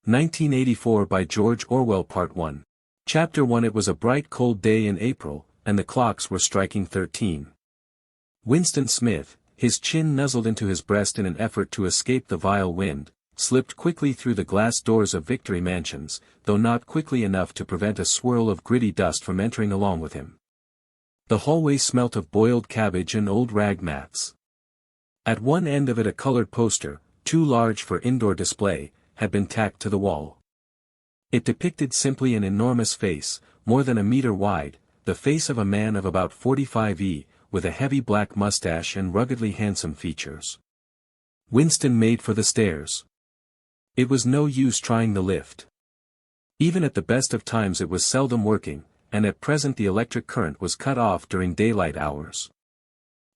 1984 by George Orwell Part 1. Chapter 1. It was a bright cold day in April, and the clocks were striking 13. Winston Smith, his chin nuzzled into his breast in an effort to escape the vile wind, slipped quickly through the glass doors of Victory Mansions, though not quickly enough to prevent a swirl of gritty dust from entering along with him. The hallway smelt of boiled cabbage and old rag mats. At one end of it a colored poster, too large for indoor display, had been tacked to the wall. It depicted simply an enormous face, more than a meter wide, the face of a man of about 45 with a heavy black mustache and ruggedly handsome features. Winston made for the stairs. It was no use trying the lift. Even at the best of times it was seldom working, and at present the electric current was cut off during daylight hours.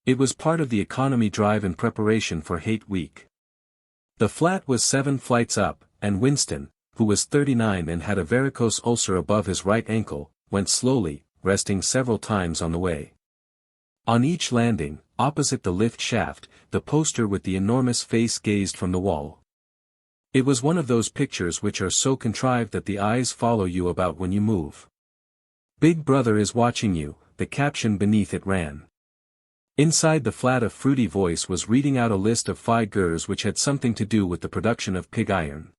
It was part of the economy drive in preparation for Hate Week. The flat was 7 flights up, and Winston, who was 39 and had a varicose ulcer above his right ankle, went slowly, resting several times on the way. On each landing, opposite the lift shaft, the poster with the enormous face gazed from the wall. It was one of those pictures which are so contrived that the eyes follow you about when you move. "Big Brother is watching you," the caption beneath it ran. Inside the flat a fruity voice was reading out a list of figures which had something to do with the production of pig iron.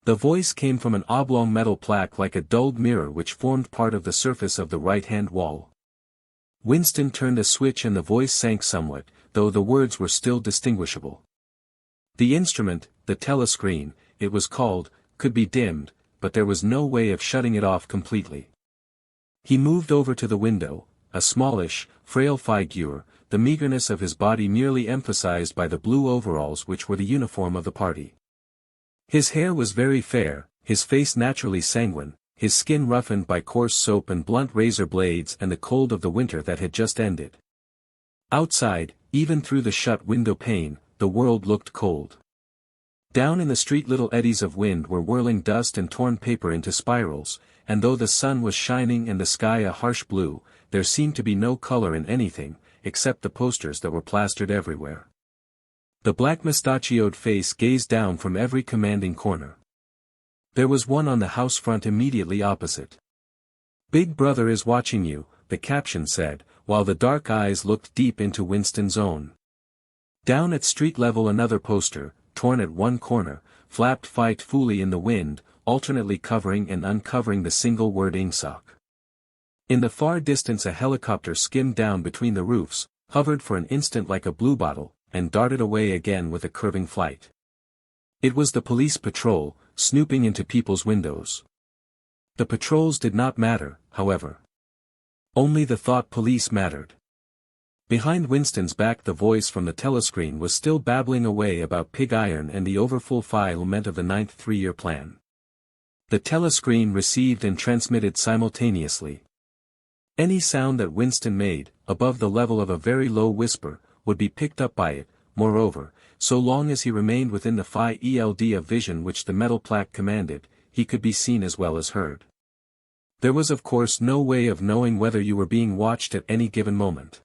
The voice came from an oblong metal plaque like a dulled mirror which formed part of the surface of the right-hand wall. Winston turned a switch and the voice sank somewhat, though the words were still distinguishable. The instrument, the telescreen, it was called, could be dimmed, but there was no way of shutting it off completely. He moved over to the window, a smallish, frail figure, the meagerness of his body merely emphasized by the blue overalls which were the uniform of the party. His hair was very fair, his face naturally sanguine, his skin roughened by coarse soap and blunt razor blades and the cold of the winter that had just ended. Outside, even through the shut window pane, the world looked cold. Down in the street little eddies of wind were whirling dust and torn paper into spirals, and though the sun was shining and the sky a harsh blue, there seemed to be no color in anything, except the posters that were plastered everywhere. The black mustachioed face gazed down from every commanding corner. There was one on the house front immediately opposite. "Big Brother is watching you," the caption said, while the dark eyes looked deep into Winston's own. Down at street level another poster, torn at one corner, flapped frightfully in the wind, alternately covering and uncovering the single word "Ingsoc." In the far distance a helicopter skimmed down between the roofs, hovered for an instant like a bluebottle, and darted away again with a curving flight. It was the police patrol, snooping into people's windows. The patrols did not matter, however. Only the thought police mattered. Behind Winston's back the voice from the telescreen was still babbling away about pig iron and the overfulfillment of the 9th three-year plan. The telescreen received and transmitted simultaneously. Any sound that Winston made, above the level of a very low whisper, would be picked up by it. Moreover, so long as he remained within the field of vision which the metal plaque commanded, he could be seen as well as heard. There was of course no way of knowing whether you were being watched at any given moment.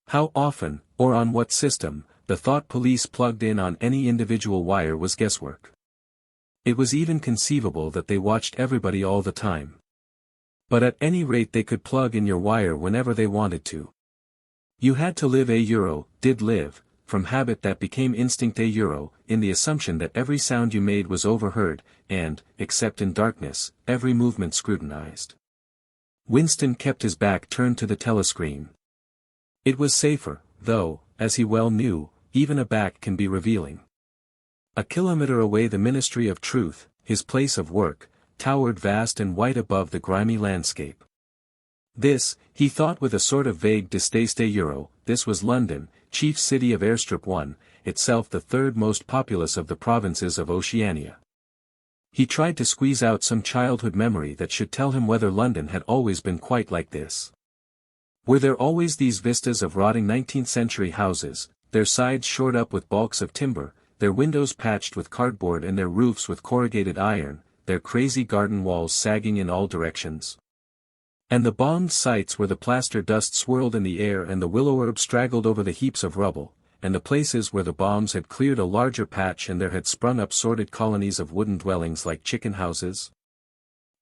How often, or on what system, the thought police plugged in on any individual wire was guesswork. It was even conceivable that they watched everybody all the time. But at any rate they could plug in your wire whenever they wanted to. You had to live did live, from habit that became instinct in the assumption that every sound you made was overheard, and, except in darkness, every movement scrutinized. Winston kept his back turned to the telescreen. It was safer, though, as he well knew, even a back can be revealing. A kilometer away the Ministry of Truth, his place of work, towered vast and white above the grimy landscape. This, he thought with a sort of vague distaste this was London, chief city of Airstrip 1, itself the third most populous of the provinces of Oceania. He tried to squeeze out some childhood memory that should tell him whether London had always been quite like this. Were there always these vistas of rotting 19th-century houses, their sides shored up with balks of timber, their windows patched with cardboard and their roofs with corrugated iron, their crazy garden walls sagging in all directions? And the bombed sites where the plaster dust swirled in the air and the willow herb straggled over the heaps of rubble, and the places where the bombs had cleared a larger patch and there had sprung up sordid colonies of wooden dwellings like chicken houses?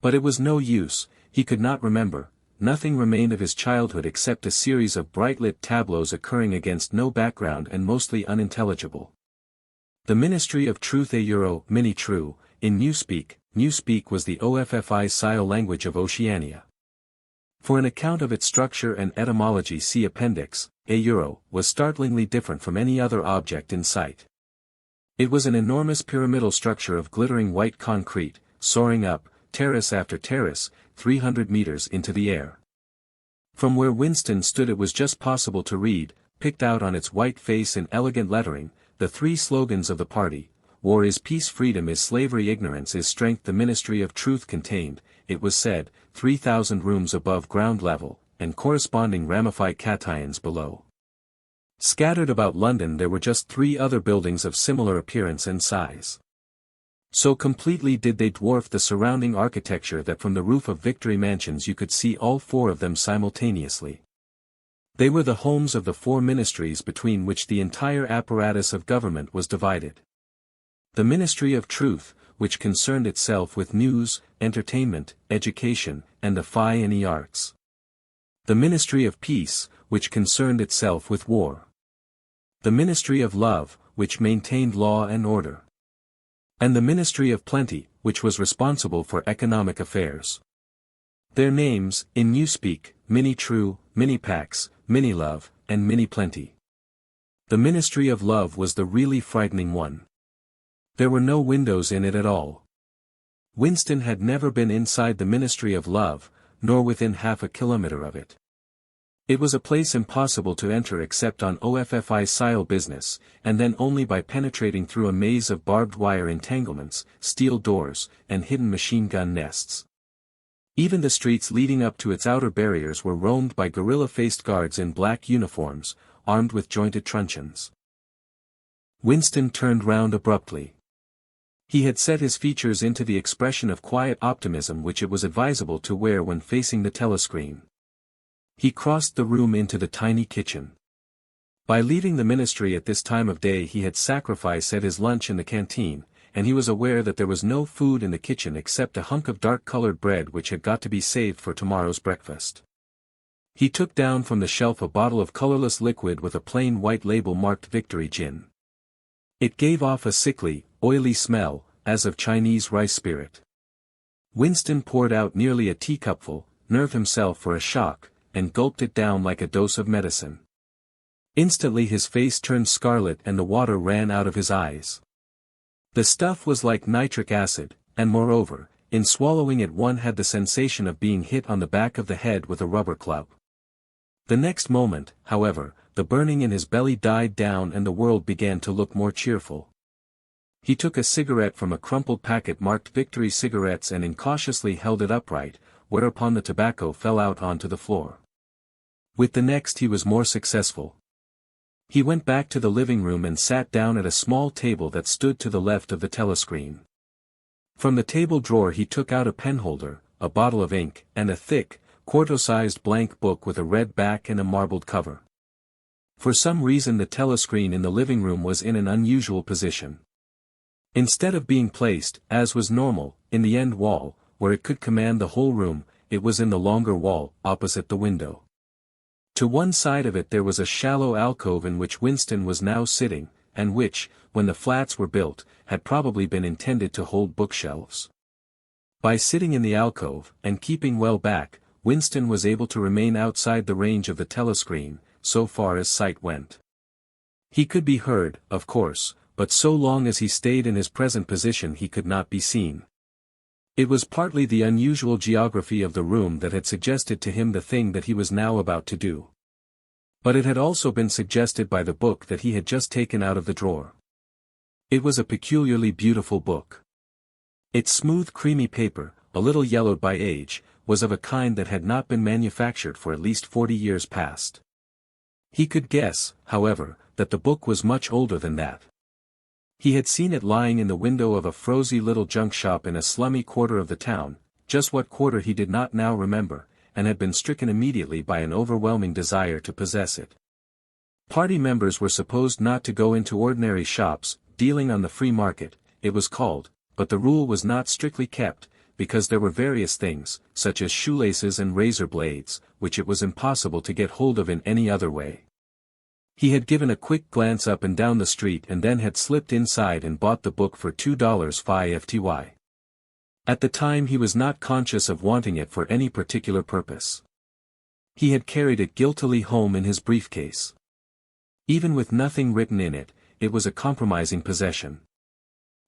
But it was no use, he could not remember. Nothing remained of his childhood except a series of bright-lit tableaus occurring against no background and mostly unintelligible. The Ministry of Truth Mini True, in Newspeak. Newspeak was the OFFI-style language of Oceania. For an account of its structure and etymology see Appendix. Was startlingly different from any other object in sight. It was an enormous pyramidal structure of glittering white concrete, soaring up, terrace after terrace, 300 meters into the air. From where Winston stood it was just possible to read, picked out on its white face in elegant lettering, the three slogans of the party: war is peace, freedom is slavery, ignorance is strength. The Ministry of Truth contained, it was said, 3,000 rooms above ground level, and corresponding ramifications below. Scattered about London there were just 3 other buildings of similar appearance and size. So completely did they dwarf the surrounding architecture that from the roof of Victory Mansions you could see all 4 of them simultaneously. They were the homes of the 4 ministries between which the entire apparatus of government was divided. The Ministry of Truth, which concerned itself with news, entertainment, education, and the fine arts. The Ministry of Peace, which concerned itself with war. The Ministry of Love, which maintained law and order. And the Ministry of Plenty, which was responsible for economic affairs. Their names, in Newspeak, Mini True, Mini Pax, Mini Love, and Mini Plenty. The Ministry of Love was the really frightening one. There were no windows in it at all. Winston had never been inside the Ministry of Love, nor within half a kilometer of it. It was a place impossible to enter except on OFFI-style business, and then only by penetrating through a maze of barbed wire entanglements, steel doors, and hidden machine gun nests. Even the streets leading up to its outer barriers were roamed by gorilla-faced guards in black uniforms, armed with jointed truncheons. Winston turned round abruptly. He had set his features into the expression of quiet optimism which it was advisable to wear when facing the telescreen. He crossed the room into the tiny kitchen. By leaving the ministry at this time of day he had sacrificed his lunch in the canteen, and he was aware that there was no food in the kitchen except a hunk of dark-colored bread which had got to be saved for tomorrow's breakfast. He took down from the shelf a bottle of colorless liquid with a plain white label marked Victory Gin. It gave off a sickly, oily smell, as of Chinese rice spirit. Winston poured out nearly a teacupful, nerved himself for a shock, and gulped it down like a dose of medicine. Instantly his face turned scarlet and the water ran out of his eyes. The stuff was like nitric acid, and moreover, in swallowing it one had the sensation of being hit on the back of the head with a rubber club. The next moment, however, the burning in his belly died down and the world began to look more cheerful. He took a cigarette from a crumpled packet marked Victory Cigarettes and incautiously held it upright, whereupon the tobacco fell out onto the floor. With the next he was more successful. He went back to the living room and sat down at a small table that stood to the left of the telescreen. From the table drawer he took out a penholder, a bottle of ink, and a thick, quarto-sized blank book with a red back and a marbled cover. For some reason the telescreen in the living room was in an unusual position. Instead of being placed, as was normal, in the end wall, where it could command the whole room, it was in the longer wall, opposite the window. To one side of it there was a shallow alcove in which Winston was now sitting, and which, when the flats were built, had probably been intended to hold bookshelves. By sitting in the alcove, and keeping well back, Winston was able to remain outside the range of the telescreen, so far as sight went. He could be heard, of course, but so long as he stayed in his present position he could not be seen. It was partly the unusual geography of the room that had suggested to him the thing that he was now about to do. But it had also been suggested by the book that he had just taken out of the drawer. It was a peculiarly beautiful book. Its smooth creamy paper, a little yellowed by age, was of a kind that had not been manufactured for at least 40 years past. He could guess, however, that the book was much older than that. He had seen it lying in the window of a frowsy little junk shop in a slummy quarter of the town, just what quarter he did not now remember, and had been stricken immediately by an overwhelming desire to possess it. Party members were supposed not to go into ordinary shops, dealing on the free market, it was called, but the rule was not strictly kept, because there were various things, such as shoelaces and razor blades, which it was impossible to get hold of in any other way. He had given a quick glance up and down the street and then had slipped inside and bought the book for $2.50. At the time he was not conscious of wanting it for any particular purpose. He had carried it guiltily home in his briefcase. Even with nothing written in it, it was a compromising possession.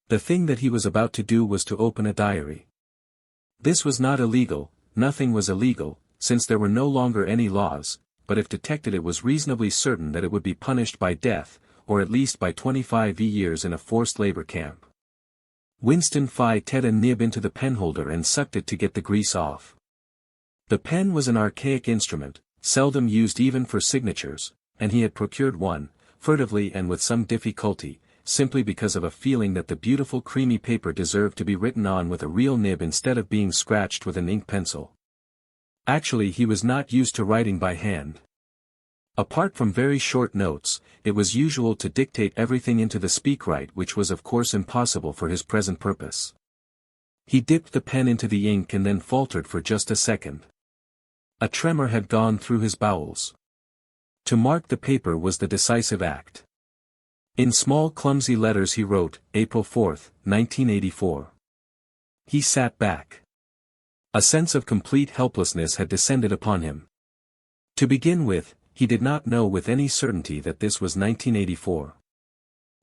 The thing that he was about to do was to open a diary. This was not illegal, nothing was illegal, since there were no longer any laws, but if detected it was reasonably certain that it would be punished by death, or at least by 25 years in a forced labor camp. Winston tied a nib into the penholder and sucked it to get the grease off. The pen was an archaic instrument, seldom used even for signatures, and he had procured one, furtively and with some difficulty, simply because of a feeling that the beautiful creamy paper deserved to be written on with a real nib instead of being scratched with an ink pencil. Actually he was not used to writing by hand. Apart from very short notes, it was usual to dictate everything into the speakwrite, which was of course impossible for his present purpose. He dipped the pen into the ink and then faltered for just a second. A tremor had gone through his bowels. To mark the paper was the decisive act. In small clumsy letters he wrote, April 4, 1984. He sat back. A sense of complete helplessness had descended upon him. To begin with, he did not know with any certainty that this was 1984.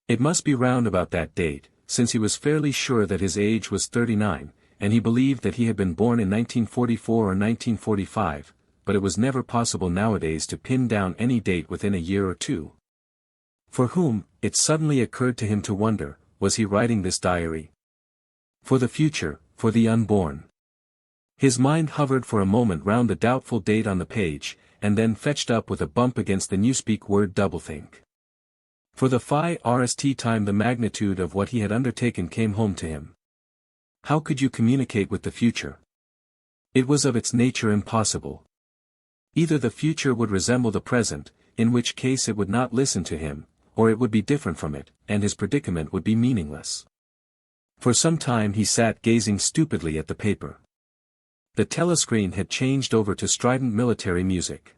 It must be round about that date, since he was fairly sure that his age was 39, and he believed that he had been born in 1944 or 1945, but it was never possible nowadays to pin down any date within a year or two. For whom, it suddenly occurred to him to wonder, was he writing this diary? For the future, for the unborn. His mind hovered for a moment round the doubtful date on the page, and then fetched up with a bump against the newspeak word doublethink. For the RST time the magnitude of what he had undertaken came home to him. How could you communicate with the future? It was of its nature impossible. Either the future would resemble the present, in which case it would not listen to him, or it would be different from it, and his predicament would be meaningless. For some time he sat gazing stupidly at the paper. The telescreen had changed over to strident military music.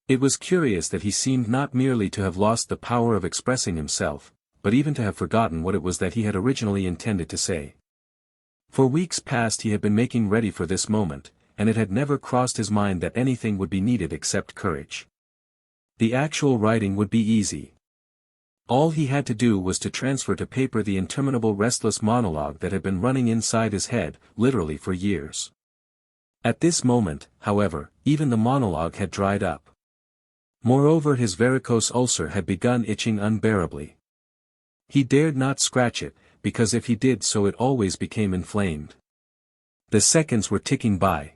It was curious that he seemed not merely to have lost the power of expressing himself, but even to have forgotten what it was that he had originally intended to say. For weeks past he had been making ready for this moment, and it had never crossed his mind that anything would be needed except courage. The actual writing would be easy. All he had to do was to transfer to paper the interminable restless monologue that had been running inside his head, literally for years. At this moment, however, even the monologue had dried up. Moreover, his varicose ulcer had begun itching unbearably. He dared not scratch it, because if he did so it always became inflamed. The seconds were ticking by.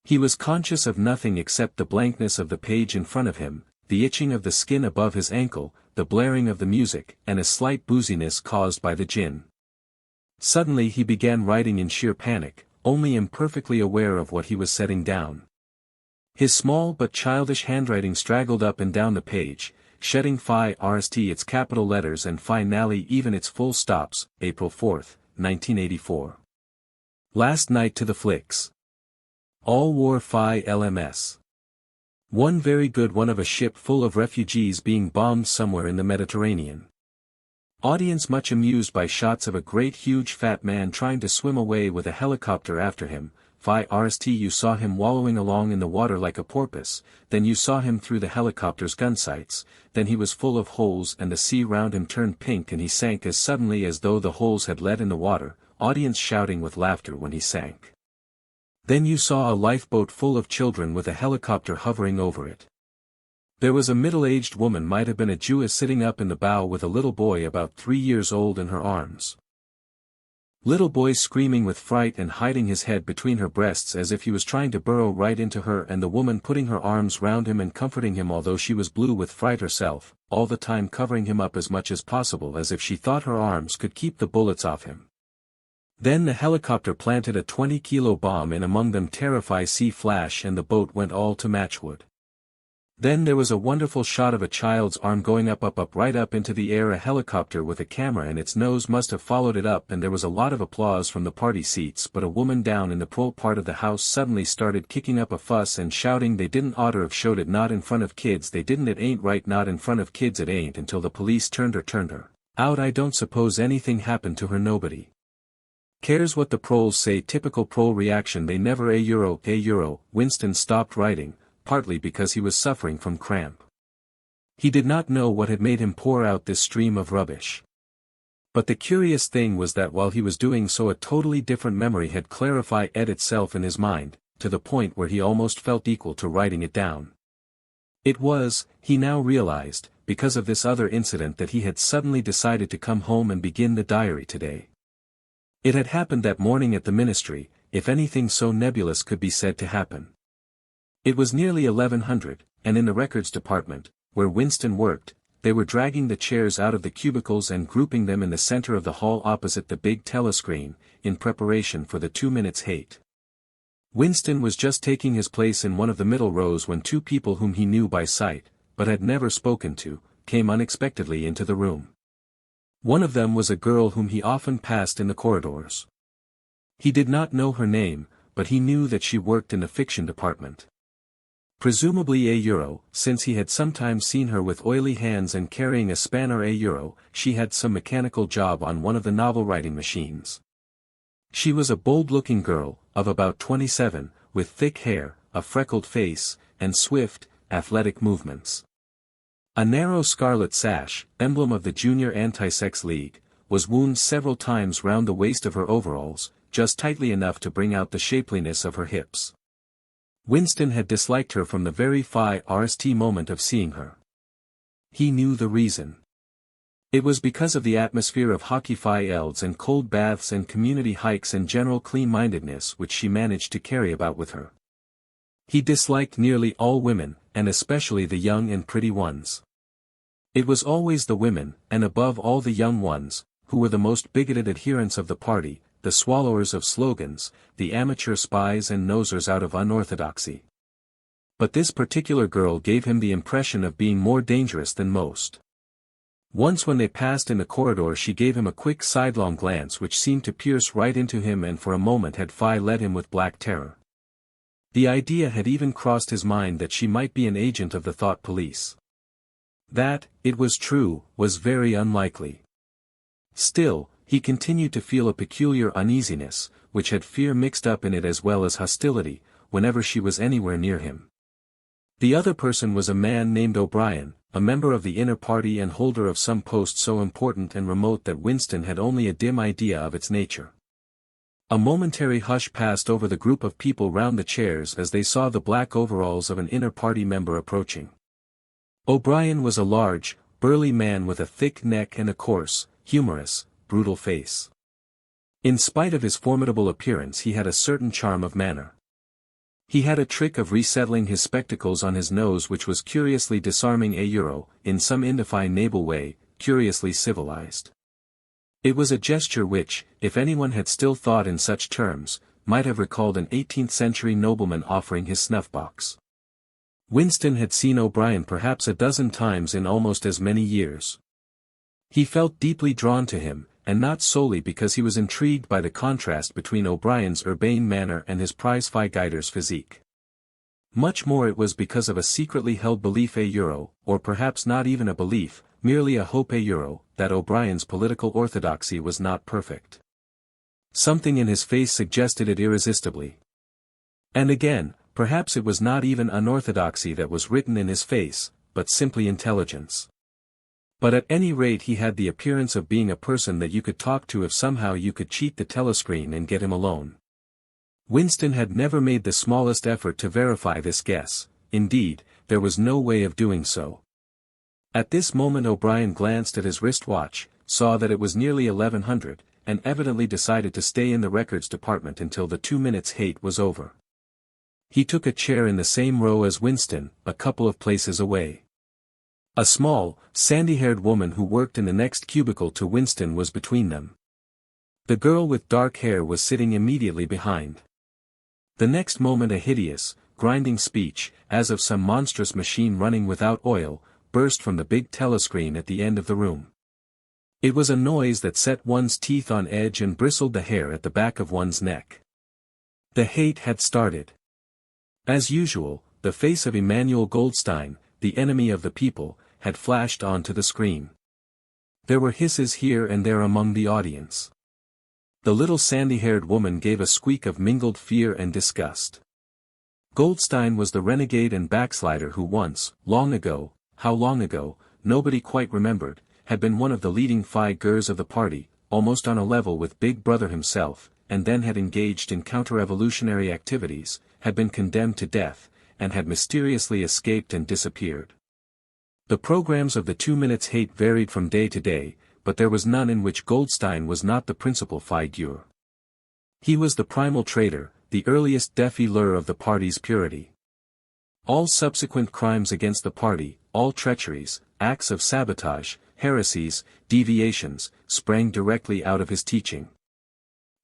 He was conscious of nothing except the blankness of the page in front of him, the itching of the skin above his ankle, the blaring of the music, and a slight booziness caused by the gin. Suddenly he began writing in sheer panic, only imperfectly aware of what he was setting down. His small but childish handwriting straggled up and down the page, shedding RST its capital letters and finally even its full stops, April 4, 1984. Last night to the flicks. All war LMS. One very good one of a ship full of refugees being bombed somewhere in the Mediterranean. Audience much amused by shots of a great huge fat man trying to swim away with a helicopter after him. RST you saw him wallowing along in the water like a porpoise, then you saw him through the helicopter's gun sights, then he was full of holes and the sea round him turned pink and he sank as suddenly as though the holes had let in the water, audience shouting with laughter when he sank. Then you saw a lifeboat full of children with a helicopter hovering over it. There was a middle-aged woman, might have been a Jewess, sitting up in the bow with a little boy about 3 years old in her arms. Little boy screaming with fright and hiding his head between her breasts as if he was trying to burrow right into her, and the woman putting her arms round him and comforting him although she was blue with fright herself, all the time covering him up as much as possible as if she thought her arms could keep the bullets off him. Then the helicopter planted a 20-kilo bomb in among them, terrify see flash, and the boat went all to matchwood. Then there was a wonderful shot of a child's arm going up right up into the air, a helicopter with a camera in its nose must have followed it up, and there was a lot of applause from the party seats, but a woman down in the pro part of the house suddenly started kicking up a fuss and shouting they didn't oughter have showed it, not in front of kids, they didn't, it ain't right, not in front of kids it ain't, until the police turned her out. I don't suppose anything happened to her, nobody cares what the proles say, typical prole reaction, they never a euro. Winston stopped writing, partly because he was suffering from cramp. He did not know what had made him pour out this stream of rubbish. But the curious thing was that while he was doing so, a totally different memory had clarified itself in his mind, to the point where he almost felt equal to writing it down. It was, he now realized, because of this other incident that he had suddenly decided to come home and begin the diary today. It had happened that morning at the ministry, if anything so nebulous could be said to happen. It was nearly 1100, and in the records department, where Winston worked, they were dragging the chairs out of the cubicles and grouping them in the center of the hall opposite the big telescreen, in preparation for the 2 minutes hate. Winston was just taking his place in one of the middle rows when two people whom he knew by sight, but had never spoken to, came unexpectedly into the room. One of them was a girl whom he often passed in the corridors. He did not know her name, but he knew that she worked in the fiction department. Presumably a euro, since he had sometimes seen her with oily hands and carrying a spanner a euro, she had some mechanical job on one of the novel-writing machines. She was a bold-looking girl, of about 27, with thick hair, a freckled face, and swift, athletic movements. A narrow scarlet sash, emblem of the Junior Anti-Sex League, was wound several times round the waist of her overalls, just tightly enough to bring out the shapeliness of her hips. Winston had disliked her from the very first moment of seeing her. He knew the reason. It was because of the atmosphere of hockey fields and cold baths and community hikes and general clean-mindedness which she managed to carry about with her. He disliked nearly all women, and especially the young and pretty ones. It was always the women, and above all the young ones, who were the most bigoted adherents of the party, the swallowers of slogans, the amateur spies and nosers out of unorthodoxy. But this particular girl gave him the impression of being more dangerous than most. Once when they passed in the corridor she gave him a quick sidelong glance which seemed to pierce right into him, and for a moment had led him with black terror. The idea had even crossed his mind that she might be an agent of the thought police. That, it was true, was very unlikely. Still, he continued to feel a peculiar uneasiness, which had fear mixed up in it as well as hostility, whenever she was anywhere near him. The other person was a man named O'Brien, a member of the inner party and holder of some post so important and remote that Winston had only a dim idea of its nature. A momentary hush passed over the group of people round the chairs as they saw the black overalls of an inner party member approaching. O'Brien was a large, burly man with a thick neck and a coarse, humorous, brutal face. In spite of his formidable appearance he had a certain charm of manner. He had a trick of resettling his spectacles on his nose which was curiously disarming in some indefinable way, curiously civilized. It was a gesture which, if anyone had still thought in such terms, might have recalled an 18th-century nobleman offering his snuff-box. Winston had seen O'Brien perhaps a dozen times in almost as many years. He felt deeply drawn to him, and not solely because he was intrigued by the contrast between O'Brien's urbane manner and his prize-fighter's physique. Much more it was because of a secretly held belief or perhaps not even a belief, merely a hope that O'Brien's political orthodoxy was not perfect. Something in his face suggested it irresistibly. And again, perhaps it was not even unorthodoxy that was written in his face, but simply intelligence. But at any rate he had the appearance of being a person that you could talk to if somehow you could cheat the telescreen and get him alone. Winston had never made the smallest effort to verify this guess, indeed, there was no way of doing so. At this moment O'Brien glanced at his wristwatch, saw that it was nearly 1100, and evidently decided to stay in the records department until the 2 minutes hate was over. He took a chair in the same row as Winston, a couple of places away. A small, sandy-haired woman who worked in the next cubicle to Winston was between them. The girl with dark hair was sitting immediately behind. The next moment a hideous, grinding speech, as of some monstrous machine running without oil, burst from the big telescreen at the end of the room. It was a noise that set one's teeth on edge and bristled the hair at the back of one's neck. The hate had started. As usual, the face of Emanuel Goldstein, the enemy of the people, had flashed onto the screen. There were hisses here and there among the audience. The little sandy-haired woman gave a squeak of mingled fear and disgust. Goldstein was the renegade and backslider who once, long ago, how long ago, nobody quite remembered, had been one of the leading figures of the party, almost on a level with Big Brother himself, and then had engaged in counter-revolutionary activities, had been condemned to death, and had mysteriously escaped and disappeared. The programs of the 2 Minutes Hate varied from day to day, but there was none in which Goldstein was not the principal figure. He was the primal traitor, the earliest défileur of the party's purity. All subsequent crimes against the party, all treacheries, acts of sabotage, heresies, deviations, sprang directly out of his teaching.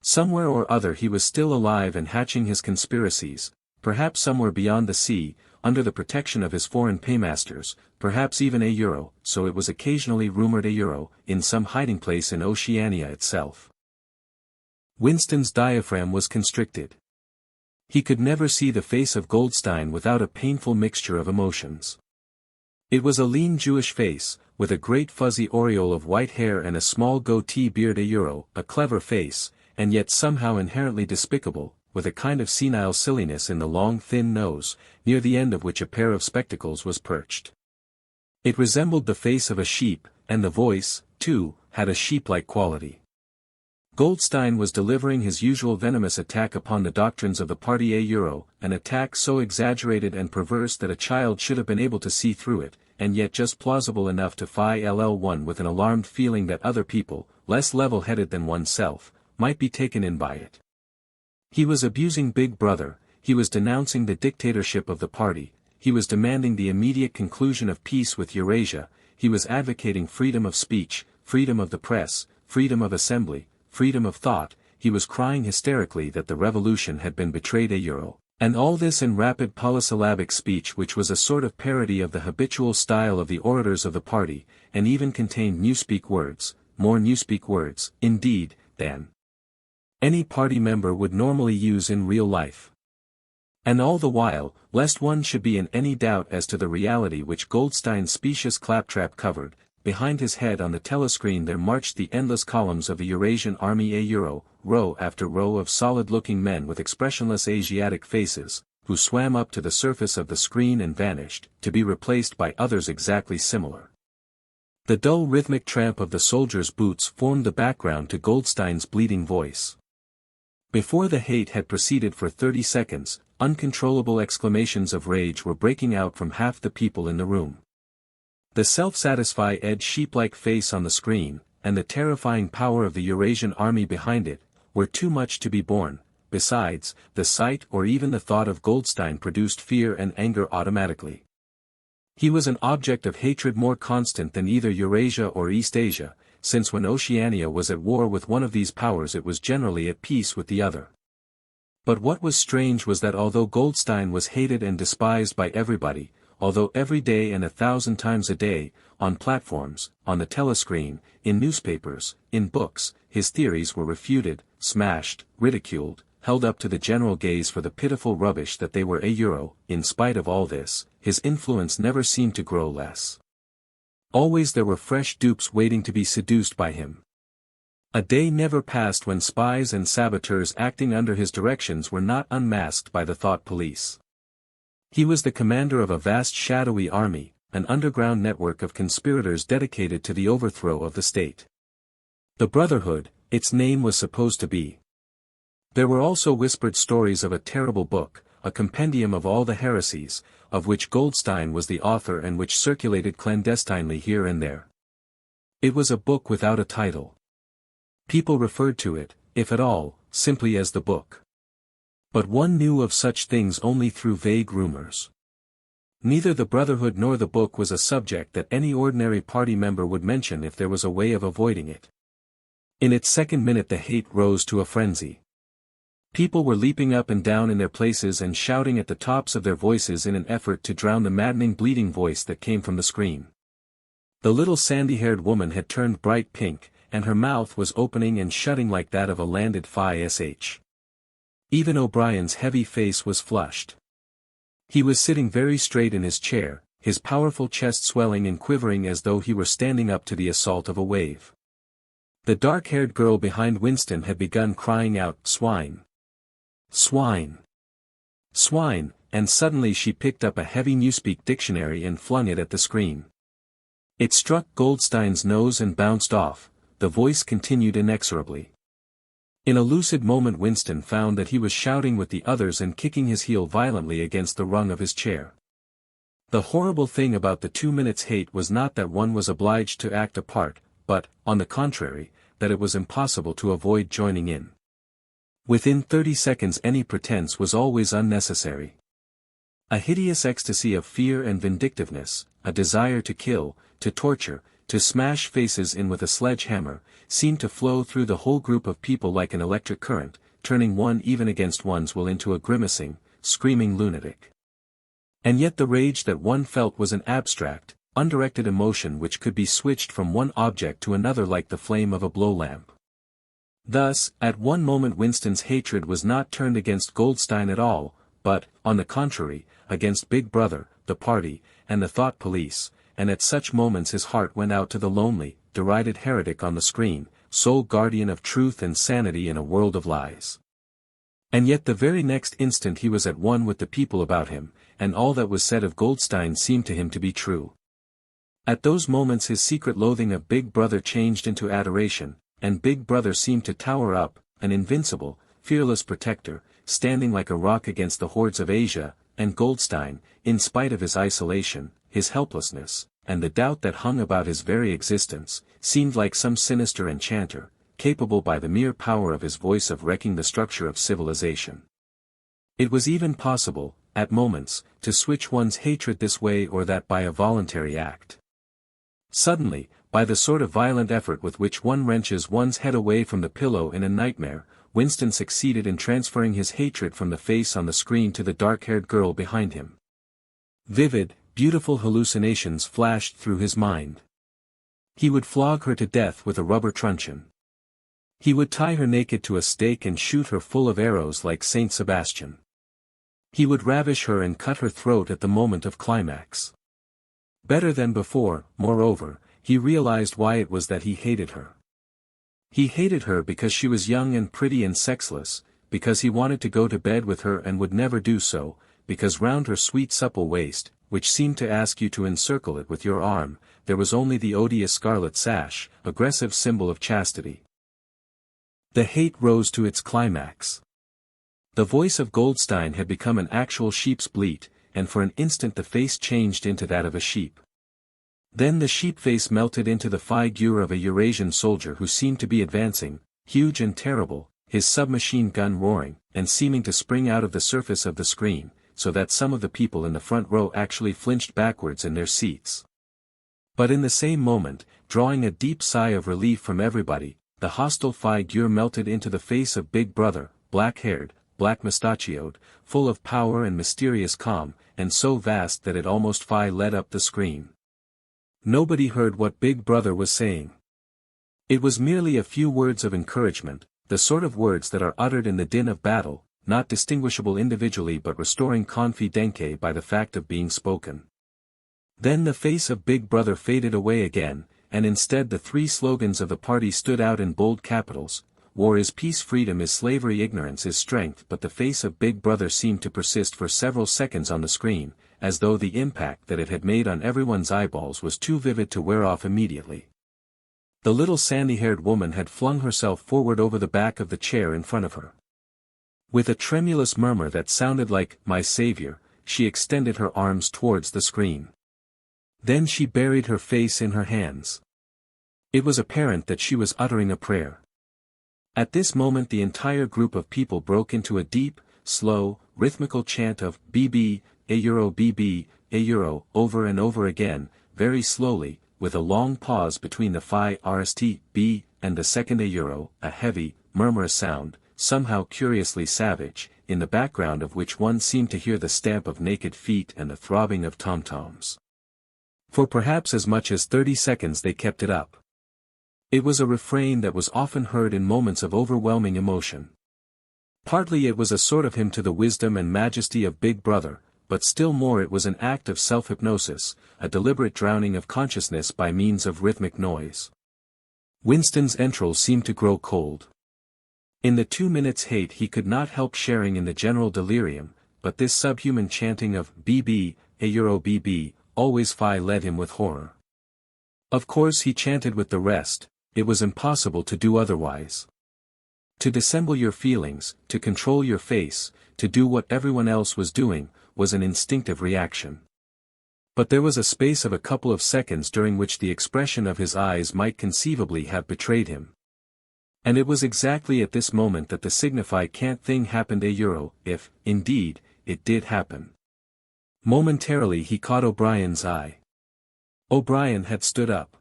Somewhere or other he was still alive and hatching his conspiracies, perhaps somewhere beyond the sea, under the protection of his foreign paymasters, perhaps even so it was occasionally rumored in some hiding place in Oceania itself. Winston's diaphragm was constricted. He could never see the face of Goldstein without a painful mixture of emotions. It was a lean Jewish face, with a great fuzzy aureole of white hair and a small goatee beard, a clever face, and yet somehow inherently despicable, with a kind of senile silliness in the long thin nose, near the end of which a pair of spectacles was perched. It resembled the face of a sheep, and the voice, too, had a sheep-like quality. Goldstein was delivering his usual venomous attack upon the doctrines of the party, an attack so exaggerated and perverse that a child should have been able to see through it, and yet just plausible enough to fill one with an alarmed feeling that other people, less level-headed than oneself, might be taken in by it. He was abusing Big Brother, he was denouncing the dictatorship of the party, he was demanding the immediate conclusion of peace with Eurasia, he was advocating freedom of speech, freedom of the press, freedom of assembly, freedom of thought, he was crying hysterically that the revolution had been betrayed, and all this in rapid polysyllabic speech which was a sort of parody of the habitual style of the orators of the party, and even contained newspeak words, more newspeak words, indeed, than any party member would normally use in real life. And all the while, lest one should be in any doubt as to the reality which Goldstein's specious claptrap covered, behind his head on the telescreen there marched the endless columns of the Eurasian army, row after row of solid-looking men with expressionless Asiatic faces, who swam up to the surface of the screen and vanished, to be replaced by others exactly similar. The dull rhythmic tramp of the soldiers' boots formed the background to Goldstein's bleating voice. Before the hate had proceeded for 30 seconds, uncontrollable exclamations of rage were breaking out from half the people in the room. The self-satisfied sheep-like face on the screen, and the terrifying power of the Eurasian army behind it, were too much to be borne. Besides, the sight or even the thought of Goldstein produced fear and anger automatically. He was an object of hatred more constant than either Eurasia or East Asia, since when Oceania was at war with one of these powers it was generally at peace with the other. But what was strange was that although Goldstein was hated and despised by everybody, although every day and 1,000 times a day, on platforms, on the telescreen, in newspapers, in books, his theories were refuted, smashed, ridiculed, held up to the general gaze for the pitiful rubbish that they were, in spite of all this, his influence never seemed to grow less. Always there were fresh dupes waiting to be seduced by him. A day never passed when spies and saboteurs acting under his directions were not unmasked by the thought police. He was the commander of a vast shadowy army, an underground network of conspirators dedicated to the overthrow of the state. The Brotherhood, its name was supposed to be. There were also whispered stories of a terrible book, a compendium of all the heresies, of which Goldstein was the author and which circulated clandestinely here and there. It was a book without a title. People referred to it, if at all, simply as the book. But one knew of such things only through vague rumors. Neither the Brotherhood nor the book was a subject that any ordinary party member would mention if there was a way of avoiding it. In its second minute the hate rose to a frenzy. People were leaping up and down in their places and shouting at the tops of their voices in an effort to drown the maddening bleating voice that came from the screen. The little sandy-haired woman had turned bright pink, and her mouth was opening and shutting like that of a landed fish. Even O'Brien's heavy face was flushed. He was sitting very straight in his chair, his powerful chest swelling and quivering as though he were standing up to the assault of a wave. The dark-haired girl behind Winston had begun crying out, "Swine! Swine! Swine!" and suddenly she picked up a heavy Newspeak dictionary and flung it at the screen. It struck Goldstein's nose and bounced off. The voice continued inexorably. In a lucid moment Winston found that he was shouting with the others and kicking his heel violently against the rung of his chair. The horrible thing about the 2 minutes hate was not that one was obliged to act a part, but, on the contrary, that it was impossible to avoid joining in. Within 30 seconds any pretense was always unnecessary. A hideous ecstasy of fear and vindictiveness, a desire to kill, to torture, to smash faces in with a sledgehammer, seemed to flow through the whole group of people like an electric current, turning one even against one's will into a grimacing, screaming lunatic. And yet the rage that one felt was an abstract, undirected emotion which could be switched from one object to another like the flame of a blow-lamp. Thus, at one moment Winston's hatred was not turned against Goldstein at all, but, on the contrary, against Big Brother, the party, and the thought police, and at such moments his heart went out to the lonely, derided heretic on the screen, sole guardian of truth and sanity in a world of lies. And yet the very next instant he was at one with the people about him, and all that was said of Goldstein seemed to him to be true. At those moments his secret loathing of Big Brother changed into adoration, and Big Brother seemed to tower up, an invincible, fearless protector, standing like a rock against the hordes of Asia, and Goldstein, in spite of his isolation, his helplessness, and the doubt that hung about his very existence, seemed like some sinister enchanter, capable by the mere power of his voice of wrecking the structure of civilization. It was even possible, at moments, to switch one's hatred this way or that by a voluntary act. Suddenly, by the sort of violent effort with which one wrenches one's head away from the pillow in a nightmare, Winston succeeded in transferring his hatred from the face on the screen to the dark-haired girl behind him. Vivid, beautiful hallucinations flashed through his mind. He would flog her to death with a rubber truncheon. He would tie her naked to a stake and shoot her full of arrows like Saint Sebastian. He would ravish her and cut her throat at the moment of climax. Better than before, moreover, he realized why it was that he hated her. He hated her because she was young and pretty and sexless, because he wanted to go to bed with her and would never do so, because round her sweet supple waist, which seemed to ask you to encircle it with your arm, there was only the odious scarlet sash, aggressive symbol of chastity. The hate rose to its climax. The voice of Goldstein had become an actual sheep's bleat, and for an instant the face changed into that of a sheep. Then the sheep face melted into the figure of a Eurasian soldier who seemed to be advancing, huge and terrible, his submachine gun roaring, and seeming to spring out of the surface of the screen, so that some of the people in the front row actually flinched backwards in their seats. But in the same moment, drawing a deep sigh of relief from everybody, the hostile figure melted into the face of Big Brother, black-haired, black-mustachioed, full of power and mysterious calm, and so vast that it almost lit up the screen. Nobody heard what Big Brother was saying. It was merely a few words of encouragement, the sort of words that are uttered in the din of battle, not distinguishable individually but restoring confidence by the fact of being spoken. Then the face of Big Brother faded away again, and instead the three slogans of the party stood out in bold capitals: war is peace, freedom is slavery, ignorance is strength. But the face of Big Brother seemed to persist for several seconds on the screen, as though the impact that it had made on everyone's eyeballs was too vivid to wear off immediately. The little sandy-haired woman had flung herself forward over the back of the chair in front of her. With a tremulous murmur that sounded like, "My Savior," she extended her arms towards the screen. Then she buried her face in her hands. It was apparent that she was uttering a prayer. At this moment the entire group of people broke into a deep, slow, rhythmical chant of BB, BB, over and over again, very slowly, with a long pause between the first B and the second euro, a heavy, murmurous sound, somehow curiously savage, in the background of which one seemed to hear the stamp of naked feet and the throbbing of tom-toms. For perhaps as much as 30 seconds they kept it up. It was a refrain that was often heard in moments of overwhelming emotion. Partly it was a sort of hymn to the wisdom and majesty of Big Brother, but still more it was an act of self-hypnosis, a deliberate drowning of consciousness by means of rhythmic noise. Winston's entrails seemed to grow cold. In the 2 minutes' hate he could not help sharing in the general delirium, but this subhuman chanting of BB, Euro BB, always Phi led him with horror. Of course he chanted with the rest, it was impossible to do otherwise. To dissemble your feelings, to control your face, to do what everyone else was doing, was an instinctive reaction. But there was a space of a couple of seconds during which the expression of his eyes might conceivably have betrayed him. And it was exactly at this moment that the signify can't thing happened if, indeed, it did happen. Momentarily he caught O'Brien's eye. O'Brien had stood up.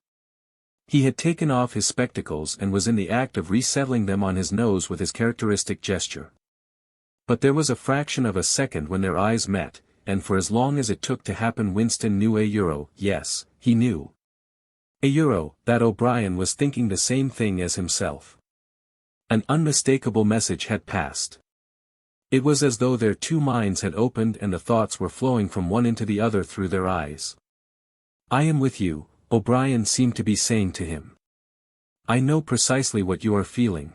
He had taken off his spectacles and was in the act of resettling them on his nose with his characteristic gesture. But there was a fraction of a second when their eyes met, and for as long as it took to happen Winston knew yes, he knew. That O'Brien was thinking the same thing as himself. An unmistakable message had passed. It was as though their two minds had opened and the thoughts were flowing from one into the other through their eyes. I am with you, O'Brien seemed to be saying to him. I know precisely what you are feeling.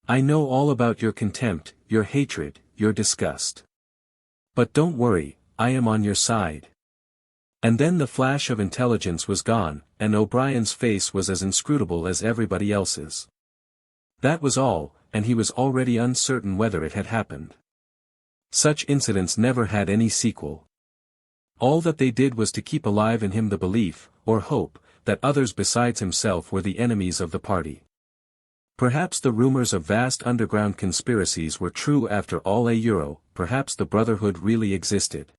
I know all about your contempt, your hatred, your disgust. But don't worry, I am on your side. And then the flash of intelligence was gone, and O'Brien's face was as inscrutable as everybody else's. That was all, and he was already uncertain whether it had happened. Such incidents never had any sequel. All that they did was to keep alive in him the belief, or hope, that others besides himself were the enemies of the party. Perhaps the rumors of vast underground conspiracies were true after all perhaps the Brotherhood really existed.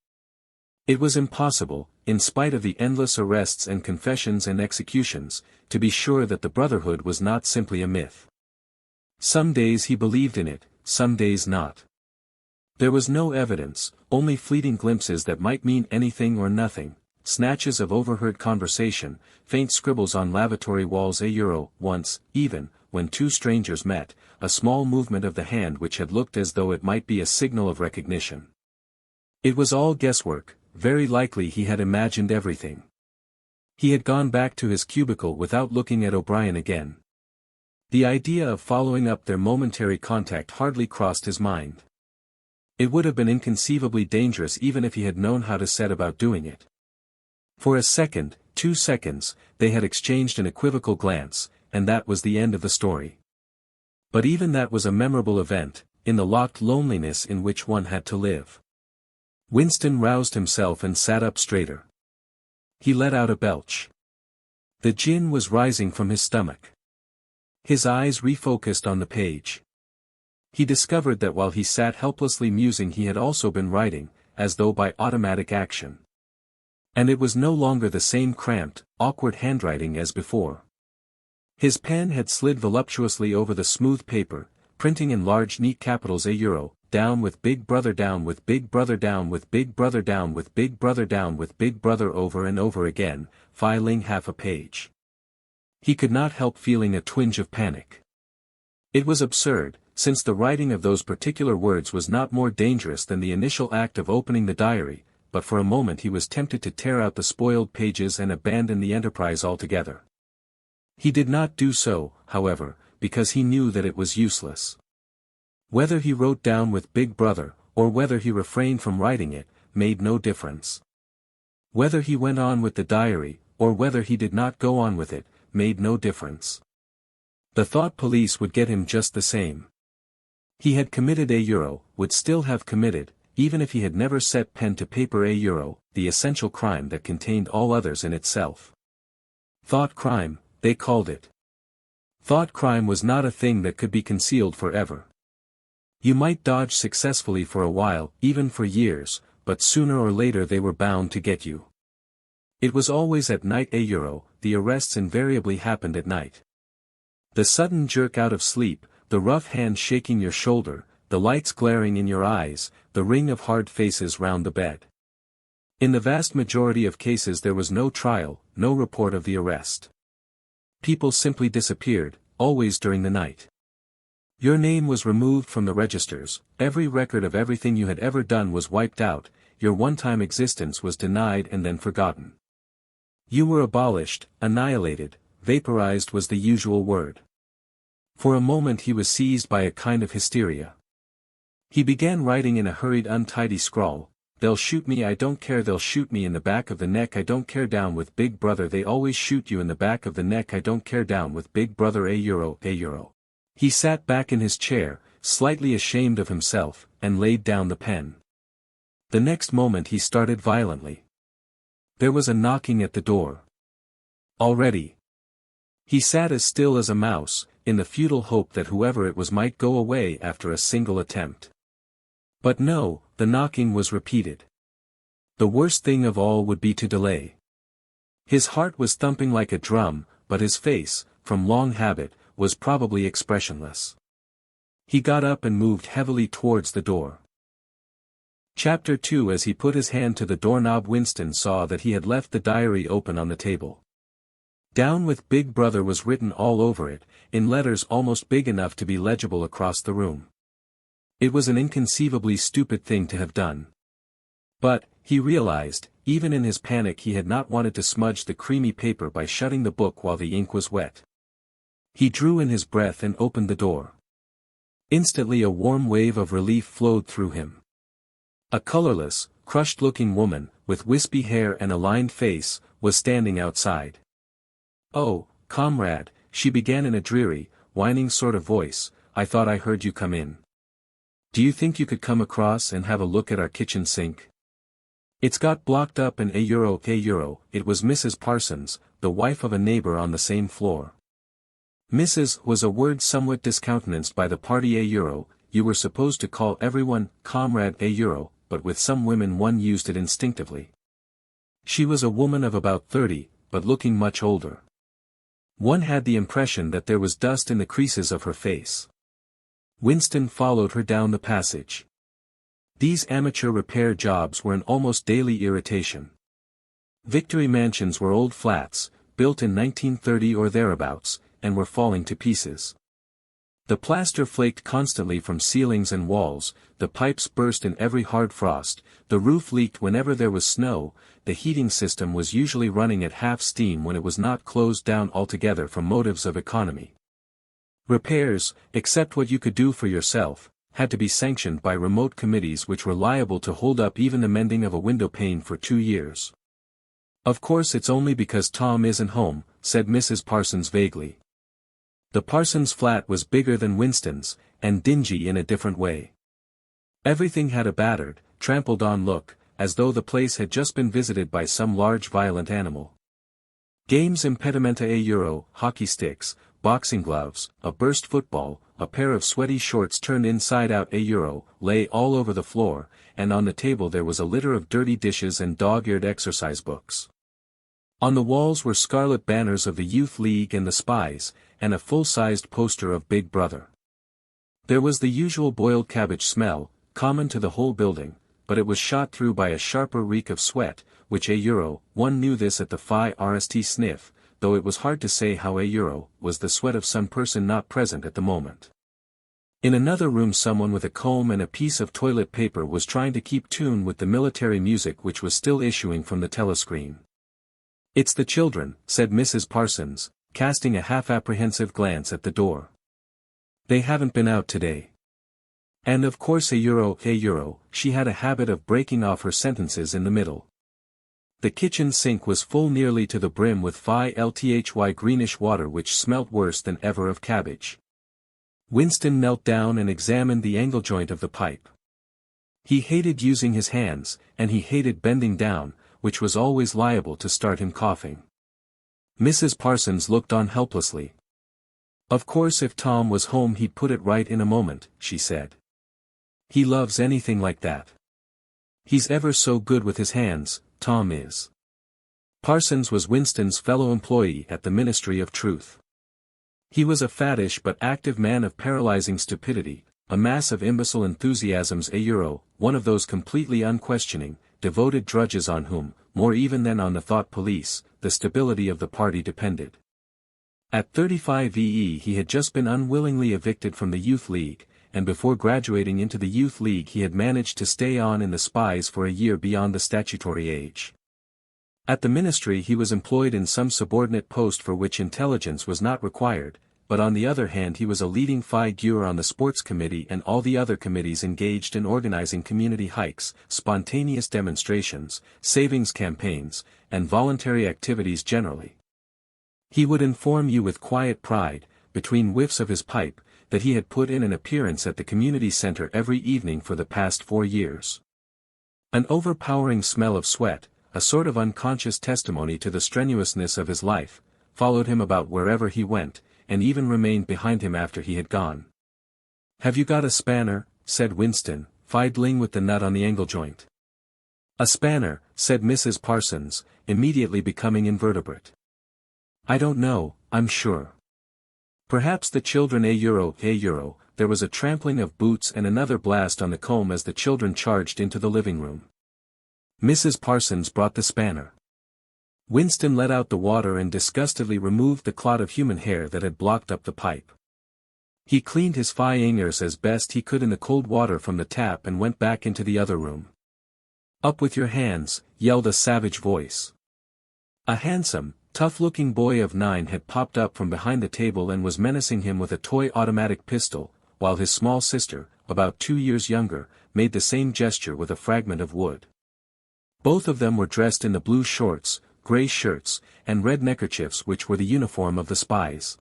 It was impossible, in spite of the endless arrests and confessions and executions, to be sure that the Brotherhood was not simply a myth. Some days he believed in it, some days not. There was no evidence, only fleeting glimpses that might mean anything or nothing, snatches of overheard conversation, faint scribbles on lavatory walls once, even, when two strangers met, a small movement of the hand which had looked as though it might be a signal of recognition. It was all guesswork, very likely he had imagined everything. He had gone back to his cubicle without looking at O'Brien again. The idea of following up their momentary contact hardly crossed his mind. It would have been inconceivably dangerous even if he had known how to set about doing it. For a second, 2 seconds, they had exchanged an equivocal glance, and that was the end of the story. But even that was a memorable event, in the locked loneliness in which one had to live. Winston roused himself and sat up straighter. He let out a belch. The gin was rising from his stomach. His eyes refocused on the page. He discovered that while he sat helplessly musing he had also been writing, as though by automatic action. And it was no longer the same cramped, awkward handwriting as before. His pen had slid voluptuously over the smooth paper, printing in large neat capitals down with Big Brother, down with Big Brother, down with Big Brother, down with Big Brother, down with Big Brother over and over again, filing half a page. He could not help feeling a twinge of panic. It was absurd, since the writing of those particular words was not more dangerous than the initial act of opening the diary, but for a moment he was tempted to tear out the spoiled pages and abandon the enterprise altogether. He did not do so, however, because he knew that it was useless. Whether he wrote down with Big Brother, or whether he refrained from writing it, made no difference. Whether he went on with the diary, or whether he did not go on with it, made no difference. The thought police would get him just the same. He had committed would still have committed, even if he had never set pen to paper the essential crime that contained all others in itself. Thought crime, they called it. Thought crime was not a thing that could be concealed forever. You might dodge successfully for a while, even for years, but sooner or later they were bound to get you. It was always at night the arrests invariably happened at night. The sudden jerk out of sleep, the rough hand shaking your shoulder, the lights glaring in your eyes, the ring of hard faces round the bed. In the vast majority of cases there was no trial, no report of the arrest. People simply disappeared, always during the night. Your name was removed from the registers, every record of everything you had ever done was wiped out, your one-time existence was denied and then forgotten. You were abolished, annihilated, vaporized was the usual word. For a moment he was seized by a kind of hysteria. He began writing in a hurried untidy scrawl, "They'll shoot me, I don't care, they'll shoot me in the back of the neck, I don't care, down with Big Brother, they always shoot you in the back of the neck, I don't care, down with Big Brother, a euro. He sat back in his chair, slightly ashamed of himself, and laid down the pen. The next moment he started violently. There was a knocking at the door. Already. He sat as still as a mouse, in the futile hope that whoever it was might go away after a single attempt. But no, the knocking was repeated. The worst thing of all would be to delay. His heart was thumping like a drum, but his face, from long habit, was probably expressionless. He got up and moved heavily towards the door. Chapter 2. As he put his hand to the doorknob, Winston saw that he had left the diary open on the table. "Down with Big Brother" was written all over it, in letters almost big enough to be legible across the room. It was an inconceivably stupid thing to have done. But, he realized, even in his panic he had not wanted to smudge the creamy paper by shutting the book while the ink was wet. He drew in his breath and opened the door. Instantly a warm wave of relief flowed through him. A colorless, crushed-looking woman, with wispy hair and a lined face, was standing outside. "Oh, comrade," she began in a dreary, whining sort of voice, "I thought I heard you come in. Do you think you could come across and have a look at our kitchen sink? It's got blocked up and a euro. It was Mrs. Parsons, the wife of a neighbor on the same floor. Mrs. was a word somewhat discountenanced by the party a euro, you were supposed to call everyone, comrade a euro, but with some women one used it instinctively. She was a woman of about 30, but looking much older. One had the impression that there was dust in the creases of her face. Winston followed her down the passage. These amateur repair jobs were an almost daily irritation. Victory mansions were old flats, built in 1930 or thereabouts, and were falling to pieces. The plaster flaked constantly from ceilings and walls, the pipes burst in every hard frost, the roof leaked whenever there was snow, the heating system was usually running at half steam when it was not closed down altogether from motives of economy. Repairs, except what you could do for yourself, had to be sanctioned by remote committees which were liable to hold up even the mending of a window pane for 2 years. "Of course it's only because Tom isn't home," said Mrs. Parsons vaguely. The Parsons flat was bigger than Winston's, and dingy in a different way. Everything had a battered, trampled-on look, as though the place had just been visited by some large violent animal. Games impedimenta a euro, hockey sticks, boxing gloves, a burst football, a pair of sweaty shorts turned inside out a euro, lay all over the floor, and on the table there was a litter of dirty dishes and dog-eared exercise books. On the walls were scarlet banners of the Youth League and the Spies, and a full-sized poster of Big Brother. There was the usual boiled cabbage smell, common to the whole building, but it was shot through by a sharper reek of sweat, which a euro, one knew this at the first sniff, though it was hard to say how a euro, was the sweat of some person not present at the moment. In another room someone with a comb and a piece of toilet paper was trying to keep tune with the military music which was still issuing from the telescreen. "It's the children," said Mrs. Parsons, casting a half-apprehensive glance at the door. "They haven't been out today. And of course a euro, she had a habit of breaking off her sentences in the middle. The kitchen sink was full nearly to the brim with filthy greenish water which smelt worse than ever of cabbage." Winston knelt down and examined the angle joint of the pipe. He hated using his hands, and he hated bending down, which was always liable to start him coughing. Mrs. Parsons looked on helplessly. "Of course if Tom was home he'd put it right in a moment," she said. "He loves anything like that. He's ever so good with his hands, Tom is." Parsons was Winston's fellow employee at the Ministry of Truth. He was a fattish but active man of paralyzing stupidity, a mass of imbecile enthusiasms, one of those completely unquestioning, devoted drudges on whom, more even than on the thought police, the stability of the party depended. At 35 EE he had just been unwillingly evicted from the Youth League, and before graduating into the Youth League he had managed to stay on in the spies for a year beyond the statutory age. At the ministry he was employed in some subordinate post for which intelligence was not required, but on the other hand he was a leading figure on the sports committee and all the other committees engaged in organizing community hikes, spontaneous demonstrations, savings campaigns, and voluntary activities generally. He would inform you with quiet pride, between whiffs of his pipe, that he had put in an appearance at the community center every evening for the past 4 years. An overpowering smell of sweat, a sort of unconscious testimony to the strenuousness of his life, followed him about wherever he went, and even remained behind him after he had gone. "Have you got a spanner?" said Winston, fiddling with the nut on the angle joint. "A spanner," said Mrs. Parsons, immediately becoming invertebrate. "I don't know, I'm sure." Perhaps the children €. There was a trampling of boots and another blast on the comb as the children charged into the living room. Mrs. Parsons brought the spanner. Winston let out the water and disgustedly removed the clot of human hair that had blocked up the pipe. He cleaned his fingers as best he could in the cold water from the tap and went back into the other room. "Up with your hands," yelled a savage voice. A handsome, tough-looking boy of 9 had popped up from behind the table and was menacing him with a toy automatic pistol, while his small sister, about 2 years younger, made the same gesture with a fragment of wood. Both of them were dressed in the blue shorts, grey shirts, and red neckerchiefs which were the uniform of the spies.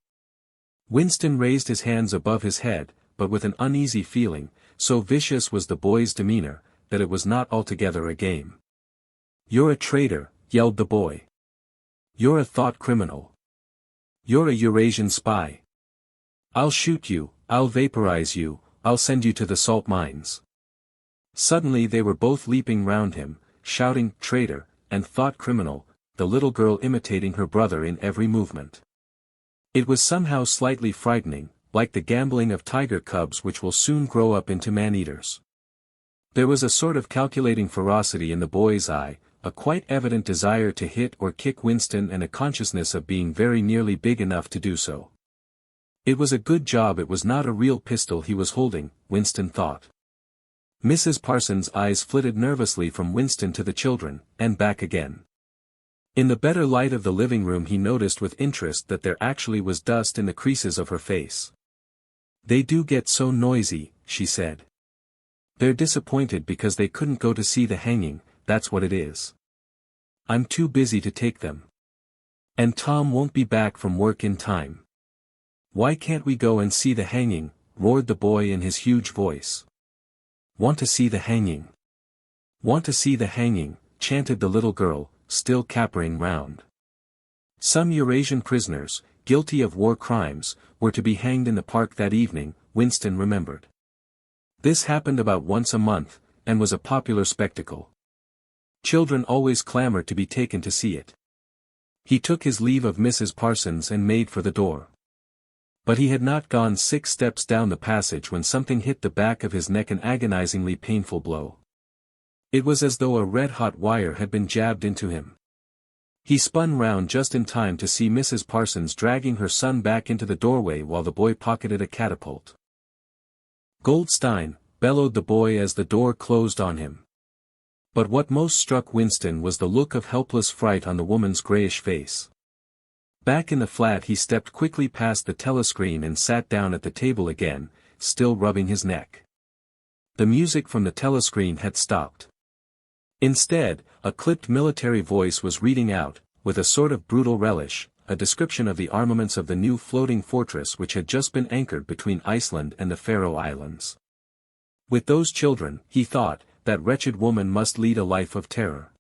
Winston raised his hands above his head, but with an uneasy feeling, so vicious was the boy's demeanor, that it was not altogether a game. "You're a traitor," yelled the boy. "You're a thought criminal. You're a Eurasian spy. I'll shoot you, I'll vaporize you, I'll send you to the salt mines." Suddenly they were both leaping round him, shouting "traitor" and "thought criminal," the little girl imitating her brother in every movement. It was somehow slightly frightening, like the gambling of tiger cubs which will soon grow up into man-eaters. There was a sort of calculating ferocity in the boy's eye, a quite evident desire to hit or kick Winston and a consciousness of being very nearly big enough to do so. It was a good job it was not a real pistol he was holding, Winston thought. Mrs. Parsons' eyes flitted nervously from Winston to the children, and back again. In the better light of the living room he noticed with interest that there actually was dust in the creases of her face. "They do get so noisy," she said. "They're disappointed because they couldn't go to see the hanging, that's what it is. I'm too busy to take them. And Tom won't be back from work in time." "Why can't we go and see the hanging?" roared the boy in his huge voice. "Want to see the hanging? Want to see the hanging," chanted the little girl, still capering round. Some Eurasian prisoners, guilty of war crimes, were to be hanged in the park that evening, Winston remembered. This happened about once a month, and was a popular spectacle. Children always clamored to be taken to see it. He took his leave of Mrs. Parsons and made for the door. But he had not gone 6 steps down the passage when something hit the back of his neck, an agonizingly painful blow. It was as though a red-hot wire had been jabbed into him. He spun round just in time to see Mrs. Parsons dragging her son back into the doorway while the boy pocketed a catapult. "Goldstein," bellowed the boy as the door closed on him. But what most struck Winston was the look of helpless fright on the woman's grayish face. Back in the flat he stepped quickly past the telescreen and sat down at the table again, still rubbing his neck. The music from the telescreen had stopped. Instead, a clipped military voice was reading out, with a sort of brutal relish, a description of the armaments of the new floating fortress which had just been anchored between Iceland and the Faroe Islands. With those children, he thought, that wretched woman must lead a life of terror.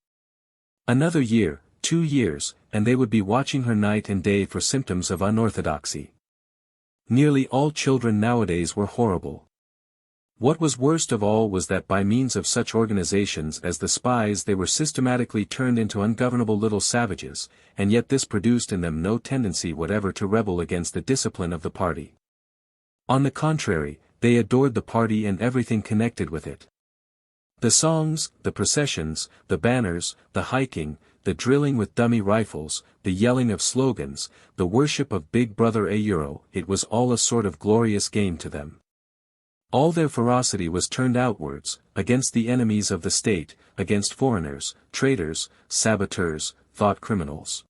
Another year, 2 years, and they would be watching her night and day for symptoms of unorthodoxy. Nearly all children nowadays were horrible. What was worst of all was that by means of such organizations as the spies they were systematically turned into ungovernable little savages, and yet this produced in them no tendency whatever to rebel against the discipline of the party. On the contrary, they adored the party and everything connected with it. The songs, the processions, the banners, the hiking, the drilling with dummy rifles, the yelling of slogans, the worship of Big Brother it was all a sort of glorious game to them. All their ferocity was turned outwards, against the enemies of the state, against foreigners, traitors, saboteurs, thought criminals.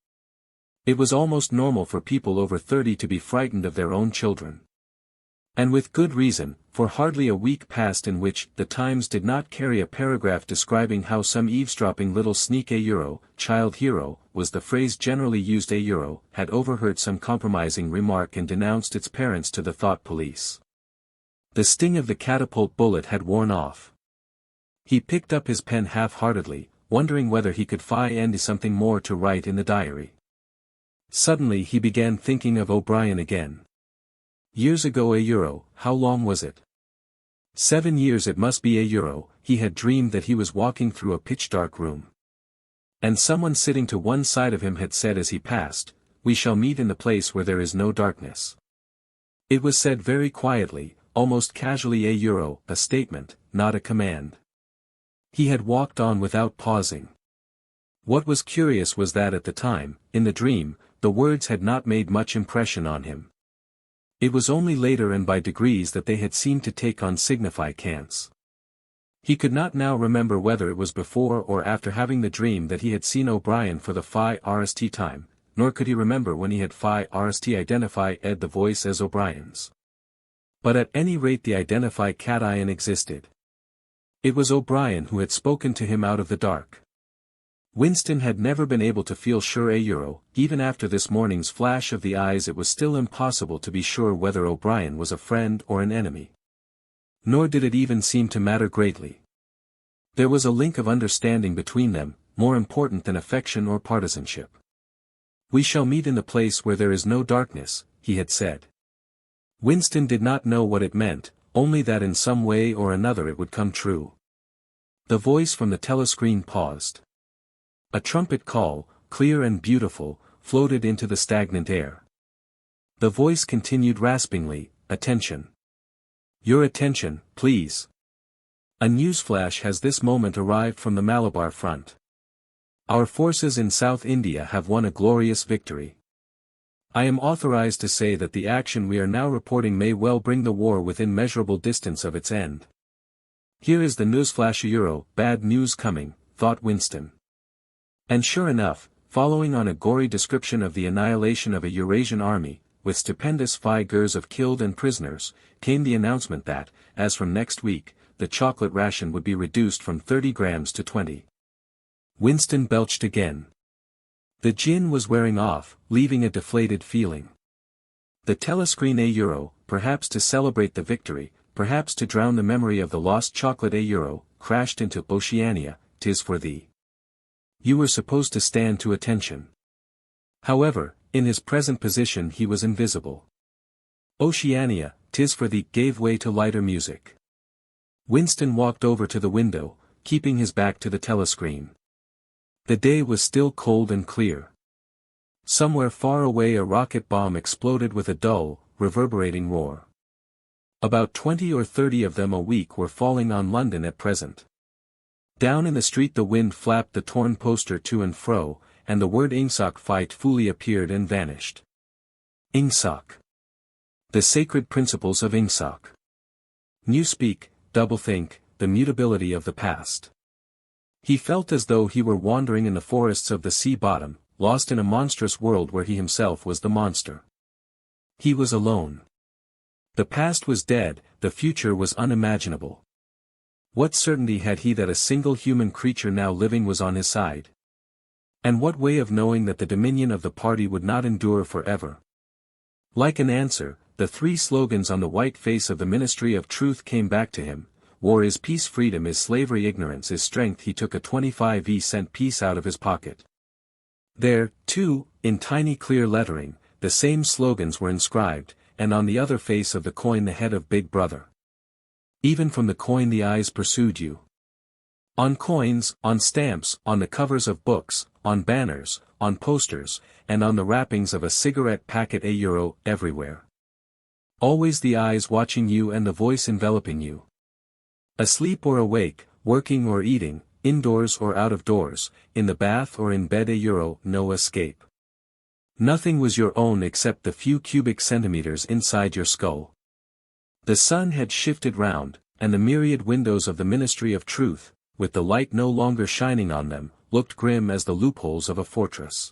It was almost normal for people over 30 to be frightened of their own children. And with good reason, for hardly a week passed in which the Times did not carry a paragraph describing how some eavesdropping little sneak child hero, was the phrase generally used had overheard some compromising remark and denounced its parents to the thought police. The sting of the catapult bullet had worn off. He picked up his pen half-heartedly, wondering whether he could find something more to write in the diary. Suddenly he began thinking of O'Brien again. Years ago how long was it? 7 years it must be he had dreamed that he was walking through a pitch-dark room. And someone sitting to one side of him had said as he passed, "We shall meet in the place where there is no darkness." It was said very quietly, almost casually a statement, not a command. He had walked on without pausing. What was curious was that at the time, in the dream, the words had not made much impression on him. It was only later and by degrees that they had seemed to take on significance. He could not now remember whether it was before or after having the dream that he had seen O'Brien for the first time, nor could he remember when he had first identified the voice as O'Brien's. But at any rate the identified cation existed. It was O'Brien who had spoken to him out of the dark. Winston had never been able to feel sure even after this morning's flash of the eyes it was still impossible to be sure whether O'Brien was a friend or an enemy. Nor did it even seem to matter greatly. There was a link of understanding between them, more important than affection or partisanship. "We shall meet in the place where there is no darkness," he had said. Winston did not know what it meant, only that in some way or another it would come true. The voice from the telescreen paused. A trumpet call, clear and beautiful, floated into the stagnant air. The voice continued raspingly, "Attention. Your attention, please. A newsflash has this moment arrived from the Malabar front. Our forces in South India have won a glorious victory. I am authorized to say that the action we are now reporting may well bring the war within measurable distance of its end." Here is the newsflash bad news coming, thought Winston. And sure enough, following on a gory description of the annihilation of a Eurasian army, with stupendous figures of killed and prisoners, came the announcement that, as from next week, the chocolate ration would be reduced from 30 grams to 20. Winston belched again. The gin was wearing off, leaving a deflated feeling. The telescreen perhaps to celebrate the victory, perhaps to drown the memory of the lost chocolate crashed into Oceania, "'Tis for thee. You were supposed to stand to attention." However, in his present position he was invisible. Oceania, "'Tis for thee" gave way to lighter music. Winston walked over to the window, keeping his back to the telescreen. The day was still cold and clear. Somewhere far away a rocket bomb exploded with a dull, reverberating roar. About 20 or 30 of them a week were falling on London at present. Down in the street the wind flapped the torn poster to and fro, and the word Ingsoc fight fully appeared and vanished. Ingsoc. The sacred principles of Ingsoc. Newspeak, doublethink, the mutability of the past. He felt as though he were wandering in the forests of the sea bottom, lost in a monstrous world where he himself was the monster. He was alone. The past was dead, the future was unimaginable. What certainty had he that a single human creature now living was on his side? And what way of knowing that the dominion of the party would not endure forever? Like an answer, the 3 slogans on the white face of the Ministry of Truth came back to him. War is peace, freedom is slavery, ignorance is strength. He took a 25-cent piece out of his pocket. There, too, in tiny clear lettering, the same slogans were inscribed, and on the other face of the coin the head of Big Brother. Even from the coin the eyes pursued you. On coins, on stamps, on the covers of books, on banners, on posters, and on the wrappings of a cigarette packet €, everywhere. Always the eyes watching you and the voice enveloping you. Asleep or awake, working or eating, indoors or out of doors, in the bath or in bed no escape. Nothing was your own except the few cubic centimeters inside your skull. The sun had shifted round, and the myriad windows of the Ministry of Truth, with the light no longer shining on them, looked grim as the loopholes of a fortress.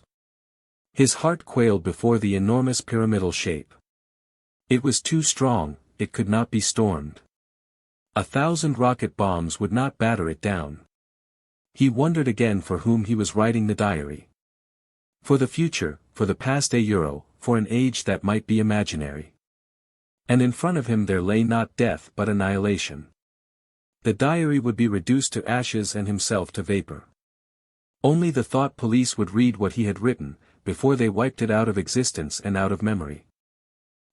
His heart quailed before the enormous pyramidal shape. It was too strong, it could not be stormed. 1,000 rocket bombs would not batter it down. He wondered again for whom he was writing the diary. For the future, for the past for an age that might be imaginary. And in front of him there lay not death but annihilation. The diary would be reduced to ashes and himself to vapor. Only the thought police would read what he had written, before they wiped it out of existence and out of memory.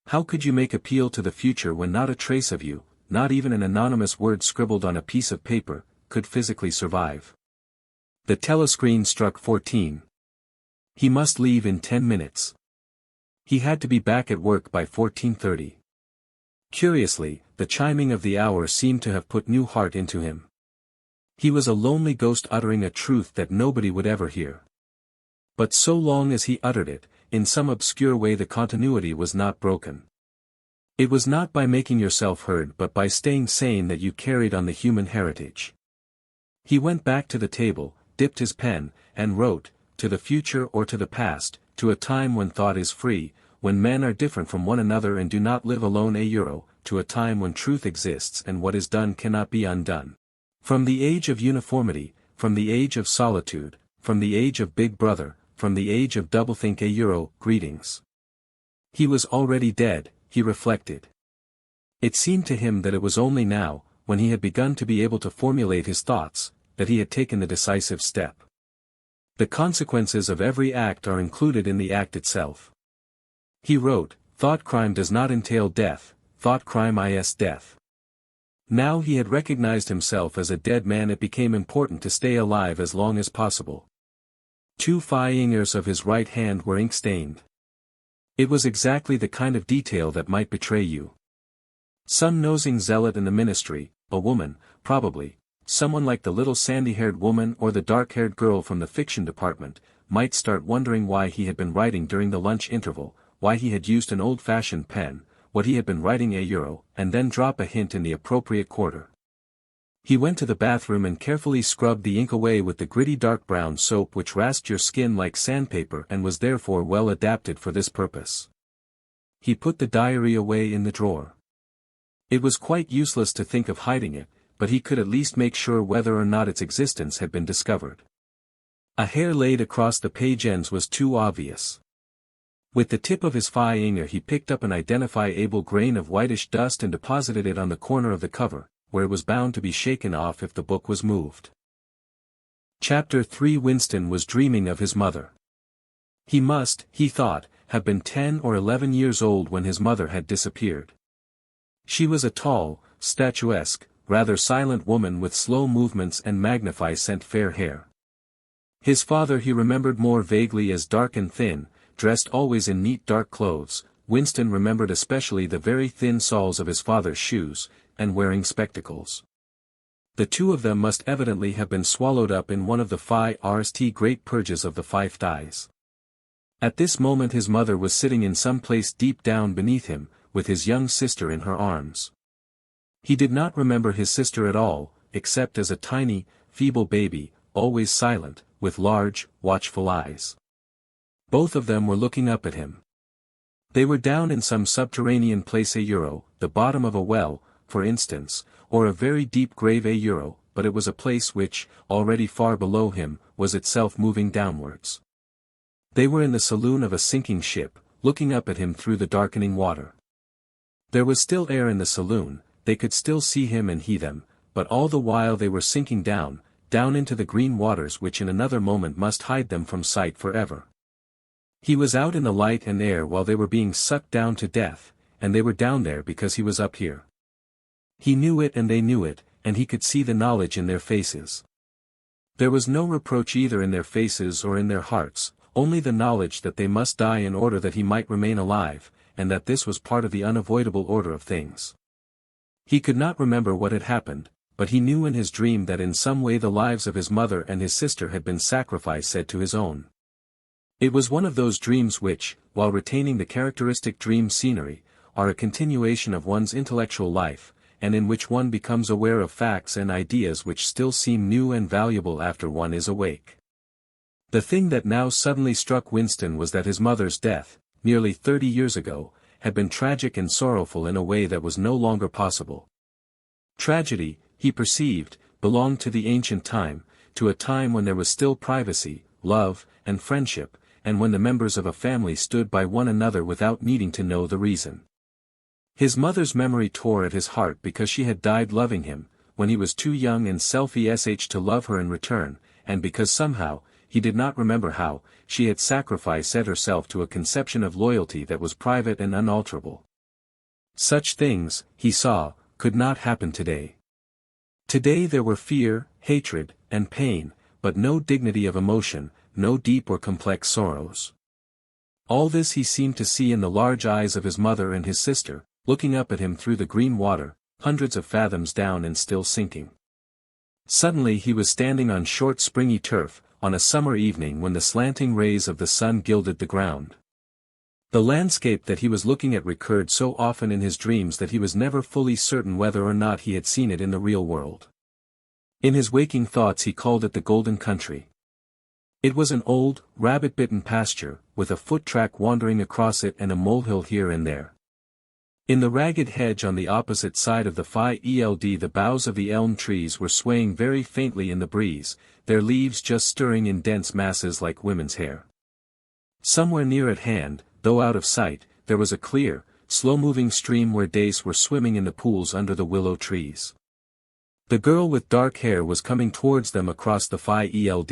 How could you make appeal to the future when not a trace of you, not even an anonymous word scribbled on a piece of paper, could physically survive? The telescreen struck 14. He must leave in 10 minutes. He had to be back at work by 14:30. Curiously, the chiming of the hour seemed to have put new heart into him. He was a lonely ghost uttering a truth that nobody would ever hear. But so long as he uttered it, in some obscure way the continuity was not broken. It was not by making yourself heard but by staying sane that you carried on the human heritage. He went back to the table, dipped his pen, and wrote, to the future or to the past, to a time when thought is free, when men are different from one another and do not live alone to a time when truth exists and what is done cannot be undone. From the age of uniformity, from the age of solitude, from the age of Big Brother, from the age of doublethink greetings. He was already dead, he reflected. It seemed to him that it was only now, when he had begun to be able to formulate his thoughts, that he had taken the decisive step. The consequences of every act are included in the act itself. He wrote, Thoughtcrime does not entail death, Thoughtcrime is death. Now he had recognized himself as a dead man. It became important to stay alive as long as possible. 2 fingers of his right hand were ink-stained. It was exactly the kind of detail that might betray you. Some nosing zealot in the ministry, a woman, probably, someone like the little sandy-haired woman or the dark-haired girl from the fiction department, might start wondering why he had been writing during the lunch interval, why he had used an old-fashioned pen, what he had been writing and then drop a hint in the appropriate quarter. He went to the bathroom and carefully scrubbed the ink away with the gritty dark brown soap which rasped your skin like sandpaper and was therefore well adapted for this purpose. He put the diary away in the drawer. It was quite useless to think of hiding it, but he could at least make sure whether or not its existence had been discovered. A hair laid across the page ends was too obvious. With the tip of his finger he picked up an identifiable grain of whitish dust and deposited it on the corner of the cover, where it was bound to be shaken off if the book was moved. Chapter 3 Winston was dreaming of his mother. He must, he thought, have been 10 or 11 years old when his mother had disappeared. She was a tall, statuesque, rather silent woman with slow movements and magnificent fair hair. His father he remembered more vaguely as dark and thin, dressed always in neat dark clothes. Winston remembered especially the very thin soles of his father's shoes, and wearing spectacles. The two of them must evidently have been swallowed up in one of the great purges of the Five Dyes. At this moment his mother was sitting in some place deep down beneath him, with his young sister in her arms. He did not remember his sister at all, except as a tiny, feeble baby, always silent, with large, watchful eyes. Both of them were looking up at him. They were down in some subterranean place the bottom of a well, for instance, or a very deep grave but it was a place which, already far below him, was itself moving downwards. They were in the saloon of a sinking ship, looking up at him through the darkening water. There was still air in the saloon, they could still see him and he them, but all the while they were sinking down into the green waters which in another moment must hide them from sight forever. He was out in the light and air while they were being sucked down to death, and they were down there because he was up here. He knew it and they knew it, and he could see the knowledge in their faces. There was no reproach either in their faces or in their hearts, only the knowledge that they must die in order that he might remain alive, and that this was part of the unavoidable order of things. He could not remember what had happened, but he knew in his dream that in some way the lives of his mother and his sister had been sacrificed said to his own. It was one of those dreams which, while retaining the characteristic dream scenery, are a continuation of one's intellectual life, and in which one becomes aware of facts and ideas which still seem new and valuable after one is awake. The thing that now suddenly struck Winston was that his mother's death, nearly 30 years ago, had been tragic and sorrowful in a way that was no longer possible. Tragedy, he perceived, belonged to the ancient time, to a time when there was still privacy, love, and friendship, and when the members of a family stood by one another without needing to know the reason. His mother's memory tore at his heart because she had died loving him, when he was too young and selfish to love her in return, and because somehow, he did not remember how, she had sacrificed herself to a conception of loyalty that was private and unalterable. Such things, he saw, could not happen today. Today there were fear, hatred, and pain, but no dignity of emotion, no deep or complex sorrows. All this he seemed to see in the large eyes of his mother and his sister, looking up at him through the green water, hundreds of fathoms down and still sinking. Suddenly he was standing on short springy turf, on a summer evening when the slanting rays of the sun gilded the ground. The landscape that he was looking at recurred so often in his dreams that he was never fully certain whether or not he had seen it in the real world. In his waking thoughts he called it the Golden Country. It was an old, rabbit-bitten pasture, with a foot track wandering across it and a molehill here and there. In the ragged hedge on the opposite side of the field the boughs of the elm trees were swaying very faintly in the breeze, their leaves just stirring in dense masses like women's hair. Somewhere near at hand, though out of sight, there was a clear, slow-moving stream where dace were swimming in the pools under the willow trees. The girl with dark hair was coming towards them across the field.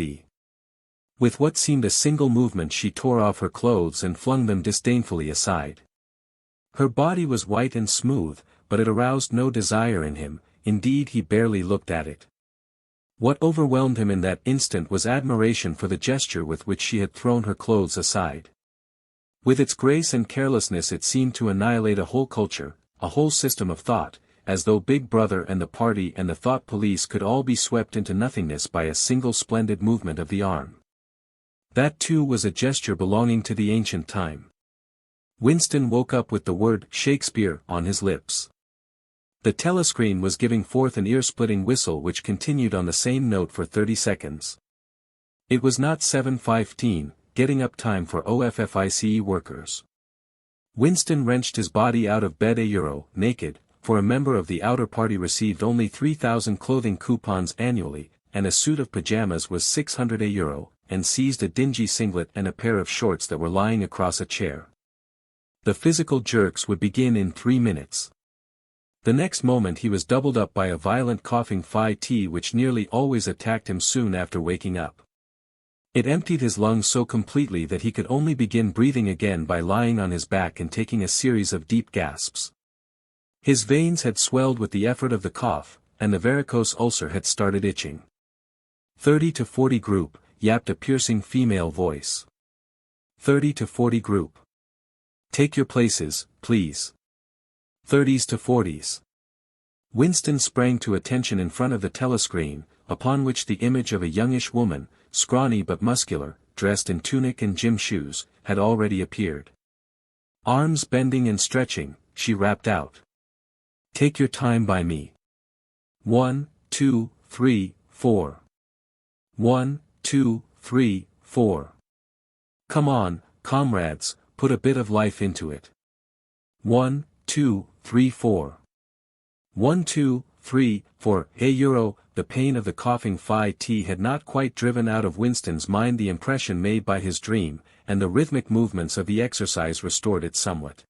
With what seemed a single movement she tore off her clothes and flung them disdainfully aside. Her body was white and smooth, but it aroused no desire in him, indeed he barely looked at it. What overwhelmed him in that instant was admiration for the gesture with which she had thrown her clothes aside. With its grace and carelessness it seemed to annihilate a whole culture, a whole system of thought, as though Big Brother and the party and the thought police could all be swept into nothingness by a single splendid movement of the arm. That too was a gesture belonging to the ancient time. Winston woke up with the word Shakespeare on his lips. The telescreen was giving forth an ear-splitting whistle which continued on the same note for 30 seconds. It was not 7:15, getting up time for OFFICE workers. Winston wrenched his body out of bed naked, for a member of the outer party received only 3,000 clothing coupons annually, and a suit of pajamas was €600, and seized a dingy singlet and a pair of shorts that were lying across a chair. The physical jerks would begin in 3 minutes. The next moment he was doubled up by a violent coughing fit which nearly always attacked him soon after waking up. It emptied his lungs so completely that he could only begin breathing again by lying on his back and taking a series of deep gasps. His veins had swelled with the effort of the cough, and the varicose ulcer had started itching. 30 to 40 group, yapped a piercing female voice. 30 to 40 group. Take your places, please. 30s to 40s. Winston sprang to attention in front of the telescreen, upon which the image of a youngish woman, scrawny but muscular, dressed in tunic and gym shoes, had already appeared. Arms bending and stretching, she rapped out. Take your time by me. 1, 2, 3, 4. 1, 2, 3, 4. Come on, comrades, put a bit of life into it. 1, 2, 3, 4. 1, 2, 3, 4. Hey the pain of the coughing fit had not quite driven out of Winston's mind the impression made by his dream, and the rhythmic movements of the exercise restored it somewhat.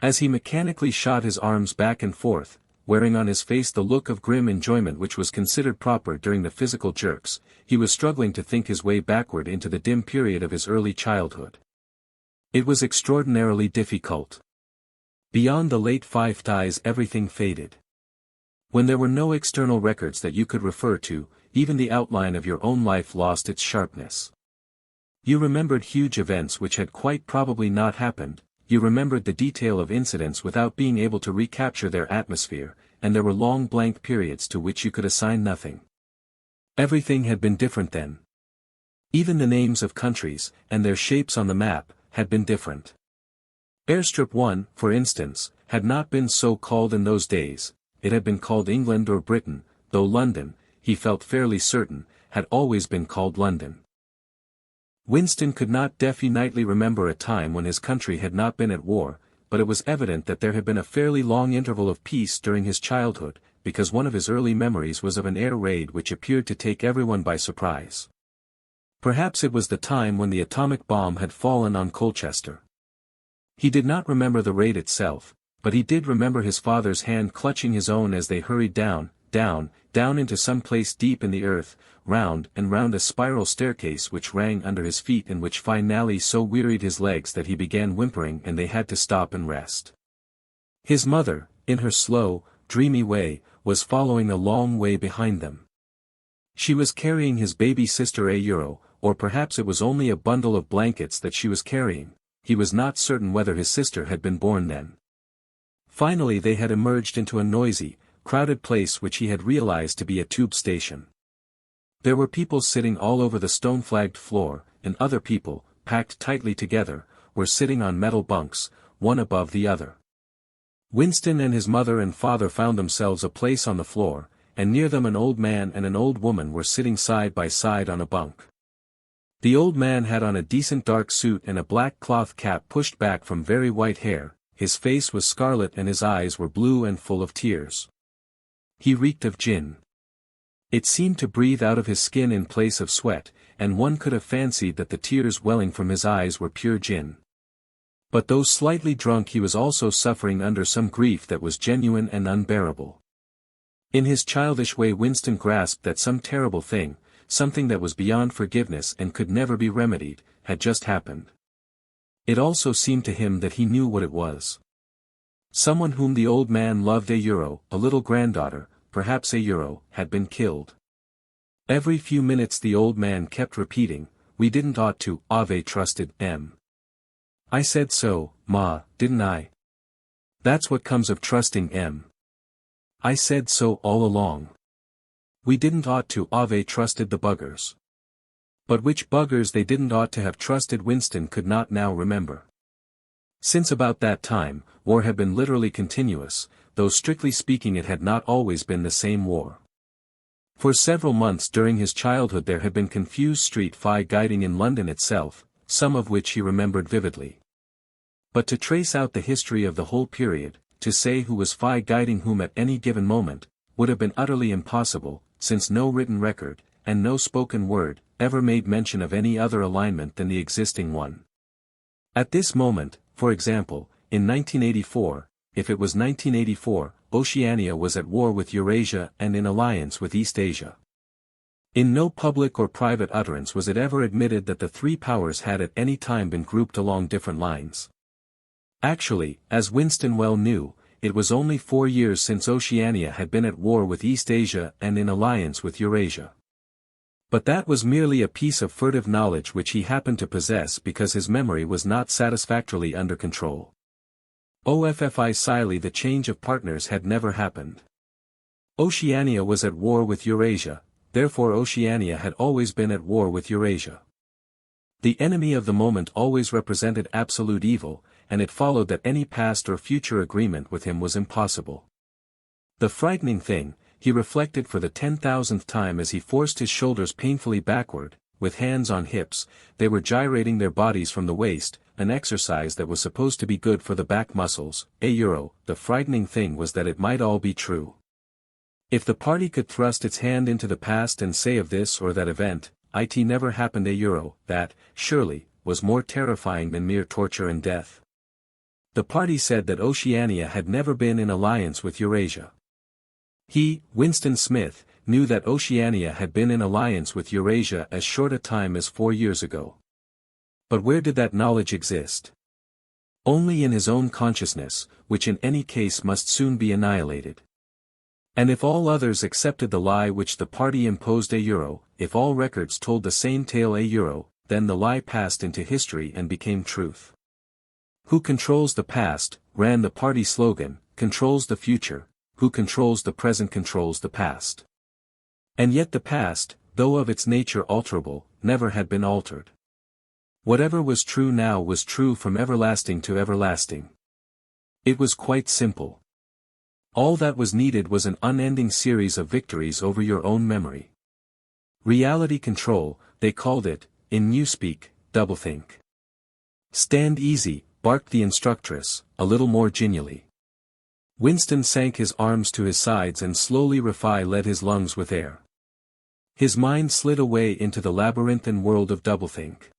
As he mechanically shot his arms back and forth, wearing on his face the look of grim enjoyment which was considered proper during the physical jerks, he was struggling to think his way backward into the dim period of his early childhood. It was extraordinarily difficult. Beyond the late 50s everything faded. When there were no external records that you could refer to, even the outline of your own life lost its sharpness. You remembered huge events which had quite probably not happened, you remembered the detail of incidents without being able to recapture their atmosphere, and there were long blank periods to which you could assign nothing. Everything had been different then. Even the names of countries, and their shapes on the map, had been different. Airstrip 1, for instance, had not been so called in those days, it had been called England or Britain, though London, he felt fairly certain, had always been called London. Winston could not definitely remember a time when his country had not been at war, but it was evident that there had been a fairly long interval of peace during his childhood, because one of his early memories was of an air raid which appeared to take everyone by surprise. Perhaps it was the time when the atomic bomb had fallen on Colchester. He did not remember the raid itself, but he did remember his father's hand clutching his own as they hurried down into some place deep in the earth, round and round a spiral staircase which rang under his feet and which finally so wearied his legs that he began whimpering and they had to stop and rest. His mother, in her slow, dreamy way, was following a long way behind them. She was carrying his baby sister €1, or perhaps it was only a bundle of blankets that she was carrying, he was not certain whether his sister had been born then. Finally they had emerged into a noisy, crowded place which he had realized to be a tube station. There were people sitting all over the stone-flagged floor, and other people, packed tightly together, were sitting on metal bunks, one above the other. Winston and his mother and father found themselves a place on the floor, and near them an old man and an old woman were sitting side by side on a bunk. The old man had on a decent dark suit and a black cloth cap pushed back from very white hair, his face was scarlet and his eyes were blue and full of tears. He reeked of gin. It seemed to breathe out of his skin in place of sweat, and one could have fancied that the tears welling from his eyes were pure gin. But though slightly drunk he was also suffering under some grief that was genuine and unbearable. In his childish way Winston grasped that some terrible thing, something that was beyond forgiveness and could never be remedied, had just happened. It also seemed to him that he knew what it was. Someone whom the old man loved €1, a little granddaughter, perhaps €1, had been killed. Every few minutes the old man kept repeating, "We didn't ought to, Ave trusted M. I said so, Ma, didn't I? That's what comes of trusting M. I said so all along. We didn't ought to Ave trusted the buggers." But which buggers they didn't ought to have trusted Winston could not now remember. Since about that time, war had been literally continuous, though strictly speaking it had not always been the same war. For several months during his childhood there had been confused street fighting in London itself, some of which he remembered vividly. But to trace out the history of the whole period, to say who was guiding whom at any given moment, would have been utterly impossible, since no written record, and no spoken word, ever made mention of any other alignment than the existing one. At this moment, for example, in 1984, if it was 1984, Oceania was at war with Eurasia and in alliance with East Asia. In no public or private utterance was it ever admitted that the three powers had at any time been grouped along different lines. Actually, as Winston well knew, it was only 4 years since Oceania had been at war with East Asia and in alliance with Eurasia. But that was merely a piece of furtive knowledge which he happened to possess because his memory was not satisfactorily under control. Officially the change of partners had never happened. Oceania was at war with Eurasia, therefore Oceania had always been at war with Eurasia. The enemy of the moment always represented absolute evil, and it followed that any past or future agreement with him was impossible. The frightening thing, he reflected for the 10,000th time as he forced his shoulders painfully backward, with hands on hips, they were gyrating their bodies from the waist, an exercise that was supposed to be good for the back muscles, €1, the frightening thing was that it might all be true. If the party could thrust its hand into the past and say of this or that event, it never happened €1, that, surely, was more terrifying than mere torture and death. The party said that Oceania had never been in alliance with Eurasia. He, Winston Smith, knew that Oceania had been in alliance with Eurasia as short a time as 4 years ago. But where did that knowledge exist? Only in his own consciousness, which in any case must soon be annihilated. And if all others accepted the lie which the party imposed if all records told the same tale then the lie passed into history and became truth. Who controls the past, ran the party slogan, controls the future, who controls the present controls the past. And yet the past, though of its nature alterable, never had been altered. Whatever was true now was true from everlasting to everlasting. It was quite simple. All that was needed was an unending series of victories over your own memory. Reality control, they called it, in newspeak, doublethink. Stand easy, barked the instructress, a little more genially. Winston sank his arms to his sides and slowly led his lungs with air. His mind slid away into the labyrinthine world of doublethink.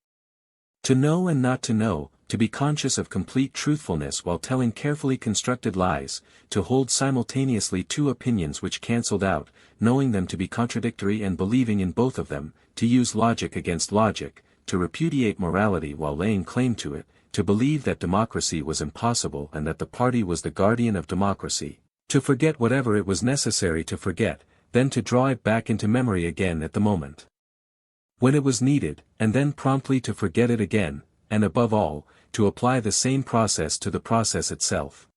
To know and not to know, to be conscious of complete truthfulness while telling carefully constructed lies, to hold simultaneously two opinions which cancelled out, knowing them to be contradictory and believing in both of them, to use logic against logic, to repudiate morality while laying claim to it, to believe that democracy was impossible and that the party was the guardian of democracy, to forget whatever it was necessary to forget, then to draw it back into memory again at the moment when it was needed, and then promptly to forget it again, and above all, to apply the same process to the process itself.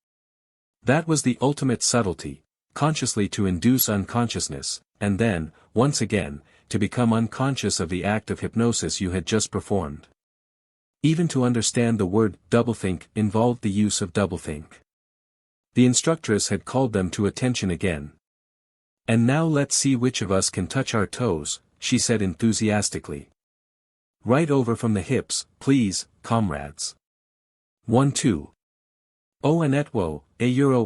That was the ultimate subtlety, consciously to induce unconsciousness, and then, once again, to become unconscious of the act of hypnosis you had just performed. Even to understand the word doublethink involved the use of doublethink. The instructress had called them to attention again. And now let's see which of us can touch our toes, she said enthusiastically. Right over from the hips, please, comrades. 1-2. Oh and etwo,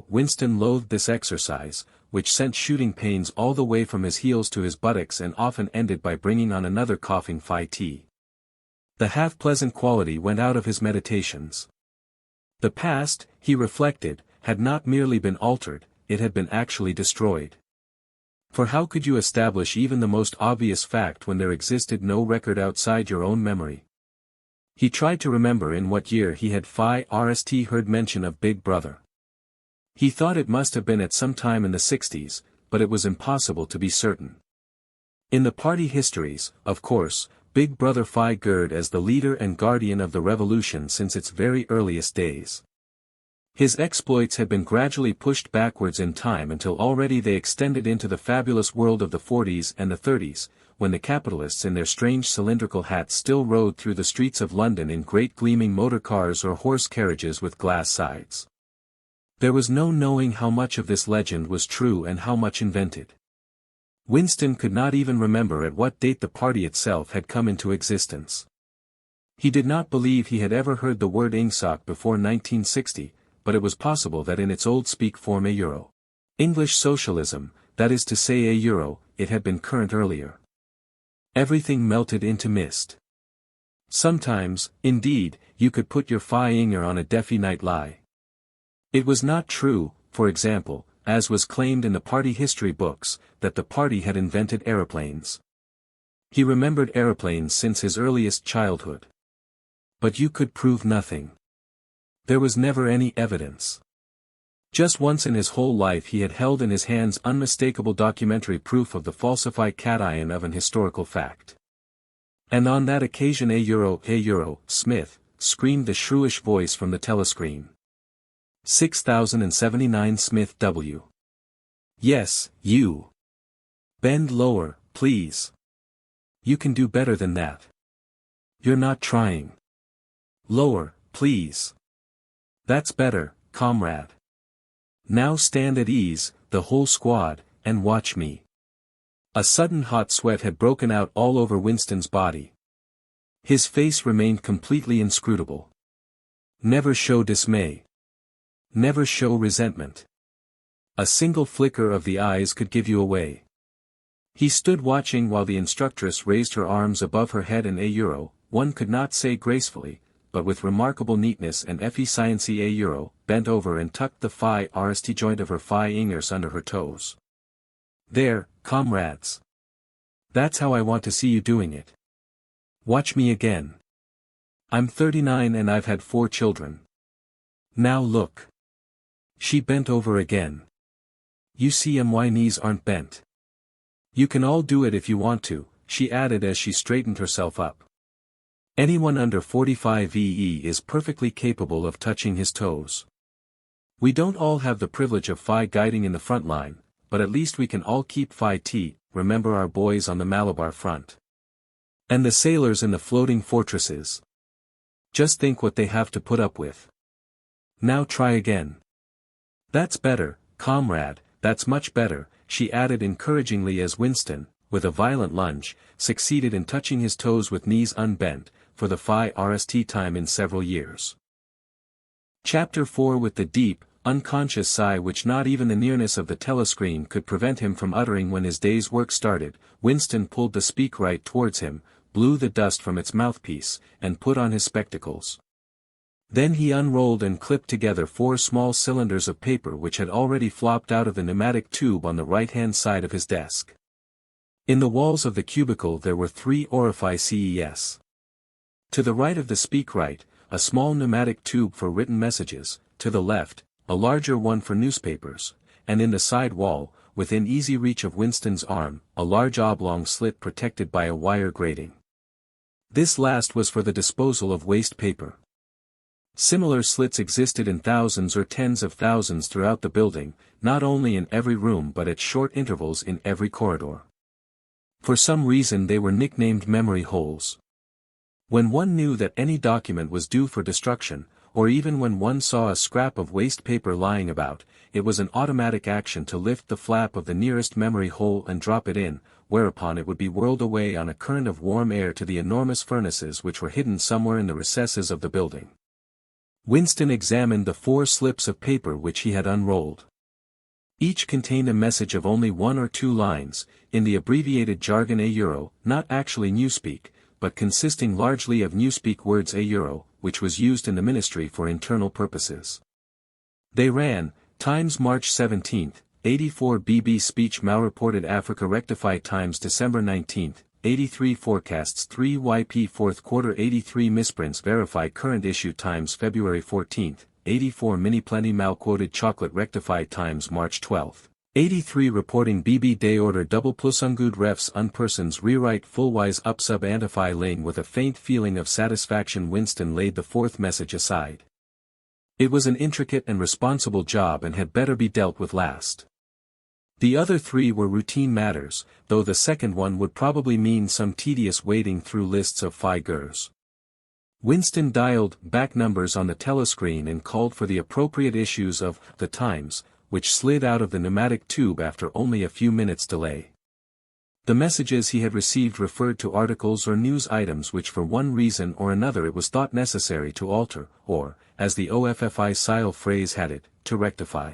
Winston loathed this exercise, which sent shooting pains all the way from his heels to his buttocks and often ended by bringing on another coughing fit. The half-pleasant quality went out of his meditations. The past, he reflected, had not merely been altered, it had been actually destroyed. For how could you establish even the most obvious fact when there existed no record outside your own memory? He tried to remember in what year he had heard mention of Big Brother. He thought it must have been at some time in the 60s, but it was impossible to be certain. In the party histories, of course, Big Brother figured as the leader and guardian of the revolution since its very earliest days. His exploits had been gradually pushed backwards in time until already they extended into the fabulous world of the 40s and the 30s, when the capitalists in their strange cylindrical hats still rode through the streets of London in great gleaming motor cars or horse carriages with glass sides. There was no knowing how much of this legend was true and how much invented. Winston could not even remember at what date the party itself had come into existence. He did not believe he had ever heard the word ingsoc before 1960, but it was possible that in its old speak form English socialism, that is to say it had been current earlier. Everything melted into mist. Sometimes, indeed, you could put your finger on a definite lie. It was not true, for example, as was claimed in the party history books, that the party had invented aeroplanes. He remembered aeroplanes since his earliest childhood. But you could prove nothing. There was never any evidence. Just once in his whole life he had held in his hands unmistakable documentary proof of the falsified cation of an historical fact. And on that occasion Smith, screamed the shrewish voice from the telescreen. 6079 Smith W. Yes, you. Bend lower, please. You can do better than that. You're not trying. Lower, please. That's better, comrade. Now stand at ease, the whole squad, and watch me. A sudden hot sweat had broken out all over Winston's body. His face remained completely inscrutable. Never show dismay. Never show resentment. A single flicker of the eyes could give you away. He stood watching while the instructress raised her arms above her head and one could not say gracefully, but with remarkable neatness and efficiency bent over and tucked the rst joint of her fingers under her toes. There, comrades. That's how I want to see you doing it. Watch me again. I'm 39 and I've had 4 children. Now look. She bent over again. You see my knees aren't bent. You can all do it if you want to, she added as she straightened herself up. Anyone under 45 EE is perfectly capable of touching his toes. We don't all have the privilege of Phi guiding in the front line, but at least we can all keep Phi T, remember our boys on the Malabar front. And the sailors in the floating fortresses. Just think what they have to put up with. Now try again. That's better, comrade, that's much better, she added encouragingly as Winston, with a violent lunge, succeeded in touching his toes with knees unbent, for the Phi RST time in several years. Chapter 4. With the deep, unconscious sigh which not even the nearness of the telescreen could prevent him from uttering when his day's work started, Winston pulled the speakwrite towards him, blew the dust from its mouthpiece, and put on his spectacles. Then he unrolled and clipped together 4 small cylinders of paper which had already flopped out of the pneumatic tube on the right-hand side of his desk. In the walls of the cubicle there were 3 Orify CES. To the right of the speakwrite, a small pneumatic tube for written messages, to the left, a larger one for newspapers, and in the side wall, within easy reach of Winston's arm, a large oblong slit protected by a wire grating. This last was for the disposal of waste paper. Similar slits existed in thousands or tens of thousands throughout the building, not only in every room but at short intervals in every corridor. For some reason they were nicknamed memory holes. When one knew that any document was due for destruction, or even when one saw a scrap of waste paper lying about, it was an automatic action to lift the flap of the nearest memory hole and drop it in, whereupon it would be whirled away on a current of warm air to the enormous furnaces which were hidden somewhere in the recesses of the building. Winston examined the 4 slips of paper which he had unrolled. Each contained a message of only 1 or 2 lines, in the abbreviated jargon €, not actually Newspeak, but consisting largely of Newspeak words €, which was used in the ministry for internal purposes. They ran, Times March 17, 84 BB Speech Malreported Africa Rectify Times December 19, 83 Forecasts 3 YP 4th Quarter 83 Misprints Verify Current Issue Times February 14, 84 Mini Plenty Malquoted Chocolate Rectify Times March 12. 83 Reporting BB Day Order Double Plus Ungud Refs Unpersons Rewrite Fullwise Upsub Antify Ling. With a faint feeling of satisfaction Winston laid the 4th message aside. It was an intricate and responsible job and had better be dealt with last. The other 3 were routine matters, though the second one would probably mean some tedious wading through lists of figures. Winston dialed back numbers on the telescreen and called for the appropriate issues of The Times, which slid out of the pneumatic tube after only a few minutes' delay. The messages he had received referred to articles or news items which for one reason or another it was thought necessary to alter, or, as the OFFI style phrase had it, to rectify.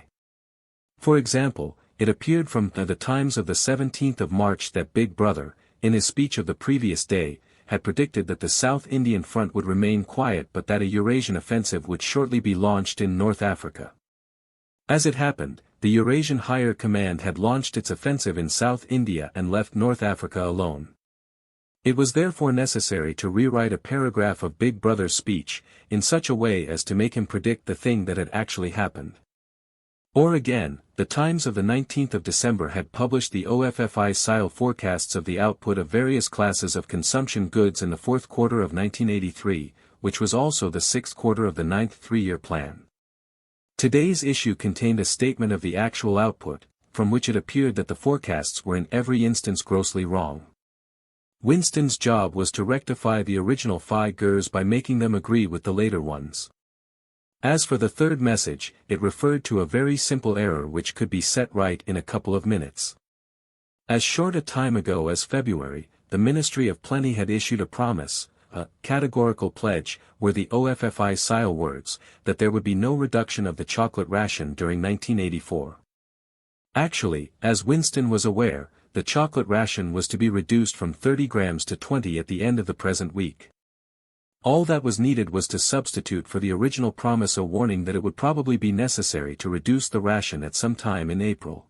For example, it appeared from the Times of the 17th of March that Big Brother, in his speech of the previous day, had predicted that the South Indian front would remain quiet but that a Eurasian offensive would shortly be launched in North Africa. As it happened, the Eurasian Higher Command had launched its offensive in South India and left North Africa alone. It was therefore necessary to rewrite a paragraph of Big Brother's speech, in such a way as to make him predict the thing that had actually happened. Or again, the Times of the 19th of December had published the OFFI-style forecasts of the output of various classes of consumption goods in the 4th quarter of 1983, which was also the 6th quarter of the 9th three-year plan. Today's issue contained a statement of the actual output, from which it appeared that the forecasts were in every instance grossly wrong. Winston's job was to rectify the original figures by making them agree with the later ones. As for the 3rd message, it referred to a very simple error which could be set right in a couple of minutes. As short a time ago as February, the Ministry of Plenty had issued a promise, a categorical pledge, were the OFFI-style words, that there would be no reduction of the chocolate ration during 1984. Actually, as Winston was aware, the chocolate ration was to be reduced from 30 grams to 20 at the end of the present week. All that was needed was to substitute for the original promise a warning that it would probably be necessary to reduce the ration at some time in April.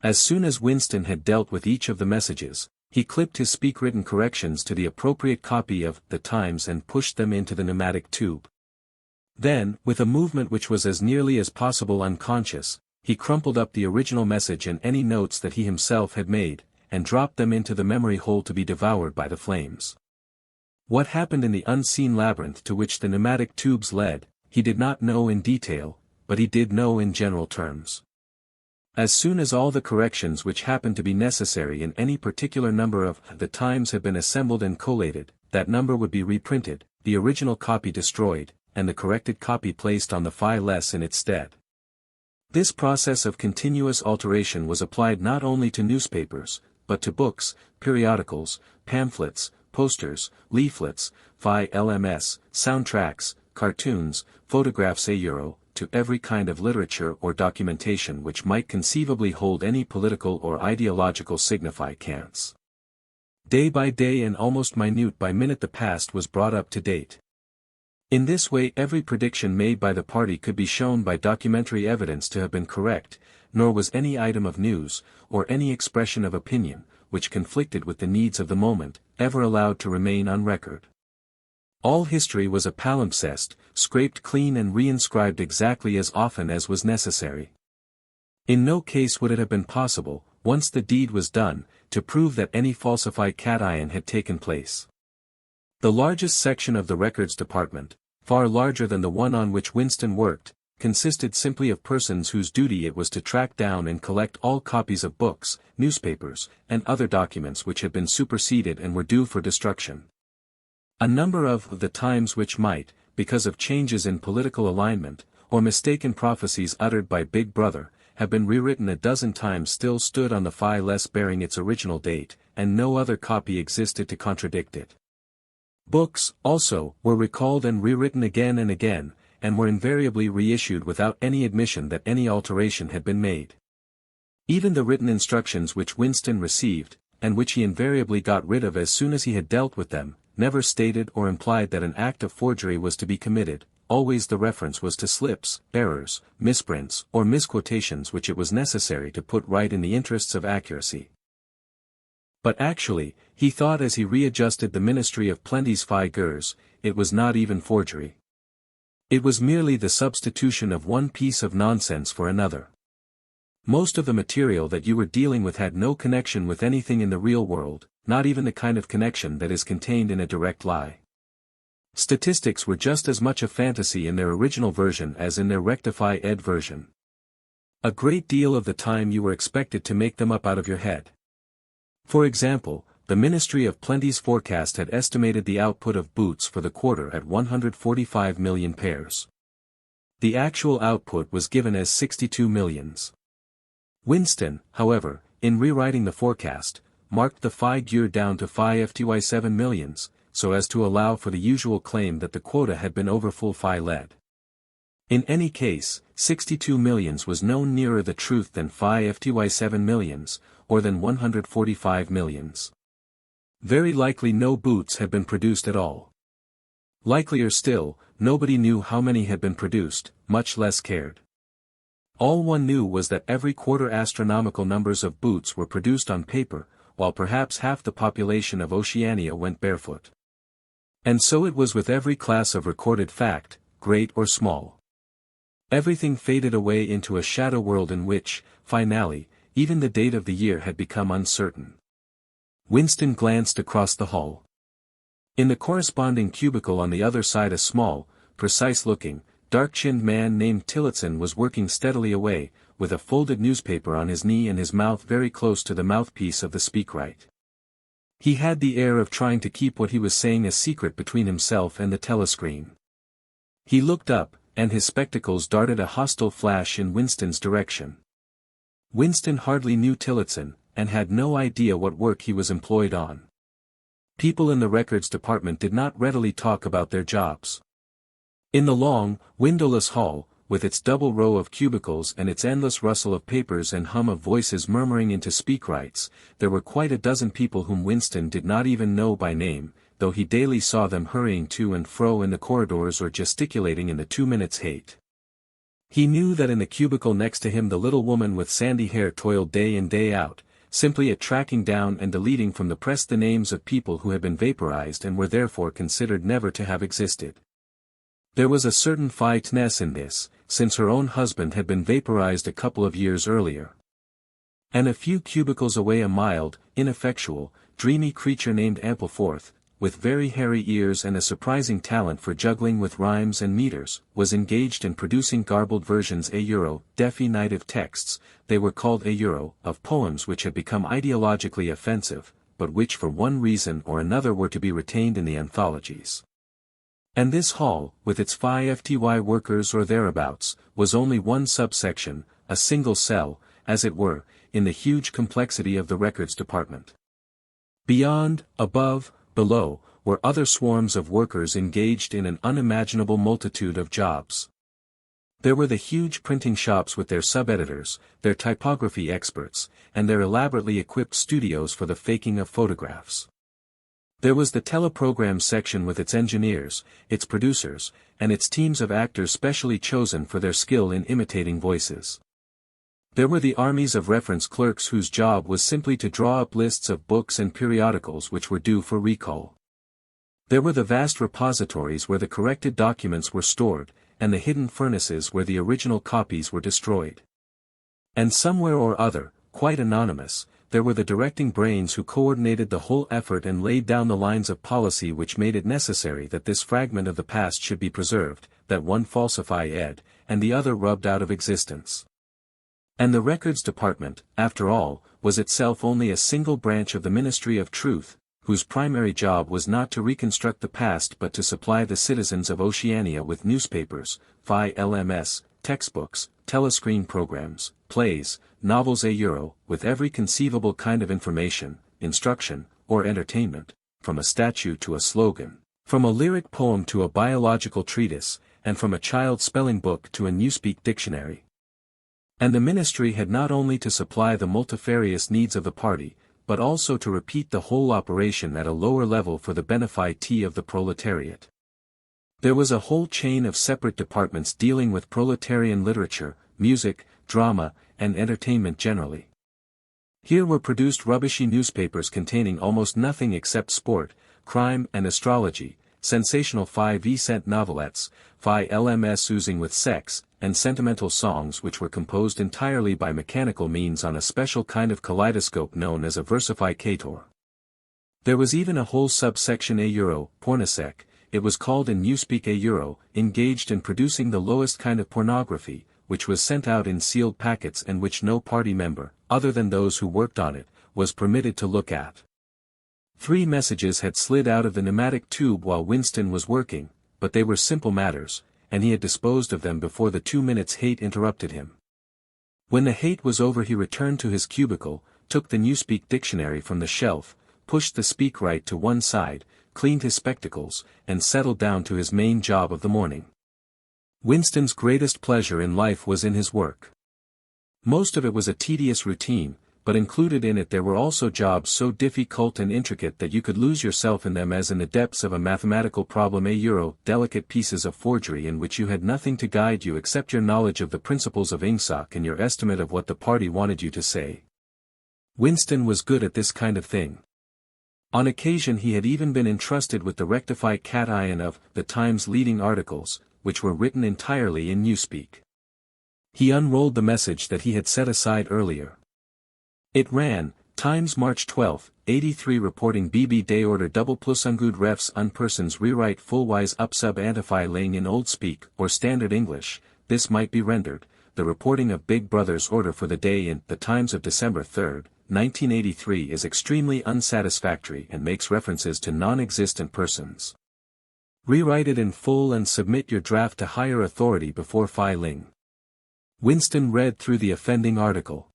As soon as Winston had dealt with each of the messages, he clipped his speak-written corrections to the appropriate copy of The Times and pushed them into the pneumatic tube. Then, with a movement which was as nearly as possible unconscious, he crumpled up the original message and any notes that he himself had made, and dropped them into the memory hole to be devoured by the flames. What happened in the unseen labyrinth to which the pneumatic tubes led, he did not know in detail, but he did know in general terms. As soon as all the corrections which happened to be necessary in any particular number of the Times had been assembled and collated, that number would be reprinted, the original copy destroyed, and the corrected copy placed on the file in its stead. This process of continuous alteration was applied not only to newspapers, but to books, periodicals, pamphlets, posters, leaflets, LMS, soundtracks, cartoons, photographs to every kind of literature or documentation which might conceivably hold any political or ideological significance. Day by day and almost minute by minute the past was brought up to date. In this way every prediction made by the party could be shown by documentary evidence to have been correct, nor was any item of news, or any expression of opinion, which conflicted with the needs of the moment, ever allowed to remain on record. All history was a palimpsest, scraped clean and reinscribed exactly as often as was necessary. In no case would it have been possible, once the deed was done, to prove that any falsified cation had taken place. The largest section of the records department, far larger than the one on which Winston worked, consisted simply of persons whose duty it was to track down and collect all copies of books, newspapers, and other documents which had been superseded and were due for destruction. A number of the Times which might, because of changes in political alignment, or mistaken prophecies uttered by Big Brother, have been rewritten a dozen times still stood on the file bearing its original date, and no other copy existed to contradict it. Books, also, were recalled and rewritten again and again, and were invariably reissued without any admission that any alteration had been made. Even the written instructions which Winston received, and which he invariably got rid of as soon as he had dealt with them, never stated or implied that an act of forgery was to be committed, always the reference was to slips, errors, misprints, or misquotations which it was necessary to put right in the interests of accuracy. But actually, he thought as he readjusted the Ministry of Plenty's figures, it was not even forgery. It was merely the substitution of one piece of nonsense for another. Most of the material that you were dealing with had no connection with anything in the real world, not even the kind of connection that is contained in a direct lie. Statistics were just as much a fantasy in their original version as in their rectify-ed version. A great deal of the time you were expected to make them up out of your head. For example, the Ministry of Plenty's forecast had estimated the output of boots for the quarter at 145 million pairs. The actual output was given as 62 millions. Winston, however, in rewriting the forecast, marked the figure down to 57 millions, so as to allow for the usual claim that the quota had been over full led. In any case, 62 millions was no nearer the truth than 57 millions, or than 145 millions. Very likely no boots had been produced at all. Likelier still, nobody knew how many had been produced, much less cared. All one knew was that every quarter astronomical numbers of boots were produced on paper, while perhaps half the population of Oceania went barefoot. And so it was with every class of recorded fact, great or small. Everything faded away into a shadow world in which, finally, even the date of the year had become uncertain. Winston glanced across the hall. In the corresponding cubicle on the other side a small, precise-looking, dark-chinned man named Tillotson was working steadily away, with a folded newspaper on his knee and his mouth very close to the mouthpiece of the speakwrite. He had the air of trying to keep what he was saying a secret between himself and the telescreen. He looked up, and his spectacles darted a hostile flash in Winston's direction. Winston hardly knew Tillotson, and had no idea what work he was employed on. People in the records department did not readily talk about their jobs. In the long, windowless hall, with its double row of cubicles and its endless rustle of papers and hum of voices murmuring into speakwrites, there were quite a dozen people whom Winston did not even know by name, though he daily saw them hurrying to and fro in the corridors or gesticulating in the 2 minutes hate. He knew that in the cubicle next to him the little woman with sandy hair toiled day in day out, simply at tracking down and deleting from the press the names of people who had been vaporized and were therefore considered never to have existed. There was a certain fitness in this, since her own husband had been vaporized a couple of years earlier. And a few cubicles away a mild, ineffectual, dreamy creature named Ampleforth, with very hairy ears and a surprising talent for juggling with rhymes and meters, was engaged in producing garbled versions defi native texts, they were called of poems which had become ideologically offensive, but which for one reason or another were to be retained in the anthologies. And this hall, with its 5 FTY workers or thereabouts, was only one subsection, a single cell, as it were, in the huge complexity of the records department. Beyond, above, below, were other swarms of workers engaged in an unimaginable multitude of jobs. There were the huge printing shops with their sub-editors, their typography experts, and their elaborately equipped studios for the faking of photographs. There was the teleprogram section with its engineers, its producers, and its teams of actors specially chosen for their skill in imitating voices. There were the armies of reference clerks whose job was simply to draw up lists of books and periodicals which were due for recall. There were the vast repositories where the corrected documents were stored, and the hidden furnaces where the original copies were destroyed. And somewhere or other, quite anonymous, there were the directing brains who coordinated the whole effort and laid down the lines of policy which made it necessary that this fragment of the past should be preserved, that one falsified, and the other rubbed out of existence. And the records department, after all, was itself only a single branch of the Ministry of Truth, whose primary job was not to reconstruct the past but to supply the citizens of Oceania with newspapers, LMS, textbooks, telescreen programs, plays, novels with every conceivable kind of information, instruction, or entertainment, from a statue to a slogan, from a lyric poem to a biological treatise, and from a child's spelling book to a Newspeak dictionary. And the ministry had not only to supply the multifarious needs of the party, but also to repeat the whole operation at a lower level for the benefit of the proletariat. There was a whole chain of separate departments dealing with proletarian literature, music, drama, and entertainment generally. Here were produced rubbishy newspapers containing almost nothing except sport, crime and astrology, sensational 5-cent novelettes, LMS oozing with sex, and sentimental songs which were composed entirely by mechanical means on a special kind of kaleidoscope known as a versificator. There was even a whole subsection pornosec, it was called in Newspeak engaged in producing the lowest kind of pornography, which was sent out in sealed packets and which no party member, other than those who worked on it, was permitted to look at. 3 messages had slid out of the pneumatic tube while Winston was working, but they were simple matters, and he had disposed of them before the 2 minutes hate interrupted him. When the hate was over he returned to his cubicle, took the Newspeak dictionary from the shelf, pushed the speakwrite to one side, cleaned his spectacles, and settled down to his main job of the morning. Winston's greatest pleasure in life was in his work. Most of it was a tedious routine, but included in it there were also jobs so difficult and intricate that you could lose yourself in them as in the depths of a mathematical problem, delicate pieces of forgery in which you had nothing to guide you except your knowledge of the principles of ingsoc and your estimate of what the party wanted you to say. Winston was good at this kind of thing. On occasion he had even been entrusted with the rectify cation of the Times leading articles, which were written entirely in Newspeak. He unrolled the message that he had set aside earlier. It ran, Times March 12, 83 reporting BB Day Order double plus ungud refs unpersons rewrite fullwise upsub antify laying in Old Speak or Standard English, this might be rendered, the reporting of Big Brother's order for the day in the Times of December 3, 1983 is extremely unsatisfactory and makes references to non-existent persons. Rewrite it in full and submit your draft to higher authority before filing. Winston read through the offending article.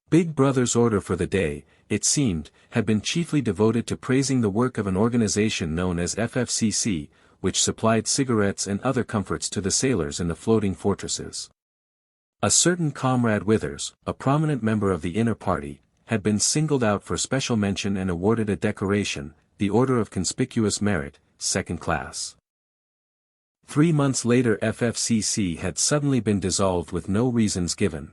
Big Brother's order for the day, it seemed, had been chiefly devoted to praising the work of an organization known as FFCC, which supplied cigarettes and other comforts to the sailors in the floating fortresses. A certain Comrade Withers, a prominent member of the inner party, had been singled out for special mention and awarded a decoration, the Order of Conspicuous Merit, 2nd class. 3 months later FFCC had suddenly been dissolved with no reasons given.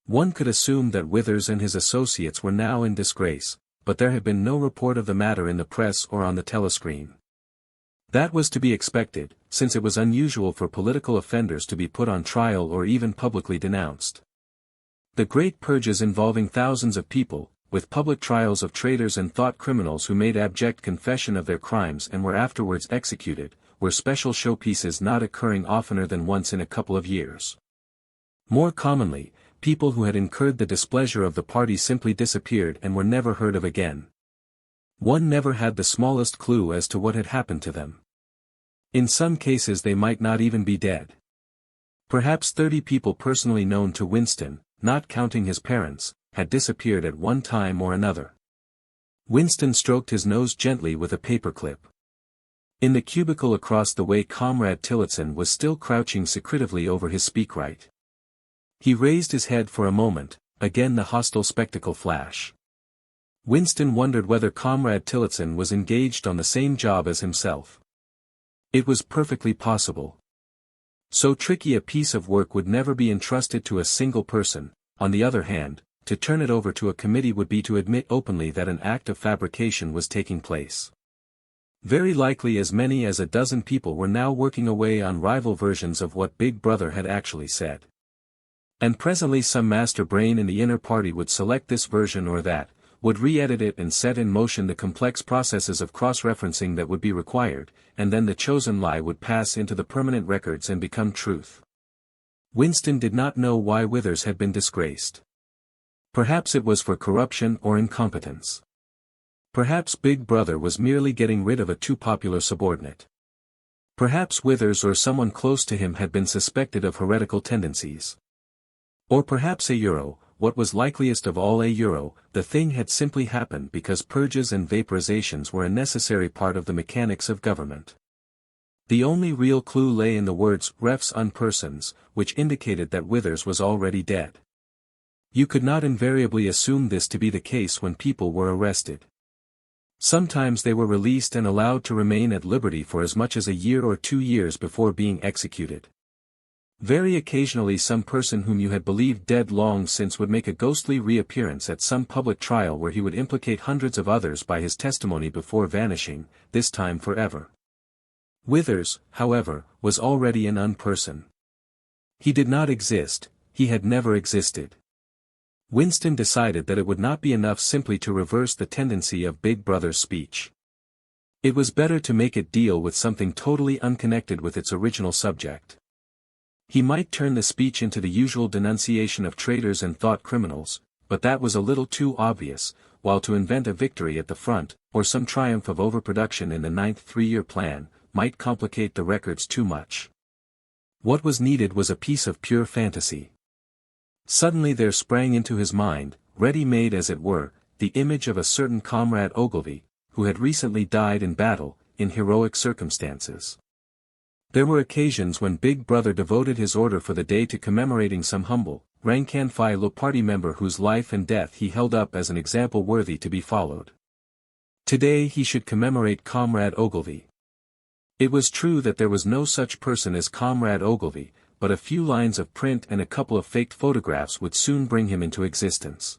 One could assume that Withers and his associates were now in disgrace, but there had been no report of the matter in the press or on the telescreen. That was to be expected, since it was unusual for political offenders to be put on trial or even publicly denounced. The great purges involving thousands of people, with public trials of traitors and thought criminals who made abject confession of their crimes and were afterwards executed, were special showpieces not occurring oftener than once in a couple of years. More commonly, people who had incurred the displeasure of the party simply disappeared and were never heard of again. One never had the smallest clue as to what had happened to them. In some cases they might not even be dead. Perhaps 30 people personally known to Winston, not counting his parents, had disappeared at one time or another. Winston stroked his nose gently with a paperclip. In the cubicle across the way, Comrade Tillotson was still crouching secretively over his speakwrite. He raised his head for a moment, again the hostile spectacle flash. Winston wondered whether Comrade Tillotson was engaged on the same job as himself. It was perfectly possible. So tricky a piece of work would never be entrusted to a single person. On the other hand, to turn it over to a committee would be to admit openly that an act of fabrication was taking place. Very likely as many as a dozen people were now working away on rival versions of what Big Brother had actually said. And presently some master brain in the inner party would select this version or that, would re-edit it and set in motion the complex processes of cross-referencing that would be required, and then the chosen lie would pass into the permanent records and become truth. Winston did not know why Withers had been disgraced. Perhaps it was for corruption or incompetence. Perhaps Big Brother was merely getting rid of a too popular subordinate. Perhaps Withers or someone close to him had been suspected of heretical tendencies. Or perhaps what was likeliest of all the thing had simply happened because purges and vaporizations were a necessary part of the mechanics of government. The only real clue lay in the words refs unpersons, which indicated that Withers was already dead. You could not invariably assume this to be the case when people were arrested. Sometimes they were released and allowed to remain at liberty for as much as a year or 2 years before being executed. Very occasionally some person whom you had believed dead long since would make a ghostly reappearance at some public trial where he would implicate hundreds of others by his testimony before vanishing, this time forever. Withers, however, was already an unperson. He did not exist, he had never existed. Winston decided that it would not be enough simply to reverse the tendency of Big Brother's speech. It was better to make it deal with something totally unconnected with its original subject. He might turn the speech into the usual denunciation of traitors and thought criminals, but that was a little too obvious, while to invent a victory at the front, or some triumph of overproduction in the 9th three-year plan, might complicate the records too much. What was needed was a piece of pure fantasy. Suddenly there sprang into his mind, ready-made as it were, the image of a certain Comrade Ogilvy, who had recently died in battle, in heroic circumstances. There were occasions when Big Brother devoted his order for the day to commemorating some humble, rank-and-file party member whose life and death he held up as an example worthy to be followed. Today he should commemorate Comrade Ogilvy. It was true that there was no such person as Comrade Ogilvy, but a few lines of print and a couple of faked photographs would soon bring him into existence.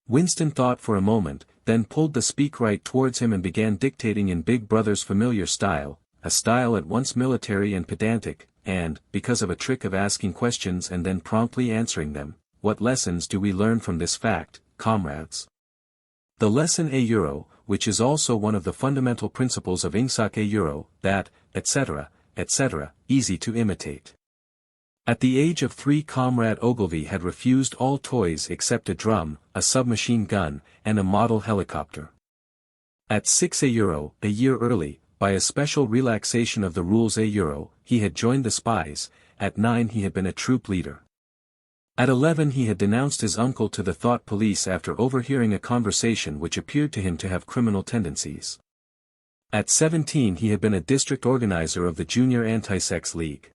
Winston thought for a moment, then pulled the speakwrite towards him and began dictating in Big Brother's familiar style, a style at once military and pedantic, and, because of a trick of asking questions and then promptly answering them, what lessons do we learn from this fact, comrades? The lesson which is also one of the fundamental principles of Ingsoc that, etc., easy to imitate. At the age of 3 Comrade Ogilvy had refused all toys except a drum, a submachine gun, and a model helicopter. At 6 a year early, by a special relaxation of the rules he had joined the spies. At 9 he had been a troop leader. At 11 he had denounced his uncle to the thought police after overhearing a conversation which appeared to him to have criminal tendencies. At 17 he had been a district organizer of the Junior Anti-Sex League.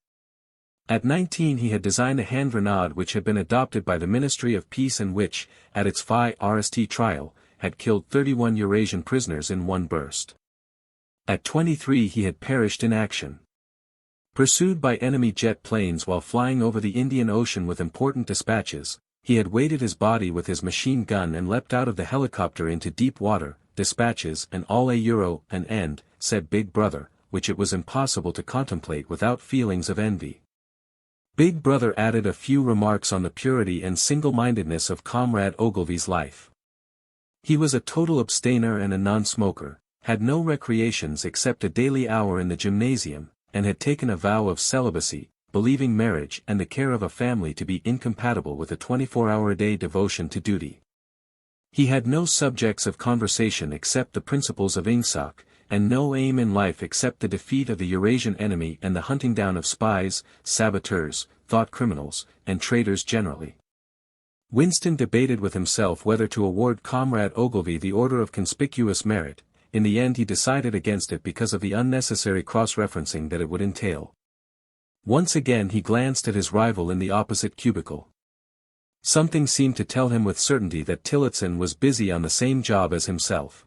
At 19 he had designed a hand grenade which had been adopted by the Ministry of Peace and which, at its Phi RST trial, had killed 31 Eurasian prisoners in one burst. At 23 he had perished in action. Pursued by enemy jet planes while flying over the Indian Ocean with important dispatches, he had weighted his body with his machine gun and leapt out of the helicopter into deep water, dispatches and all an end, said Big Brother, which it was impossible to contemplate without feelings of envy. Big Brother added a few remarks on the purity and single-mindedness of Comrade Ogilvy's life. He was a total abstainer and a non-smoker, had no recreations except a daily hour in the gymnasium, and had taken a vow of celibacy, believing marriage and the care of a family to be incompatible with a 24-hour-a-day devotion to duty. He had no subjects of conversation except the principles of Ingsoc, and no aim in life except the defeat of the Eurasian enemy and the hunting down of spies, saboteurs, thought criminals, and traitors generally. Winston debated with himself whether to award Comrade Ogilvy the Order of Conspicuous Merit. In the end he decided against it because of the unnecessary cross-referencing that it would entail. Once again he glanced at his rival in the opposite cubicle. Something seemed to tell him with certainty that Tillotson was busy on the same job as himself.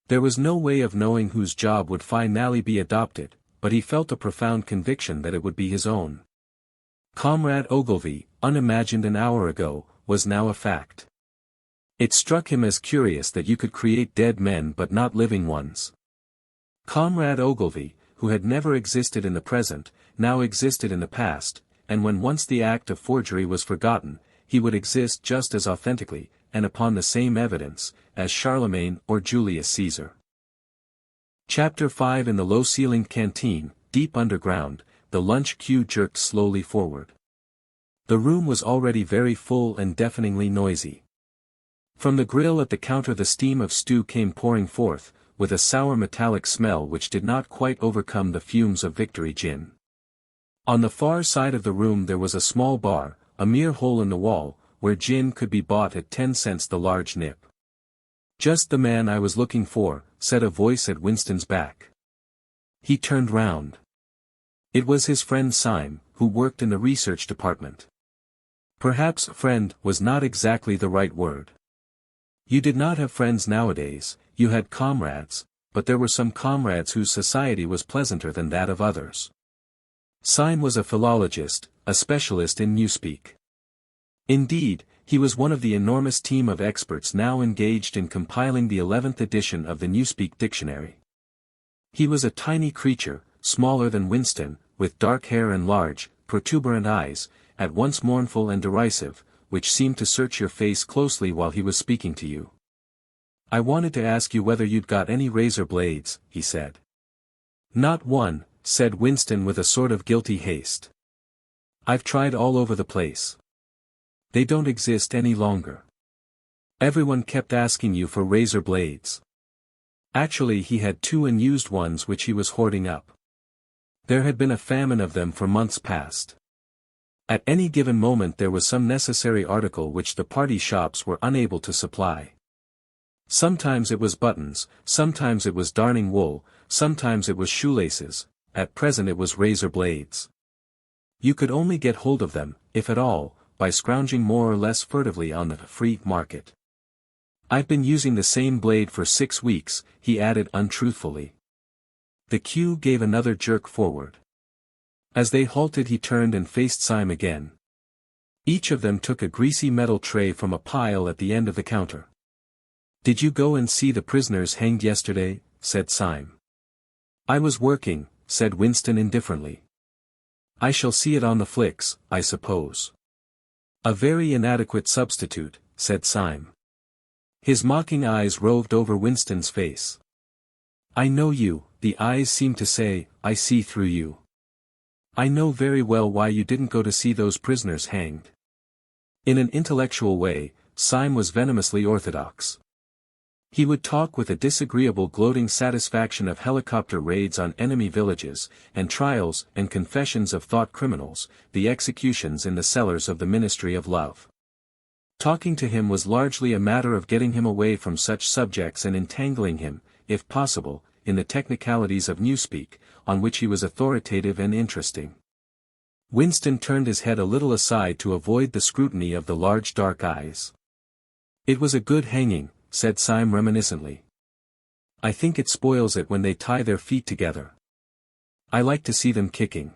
There was no way of knowing whose job would finally be adopted, but he felt a profound conviction that it would be his own. Comrade Ogilvy, unimagined an hour ago, was now a fact. It struck him as curious that you could create dead men but not living ones. Comrade Ogilvy, who had never existed in the present, now existed in the past, and when once the act of forgery was forgotten, he would exist just as authentically, and upon the same evidence, as Charlemagne or Julius Caesar. Chapter 5. In the low-ceilinged canteen, deep underground, the lunch queue jerked slowly forward. The room was already very full and deafeningly noisy. From the grill at the counter the steam of stew came pouring forth, with a sour metallic smell which did not quite overcome the fumes of Victory gin. On the far side of the room there was a small bar, a mere hole in the wall, where gin could be bought at 10 cents the large nip. "Just the man I was looking for," said a voice at Winston's back. He turned round. It was his friend Syme, who worked in the research department. Perhaps "friend" was not exactly the right word. You did not have friends nowadays, you had comrades, but there were some comrades whose society was pleasanter than that of others. Syme was a philologist, a specialist in newspeak. Indeed, he was one of the enormous team of experts now engaged in compiling the 11th edition of the Newspeak Dictionary. He was a tiny creature, smaller than Winston, with dark hair and large, protuberant eyes, at once mournful and derisive, which seemed to search your face closely while he was speaking to you. "I wanted to ask you whether you'd got any razor blades," he said. "Not one," said Winston with a sort of guilty haste. "I've tried all over the place. They don't exist any longer. Everyone kept asking you for razor blades." Actually he had 2 unused ones which he was hoarding up. There had been a famine of them for months past. At any given moment there was some necessary article which the party shops were unable to supply. Sometimes it was buttons, sometimes it was darning wool, sometimes it was shoelaces, at present it was razor blades. You could only get hold of them, if at all, by scrounging more or less furtively on the free market. "I've been using the same blade for 6 weeks, he added untruthfully. The queue gave another jerk forward. As they halted he turned and faced Syme again. Each of them took a greasy metal tray from a pile at the end of the counter. "Did you go and see the prisoners hanged yesterday?" said Syme. "I was working," said Winston indifferently. "I shall see it on the flicks, I suppose." "A very inadequate substitute," said Syme. His mocking eyes roved over Winston's face. "I know you," the eyes seemed to say, "I see through you. I know very well why you didn't go to see those prisoners hanged." In an intellectual way, Syme was venomously orthodox. He would talk with a disagreeable gloating satisfaction of helicopter raids on enemy villages, and trials and confessions of thought criminals, the executions in the cellars of the Ministry of Love. Talking to him was largely a matter of getting him away from such subjects and entangling him, if possible, in the technicalities of newspeak, on which he was authoritative and interesting. Winston turned his head a little aside to avoid the scrutiny of the large dark eyes. "It was a good hanging," said Syme reminiscently. "I think it spoils it when they tie their feet together. I like to see them kicking.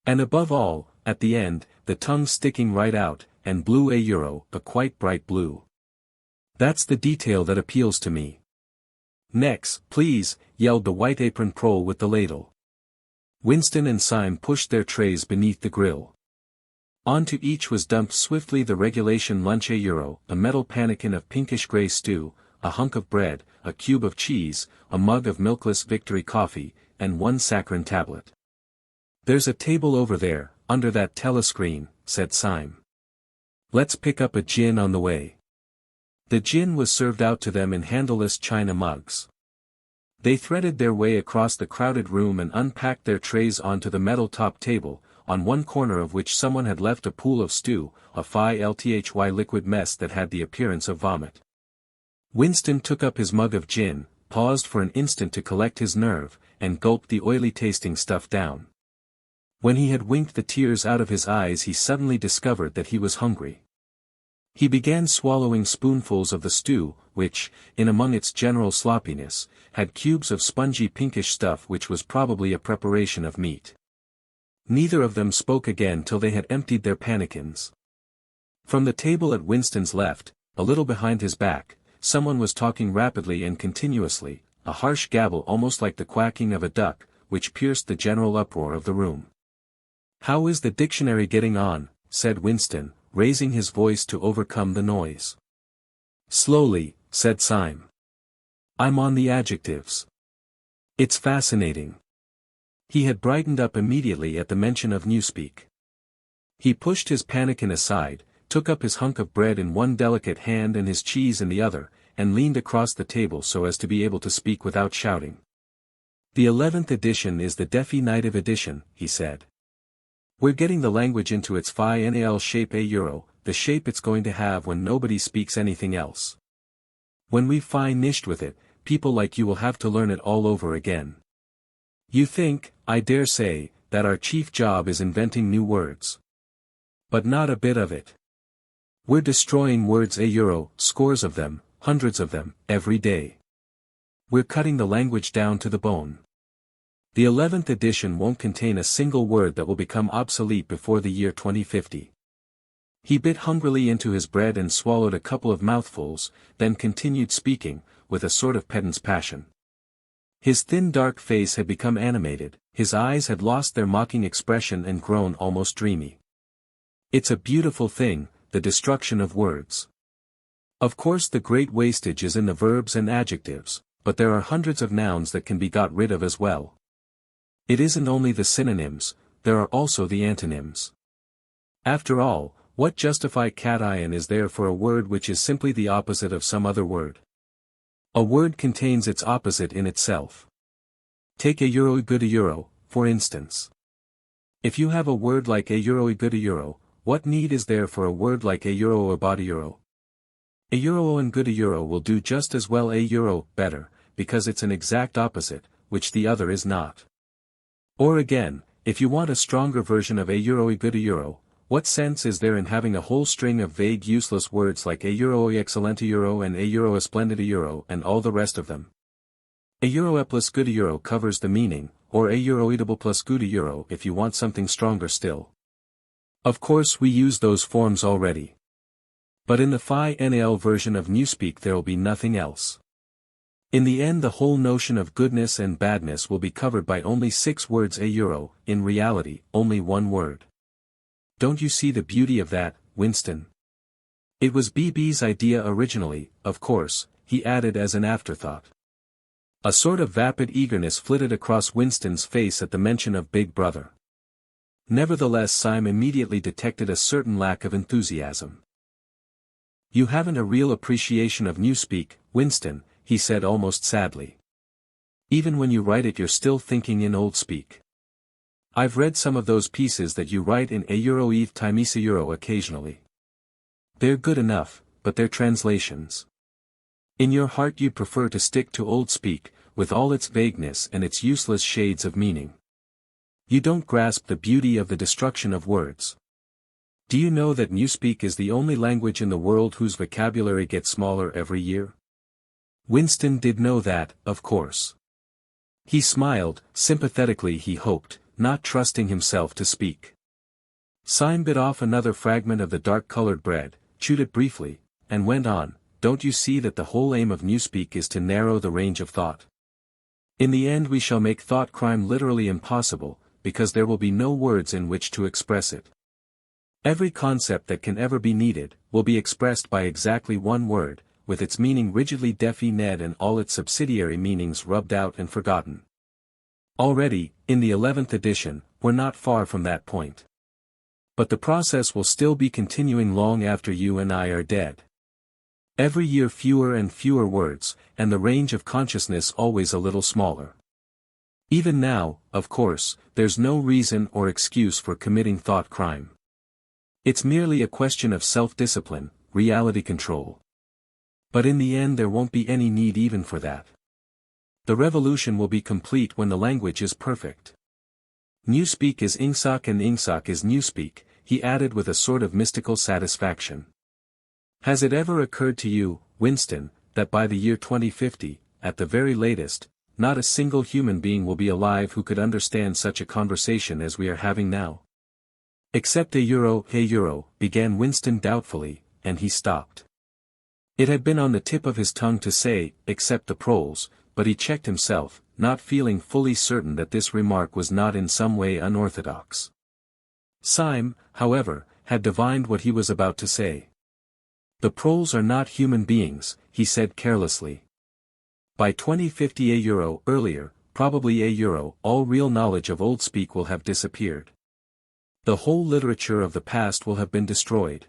And above all, at the end, the tongue sticking right out, and blue a quite bright blue. That's the detail that appeals to me. "Next, please," yelled the white apron prole with the ladle. Winston and Syme pushed their trays beneath the grill. Onto each was dumped swiftly the regulation lunch €1, a metal pannikin of pinkish-gray stew, a hunk of bread, a cube of cheese, a mug of milkless Victory coffee, and one saccharine tablet. "There's a table over there, under that telescreen," said Syme. "Let's pick up a gin on the way." The gin was served out to them in handleless china mugs. They threaded their way across the crowded room and unpacked their trays onto the metal-top table, on one corner of which someone had left a pool of stew, a filthy liquid mess that had the appearance of vomit. Winston took up his mug of gin, paused for an instant to collect his nerve, and gulped the oily-tasting stuff down. When he had winked the tears out of his eyes he suddenly discovered that he was hungry. He began swallowing spoonfuls of the stew, which, in among its general sloppiness, had cubes of spongy pinkish stuff which was probably a preparation of meat. Neither of them spoke again till they had emptied their pannikins. From the table at Winston's left, a little behind his back, someone was talking rapidly and continuously, a harsh gabble almost like the quacking of a duck, which pierced the general uproar of the room. "How is the dictionary getting on?" said Winston, raising his voice to overcome the noise. "Slowly," said Syme. "I'm on the adjectives. It's fascinating." He had brightened up immediately at the mention of Newspeak. He pushed his pannikin aside, took up his hunk of bread in one delicate hand and his cheese in the other, and leaned across the table so as to be able to speak without shouting. "The 11th edition is the definitive edition," he said. "We're getting the language into its final shape €1, the shape it's going to have when nobody speaks anything else. When we've finished with it, people like you will have to learn it all over again. You think, I dare say, that our chief job is inventing new words. But not a bit of it. We're destroying words €1, scores of them, hundreds of them, every day. We're cutting the language down to the bone. The 11th edition won't contain a single word that will become obsolete before the year 2050. He bit hungrily into his bread and swallowed a couple of mouthfuls, then continued speaking, with a sort of pedant's passion. His thin dark face had become animated, his eyes had lost their mocking expression and grown almost dreamy. It's a beautiful thing, the destruction of words. Of course the great wastage is in the verbs and adjectives, but there are hundreds of nouns that can be got rid of as well. It isn't only the synonyms, there are also the antonyms. After all, what justification is there for a word which is simply the opposite of some other word? A word contains its opposite in itself. Take €1 good €1, for instance. If you have a word like €1 good €1, what need is there for a word like €1 about €1? €1 and good €1 will do just as well €1 better, because it's an exact opposite, which the other is not. Or again, if you want a stronger version of €1 good €1, what sense is there in having a whole string of vague useless words like €1 excellent €1 and €1 splendid €1 and all the rest of them? €1 plus good €1 covers the meaning, or €1 eatable plus good €1 if you want something stronger still. Of course we use those forms already. But in the final version of Newspeak there will be nothing else. In the end the whole notion of goodness and badness will be covered by only 6 words €1, in reality, only one word. Don't you see the beauty of that, Winston? It was BB's idea originally, of course, he added as an afterthought. A sort of vapid eagerness flitted across Winston's face at the mention of Big Brother. Nevertheless Syme immediately detected a certain lack of enthusiasm. "You haven't a real appreciation of Newspeak, Winston," he said almost sadly. "Even when you write it you're still thinking in old speak. I've read some of those pieces that you write in €1 eve times €1 occasionally. They're good enough, but they're translations. In your heart you prefer to stick to old speak, with all its vagueness and its useless shades of meaning. You don't grasp the beauty of the destruction of words. Do you know that Newspeak is the only language in the world whose vocabulary gets smaller every year?" Winston did know that, of course. He smiled, sympathetically he hoped, not trusting himself to speak. Syme bit off another fragment of the dark-colored bread, chewed it briefly, and went on, don't you see that the whole aim of Newspeak is to narrow the range of thought? In the end we shall make thought crime literally impossible, because there will be no words in which to express it. Every concept that can ever be needed, will be expressed by exactly one word, with its meaning rigidly defined and all its subsidiary meanings rubbed out and forgotten. Already, in the 11th edition, we're not far from that point. But the process will still be continuing long after you and I are dead. Every year fewer and fewer words, and the range of consciousness always a little smaller. Even now, of course, there's no reason or excuse for committing thought crime. It's merely a question of self-discipline, reality control. But in the end there won't be any need even for that. The revolution will be complete when the language is perfect. Newspeak is Ingsoc and Ingsoc is Newspeak, he added with a sort of mystical satisfaction. Has it ever occurred to you, Winston, that by the year 2050, at the very latest, not a single human being will be alive who could understand such a conversation as we are having now? Except a euro, began Winston doubtfully, and he stopped. It had been on the tip of his tongue to say, except the proles, but he checked himself, not feeling fully certain that this remark was not in some way unorthodox. Syme, however, had divined what he was about to say. The proles are not human beings, he said carelessly. By 2050 a euro earlier, probably a euro, all real knowledge of Old Speak will have disappeared. The whole literature of the past will have been destroyed.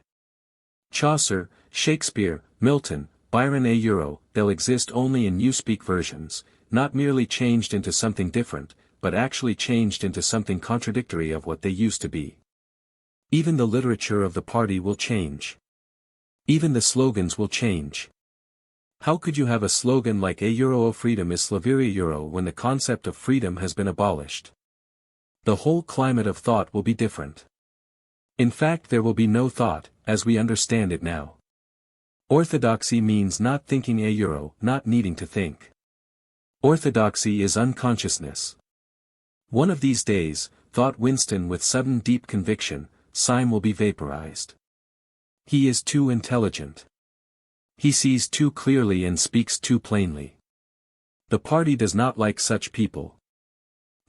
Chaucer, Shakespeare, Milton, Byron a euro, they'll exist only in Newspeak versions, not merely changed into something different, but actually changed into something contradictory of what they used to be. Even the literature of the party will change. Even the slogans will change. How could you have a slogan like a euro of freedom is Slaveria euro when the concept of freedom has been abolished? The whole climate of thought will be different. In fact there will be no thought, as we understand it now. Orthodoxy means not thinking a euro, not needing to think. Orthodoxy is unconsciousness. One of these days, thought Winston with sudden deep conviction, Syme will be vaporized. He is too intelligent. He sees too clearly and speaks too plainly. The party does not like such people.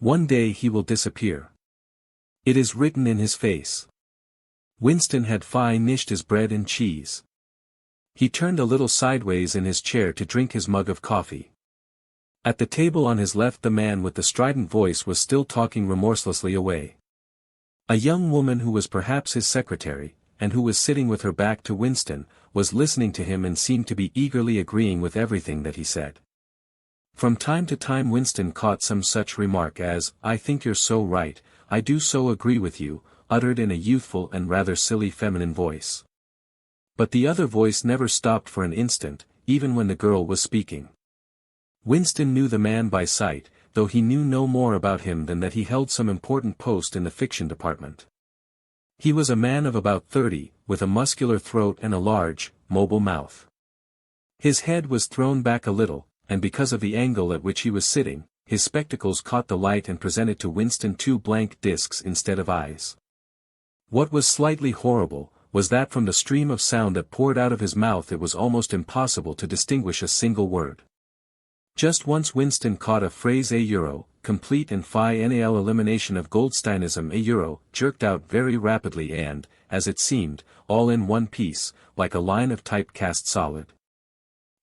One day he will disappear. It is written in his face. Winston had finished his bread and cheese. He turned a little sideways in his chair to drink his mug of coffee. At the table on his left the man with the strident voice was still talking remorselessly away. A young woman who was perhaps his secretary, and who was sitting with her back to Winston, was listening to him and seemed to be eagerly agreeing with everything that he said. From time to time Winston caught some such remark as, "I think you're so right, I do so agree with you," uttered in a youthful and rather silly feminine voice. But the other voice never stopped for an instant, even when the girl was speaking. Winston knew the man by sight, though he knew no more about him than that he held some important post in the fiction department. He was a man of about 30, with a muscular throat and a large, mobile mouth. His head was thrown back a little, and because of the angle at which he was sitting, his spectacles caught the light and presented to Winston two blank discs instead of eyes. What was slightly horrible, was that from the stream of sound that poured out of his mouth it was almost impossible to distinguish a single word. Just once Winston caught a phrase a euro, complete and final elimination of Goldsteinism a euro, jerked out very rapidly and, as it seemed, all in one piece, like a line of type cast solid.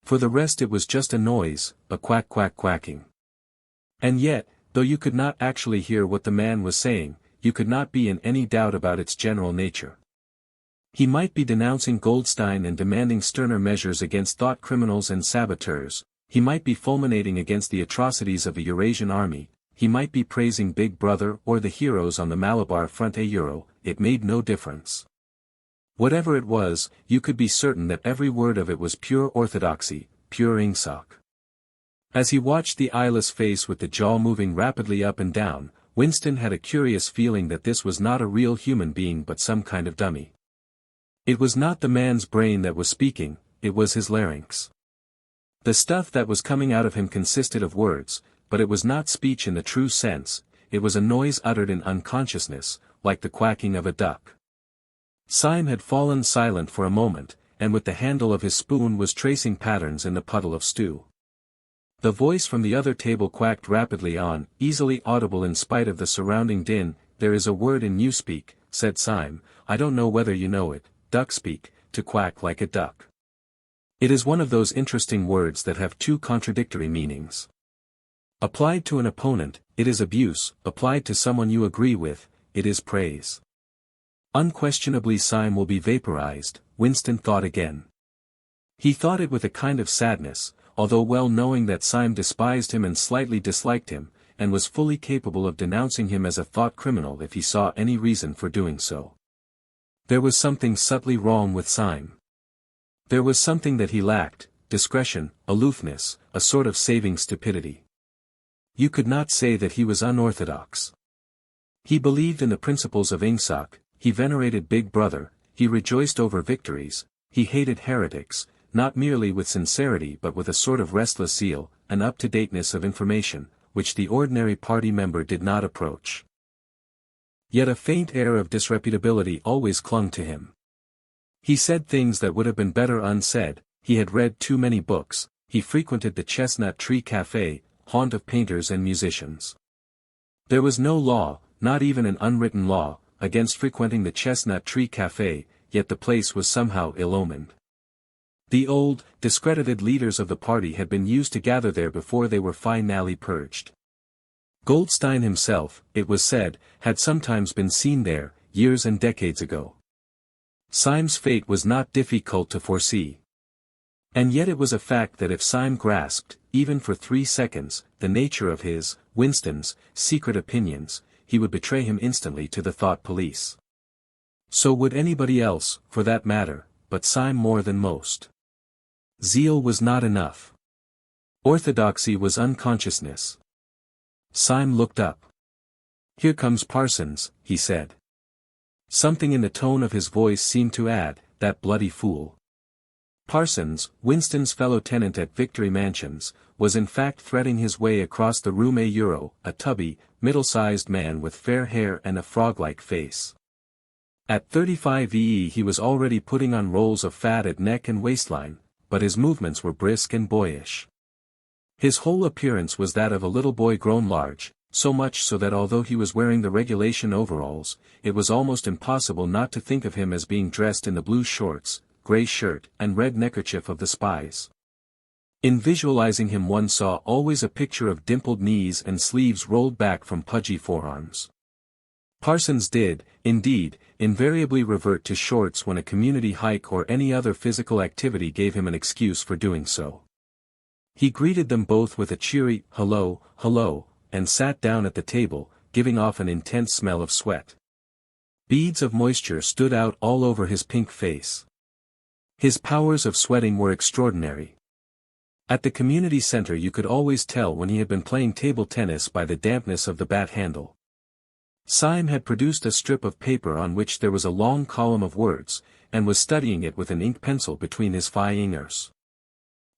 For the rest it was just a noise, a quacking. And yet, though you could not actually hear what the man was saying, you could not be in any doubt about its general nature. He might be denouncing Goldstein and demanding sterner measures against thought criminals and saboteurs, he might be fulminating against the atrocities of the Eurasian army, he might be praising Big Brother or the heroes on the Malabar front a euro, it made no difference. Whatever it was, you could be certain that every word of it was pure orthodoxy, pure Ingsoc. As he watched the eyeless face with the jaw moving rapidly up and down, Winston had a curious feeling that this was not a real human being but some kind of dummy. It was not the man's brain that was speaking, it was his larynx. The stuff that was coming out of him consisted of words, but it was not speech in the true sense, it was a noise uttered in unconsciousness, like the quacking of a duck. Syme had fallen silent for a moment, and with the handle of his spoon was tracing patterns in the puddle of stew. The voice from the other table quacked rapidly on, easily audible in spite of the surrounding din. "There is a word in newspeak," said Syme, "I don't know whether you know it, duckspeak, to quack like a duck. It is one of those interesting words that have two contradictory meanings. Applied to an opponent, it is abuse; applied to someone you agree with, it is praise." Unquestionably Syme will be vaporized, Winston thought again. He thought it with a kind of sadness, although well knowing that Syme despised him and slightly disliked him, and was fully capable of denouncing him as a thought criminal if he saw any reason for doing so. There was something subtly wrong with Syme. There was something that he lacked: discretion, aloofness, a sort of saving stupidity. You could not say that he was unorthodox. He believed in the principles of Ingsoc, he venerated Big Brother, he rejoiced over victories, he hated heretics, not merely with sincerity but with a sort of restless zeal, an up-to-dateness of information, which the ordinary party member did not approach. Yet a faint air of disreputability always clung to him. He said things that would have been better unsaid, he had read too many books, he frequented the Chestnut Tree Café, haunt of painters and musicians. There was no law, not even an unwritten law, against frequenting the Chestnut Tree Café, yet the place was somehow ill-omened. The old, discredited leaders of the party had been used to gather there before they were finally purged. Goldstein himself, it was said, had sometimes been seen there, years and decades ago. Syme's fate was not difficult to foresee. And yet it was a fact that if Syme grasped, even for 3 seconds, the nature of his, Winston's, secret opinions, he would betray him instantly to the thought police. So would anybody else, for that matter, but Syme more than most. Zeal was not enough. Orthodoxy was unconsciousness. Syme looked up. "Here comes Parsons," he said. Something in the tone of his voice seemed to add, "That bloody fool." Parsons, Winston's fellow tenant at Victory Mansions, was in fact threading his way across the Rue Euro, a tubby, middle-sized man with fair hair and a frog-like face. At 35 EE he was already putting on rolls of fat at neck and waistline, but his movements were brisk and boyish. His whole appearance was that of a little boy grown large, so much so that although he was wearing the regulation overalls, it was almost impossible not to think of him as being dressed in the blue shorts, grey shirt, and red neckerchief of the spies. In visualizing him one saw always a picture of dimpled knees and sleeves rolled back from pudgy forearms. Parsons did, indeed, invariably revert to shorts when a community hike or any other physical activity gave him an excuse for doing so. He greeted them both with a cheery, "Hello, hello," and sat down at the table, giving off an intense smell of sweat. Beads of moisture stood out all over his pink face. His powers of sweating were extraordinary. At the community center you could always tell when he had been playing table tennis by the dampness of the bat handle. Syme had produced a strip of paper on which there was a long column of words, and was studying it with an ink pencil between his fingers.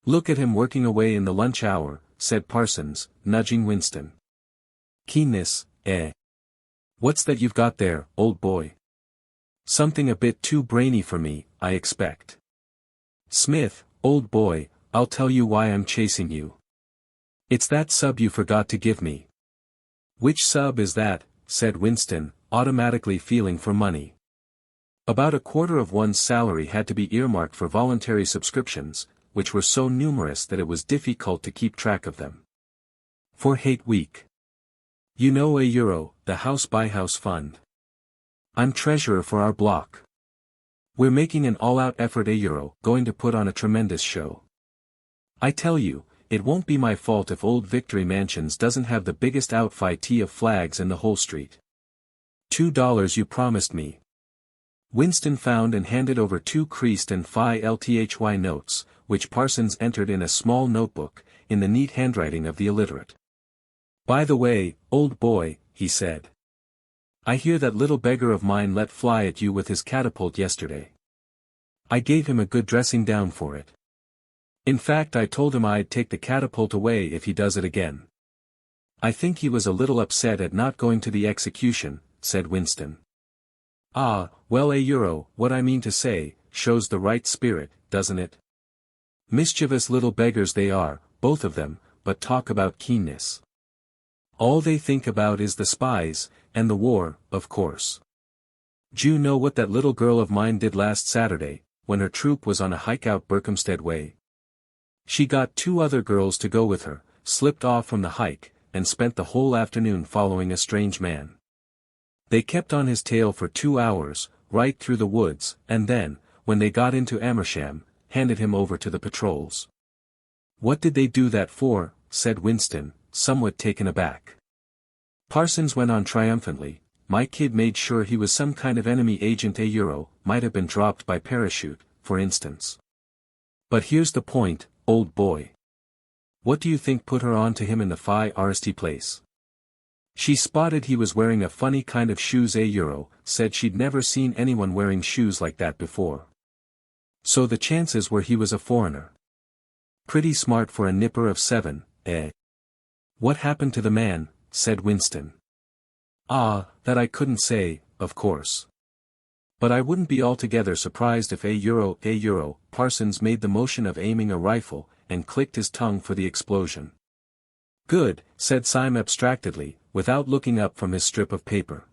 "Look at him working away in the lunch hour," said Parsons, nudging Winston. "Keenness, eh? What's that you've got there, old boy? Something a bit too brainy for me, I expect. Smith, old boy, I'll tell you why I'm chasing you. It's that sub you forgot to give me." "Which sub is that?" said Winston, automatically feeling for money. About a quarter of one's salary had to be earmarked for voluntary subscriptions, which were so numerous that it was difficult to keep track of them. For Hate Week. You know €1, the house-by-house fund. I'm treasurer for our block. We're making an all-out effort €1, going to put on a tremendous show. I tell you, it won't be my fault if old Victory Mansions doesn't have the biggest outfit of flags in the whole street. $2 you promised me. Winston found and handed over 2 creased and Phi Lthy notes, which Parsons entered in a small notebook, in the neat handwriting of the illiterate. "By the way, old boy," he said. "I hear that little beggar of mine let fly at you with his catapult yesterday. I gave him a good dressing down for it. In fact I told him I'd take the catapult away if he does it again. I think he was a little upset at not going to the execution," said Winston. "Ah, well €1, what I mean to say," shows the right spirit, doesn't it? Mischievous little beggars they are, both of them, but talk about keenness. All they think about is the spies, and the war, of course. D'you know what that little girl of mine did last Saturday, when her troop was on a hike out Berkhamsted way? She got 2 other girls to go with her, slipped off from the hike, and spent the whole afternoon following a strange man. They kept on his tail for 2 hours, right through the woods, and then, when they got into Amersham, handed him over to the patrols. "What did they do that for?" said Winston, somewhat taken aback. Parsons went on triumphantly, "My kid made sure he was some kind of enemy agent. Might have been dropped by parachute, for instance. But here's the point, old boy. What do you think put her on to him in the Phi Arrest place? She spotted he was wearing a funny kind of shoes. Said she'd never seen anyone wearing shoes like that before. So the chances were he was a foreigner. Pretty smart for a nipper of 7, eh?" "What happened to the man?" said Winston. "Ah, that I couldn't say, of course. But I wouldn't be altogether surprised if Parsons made the motion of aiming a rifle, and clicked his tongue for the explosion." "Good," said Syme abstractedly, without looking up from his strip of paper.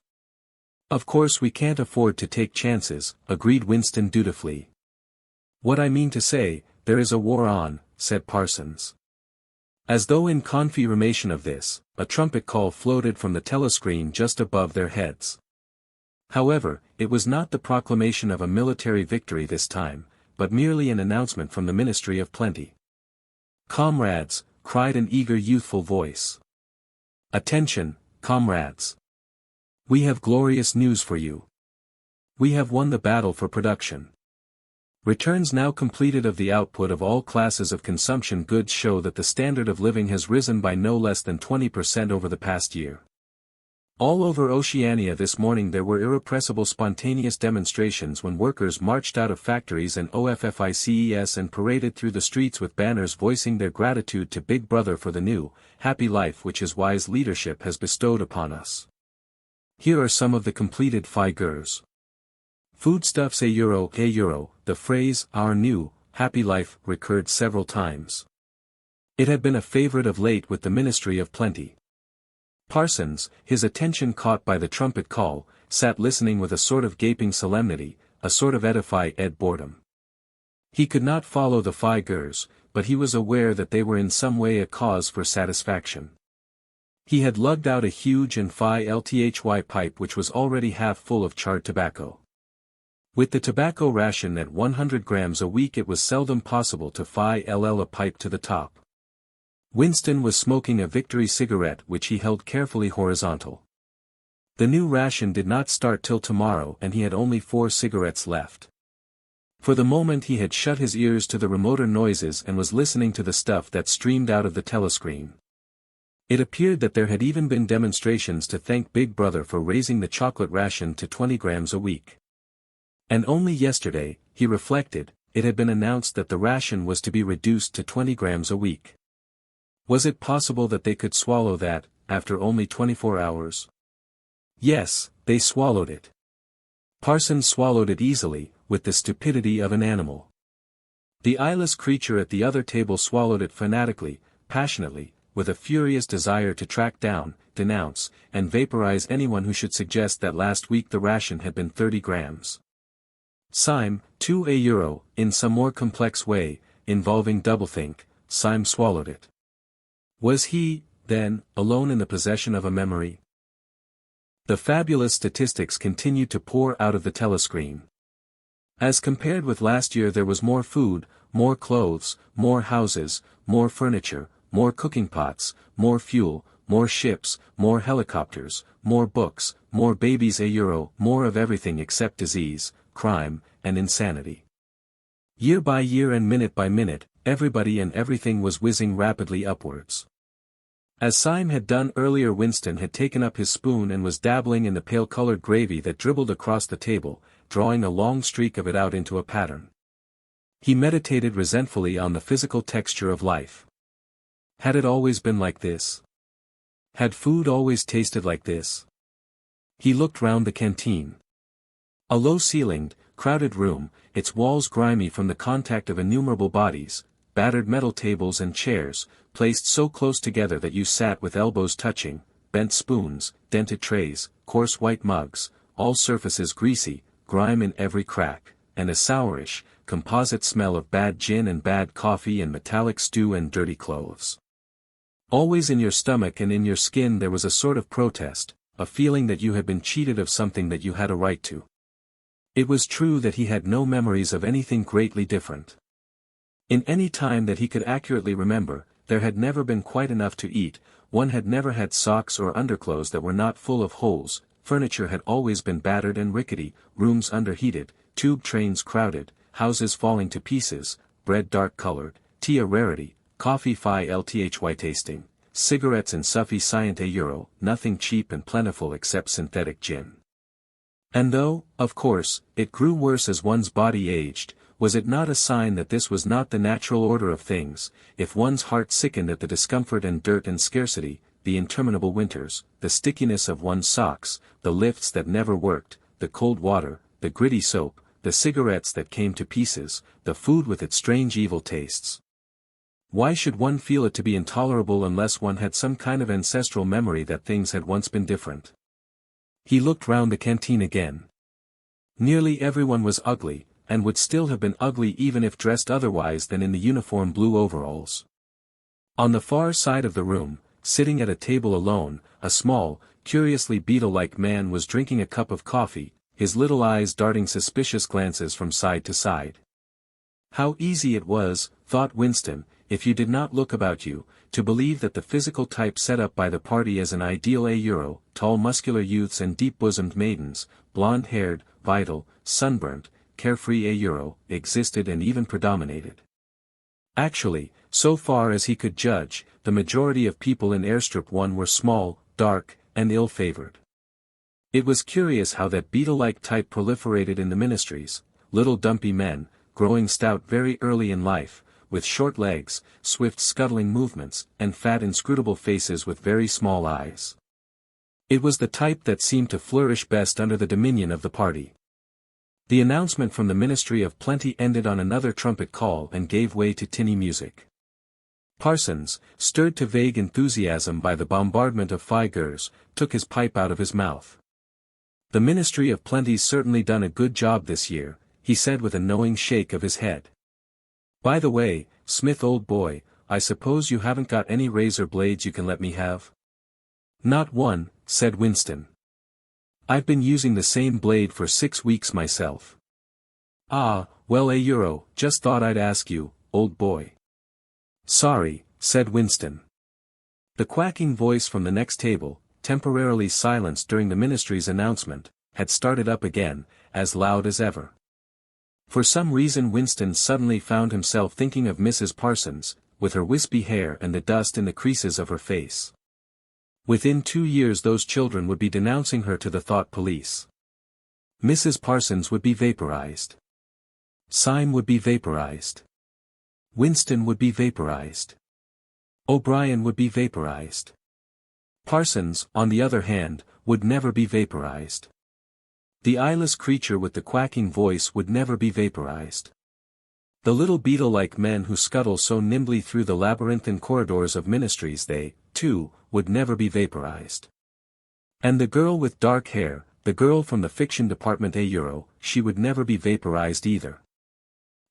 "Of course we can't afford to take chances," agreed Winston dutifully. "What I mean to say, there is a war on," said Parsons. As though in confirmation of this, a trumpet call floated from the telescreen just above their heads. However, it was not the proclamation of a military victory this time, but merely an announcement from the Ministry of Plenty. "Comrades," cried an eager youthful voice. "Attention, comrades! We have glorious news for you. We have won the battle for production. Returns now completed of the output of all classes of consumption goods show that the standard of living has risen by no less than 20% over the past year. All over Oceania this morning there were irrepressible spontaneous demonstrations when workers marched out of factories and offices and paraded through the streets with banners voicing their gratitude to Big Brother for the new, happy life which his wise leadership has bestowed upon us. Here are some of the completed figures. Foodstuffs €1, the phrase, our new, happy life, recurred several times. It had been a favorite of late with the Ministry of Plenty. Parsons, his attention caught by the trumpet call, sat listening with a sort of gaping solemnity, a sort of edify-ed boredom. He could not follow the figures, but he was aware that they were in some way a cause for satisfaction. He had lugged out a huge and Phi-Lthy pipe which was already half full of charred tobacco. With the tobacco ration at 100 grams a week it was seldom possible to Phi-LL a pipe to the top. Winston was smoking a Victory cigarette which he held carefully horizontal. The new ration did not start till tomorrow and he had only 4 cigarettes left. For the moment he had shut his ears to the remoter noises and was listening to the stuff that streamed out of the telescreen. It appeared that there had even been demonstrations to thank Big Brother for raising the chocolate ration to 20 grams a week. And only yesterday, he reflected, it had been announced that the ration was to be reduced to 20 grams a week. Was it possible that they could swallow that, after only 24 hours? Yes, they swallowed it. Parsons swallowed it easily, with the stupidity of an animal. The eyeless creature at the other table swallowed it fanatically, passionately, with a furious desire to track down, denounce, and vaporize anyone who should suggest that last week the ration had been 30 grams. Syme, too, in some more complex way, involving doublethink, Syme swallowed it. Was he, then, alone in the possession of a memory? The fabulous statistics continued to pour out of the telescreen. As compared with last year there was more food, more clothes, more houses, more furniture, more cooking pots, more fuel, more ships, more helicopters, more books, more babies more of everything except disease, crime, and insanity. Year by year and minute by minute, everybody and everything was whizzing rapidly upwards. As Syme had done earlier, Winston had taken up his spoon and was dabbling in the pale-colored gravy that dribbled across the table, drawing a long streak of it out into a pattern. He meditated resentfully on the physical texture of life. Had it always been like this? Had food always tasted like this? He looked round the canteen. A low-ceilinged, crowded room, its walls grimy from the contact of innumerable bodies, battered metal tables and chairs, placed so close together that you sat with elbows touching, bent spoons, dented trays, coarse white mugs, all surfaces greasy, grime in every crack, and a sourish, composite smell of bad gin and bad coffee and metallic stew and dirty clothes. Always in your stomach and in your skin there was a sort of protest, a feeling that you had been cheated of something that you had a right to. It was true that he had no memories of anything greatly different. In any time that he could accurately remember, there had never been quite enough to eat, one had never had socks or underclothes that were not full of holes, furniture had always been battered and rickety, rooms underheated, tube trains crowded, houses falling to pieces, bread dark-colored, tea a rarity, coffee fi lthy tasting, cigarettes and suffy €1, nothing cheap and plentiful except synthetic gin. And though, of course, it grew worse as one's body aged, was it not a sign that this was not the natural order of things, if one's heart sickened at the discomfort and dirt and scarcity, the interminable winters, the stickiness of one's socks, the lifts that never worked, the cold water, the gritty soap, the cigarettes that came to pieces, the food with its strange evil tastes? Why should one feel it to be intolerable unless one had some kind of ancestral memory that things had once been different? He looked round the canteen again. Nearly everyone was ugly, and would still have been ugly even if dressed otherwise than in the uniform blue overalls. On the far side of the room, sitting at a table alone, a small, curiously beetle-like man was drinking a cup of coffee, his little eyes darting suspicious glances from side to side. How easy it was, thought Winston, if you did not look about you, to believe that the physical type set up by the party as an ideal tall muscular youths and deep-bosomed maidens, blonde-haired, vital, sunburnt, carefree existed and even predominated. Actually, so far as he could judge, the majority of people in Airstrip 1 were small, dark, and ill-favored. It was curious how that beetle-like type proliferated in the ministries, little dumpy men, growing stout very early in life, with short legs, swift scuttling movements, and fat inscrutable faces with very small eyes. It was the type that seemed to flourish best under the dominion of the party. The announcement from the Ministry of Plenty ended on another trumpet call and gave way to tinny music. Parsons, stirred to vague enthusiasm by the bombardment of figures, took his pipe out of his mouth. "The Ministry of Plenty's certainly done a good job this year," he said with a knowing shake of his head. "By the way, Smith old boy, I suppose you haven't got any razor blades you can let me have?" "Not one," said Winston. "I've been using the same blade for 6 weeks myself." "Ah, well just thought I'd ask you, old boy." "Sorry," said Winston. The quacking voice from the next table, temporarily silenced during the ministry's announcement, had started up again, as loud as ever. For some reason Winston suddenly found himself thinking of Mrs. Parsons, with her wispy hair and the dust in the creases of her face. Within 2 years those children would be denouncing her to the thought police. Mrs. Parsons would be vaporized. Syme would be vaporized. Winston would be vaporized. O'Brien would be vaporized. Parsons, on the other hand, would never be vaporized. The eyeless creature with the quacking voice would never be vaporized. The little beetle-like men who scuttle so nimbly through the labyrinthine corridors of ministries they, too, would never be vaporized. And the girl with dark hair, the girl from the fiction department she would never be vaporized either.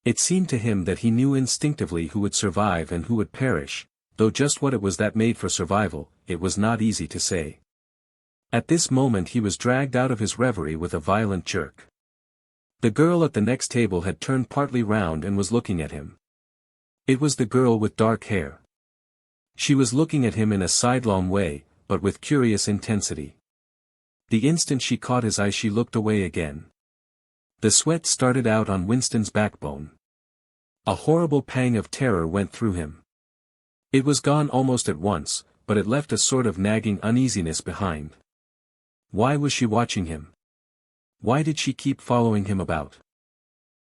It seemed to him that he knew instinctively who would survive and who would perish, though just what it was that made for survival, it was not easy to say. At this moment he was dragged out of his reverie with a violent jerk. The girl at the next table had turned partly round and was looking at him. It was the girl with dark hair. She was looking at him in a sidelong way, but with curious intensity. The instant she caught his eye she looked away again. The sweat started out on Winston's backbone. A horrible pang of terror went through him. It was gone almost at once, but it left a sort of nagging uneasiness behind. Why was she watching him? Why did she keep following him about?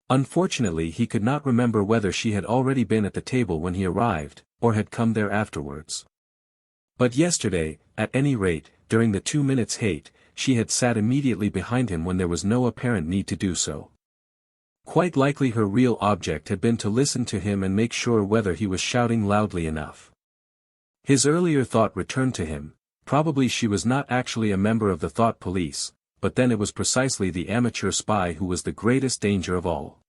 Unfortunately he could not remember whether she had already been at the table when he arrived, or had come there afterwards. But yesterday, at any rate, during the 2 minutes' hate, she had sat immediately behind him when there was no apparent need to do so. Quite likely her real object had been to listen to him and make sure whether he was shouting loudly enough. His earlier thought returned to him, probably she was not actually a member of the thought police, but then it was precisely the amateur spy who was the greatest danger of all.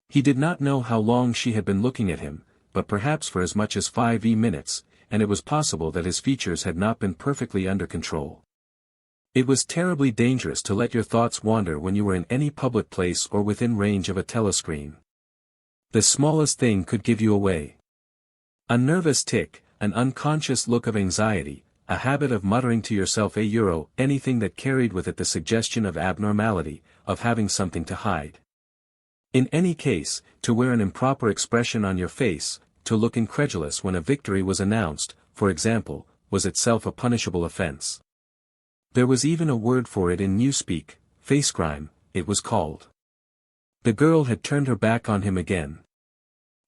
He did not know how long she had been looking at him, but perhaps for as much as 5 minutes, and it was possible that his features had not been perfectly under control. It was terribly dangerous to let your thoughts wander when you were in any public place or within range of a telescreen. The smallest thing could give you away. A nervous tic, an unconscious look of anxiety, a habit of muttering to yourself anything that carried with it the suggestion of abnormality, of having something to hide. In any case, to wear an improper expression on your face, to look incredulous when a victory was announced, for example, was itself a punishable offense. There was even a word for it in newspeak, facecrime, it was called. The girl had turned her back on him again.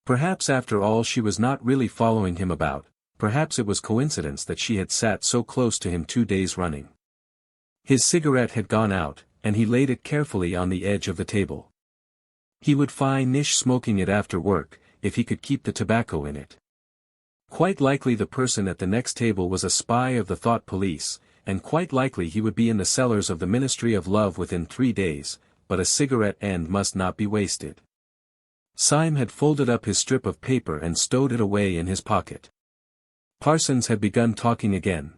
Perhaps after all she was not really following him about, perhaps it was coincidence that she had sat so close to him 2 days running. His cigarette had gone out, and he laid it carefully on the edge of the table. He would finish smoking it after work, if he could keep the tobacco in it. Quite likely the person at the next table was a spy of the thought police, and quite likely he would be in the cellars of the Ministry of Love within 3 days, but a cigarette end must not be wasted. Syme had folded up his strip of paper and stowed it away in his pocket. Parsons had begun talking again.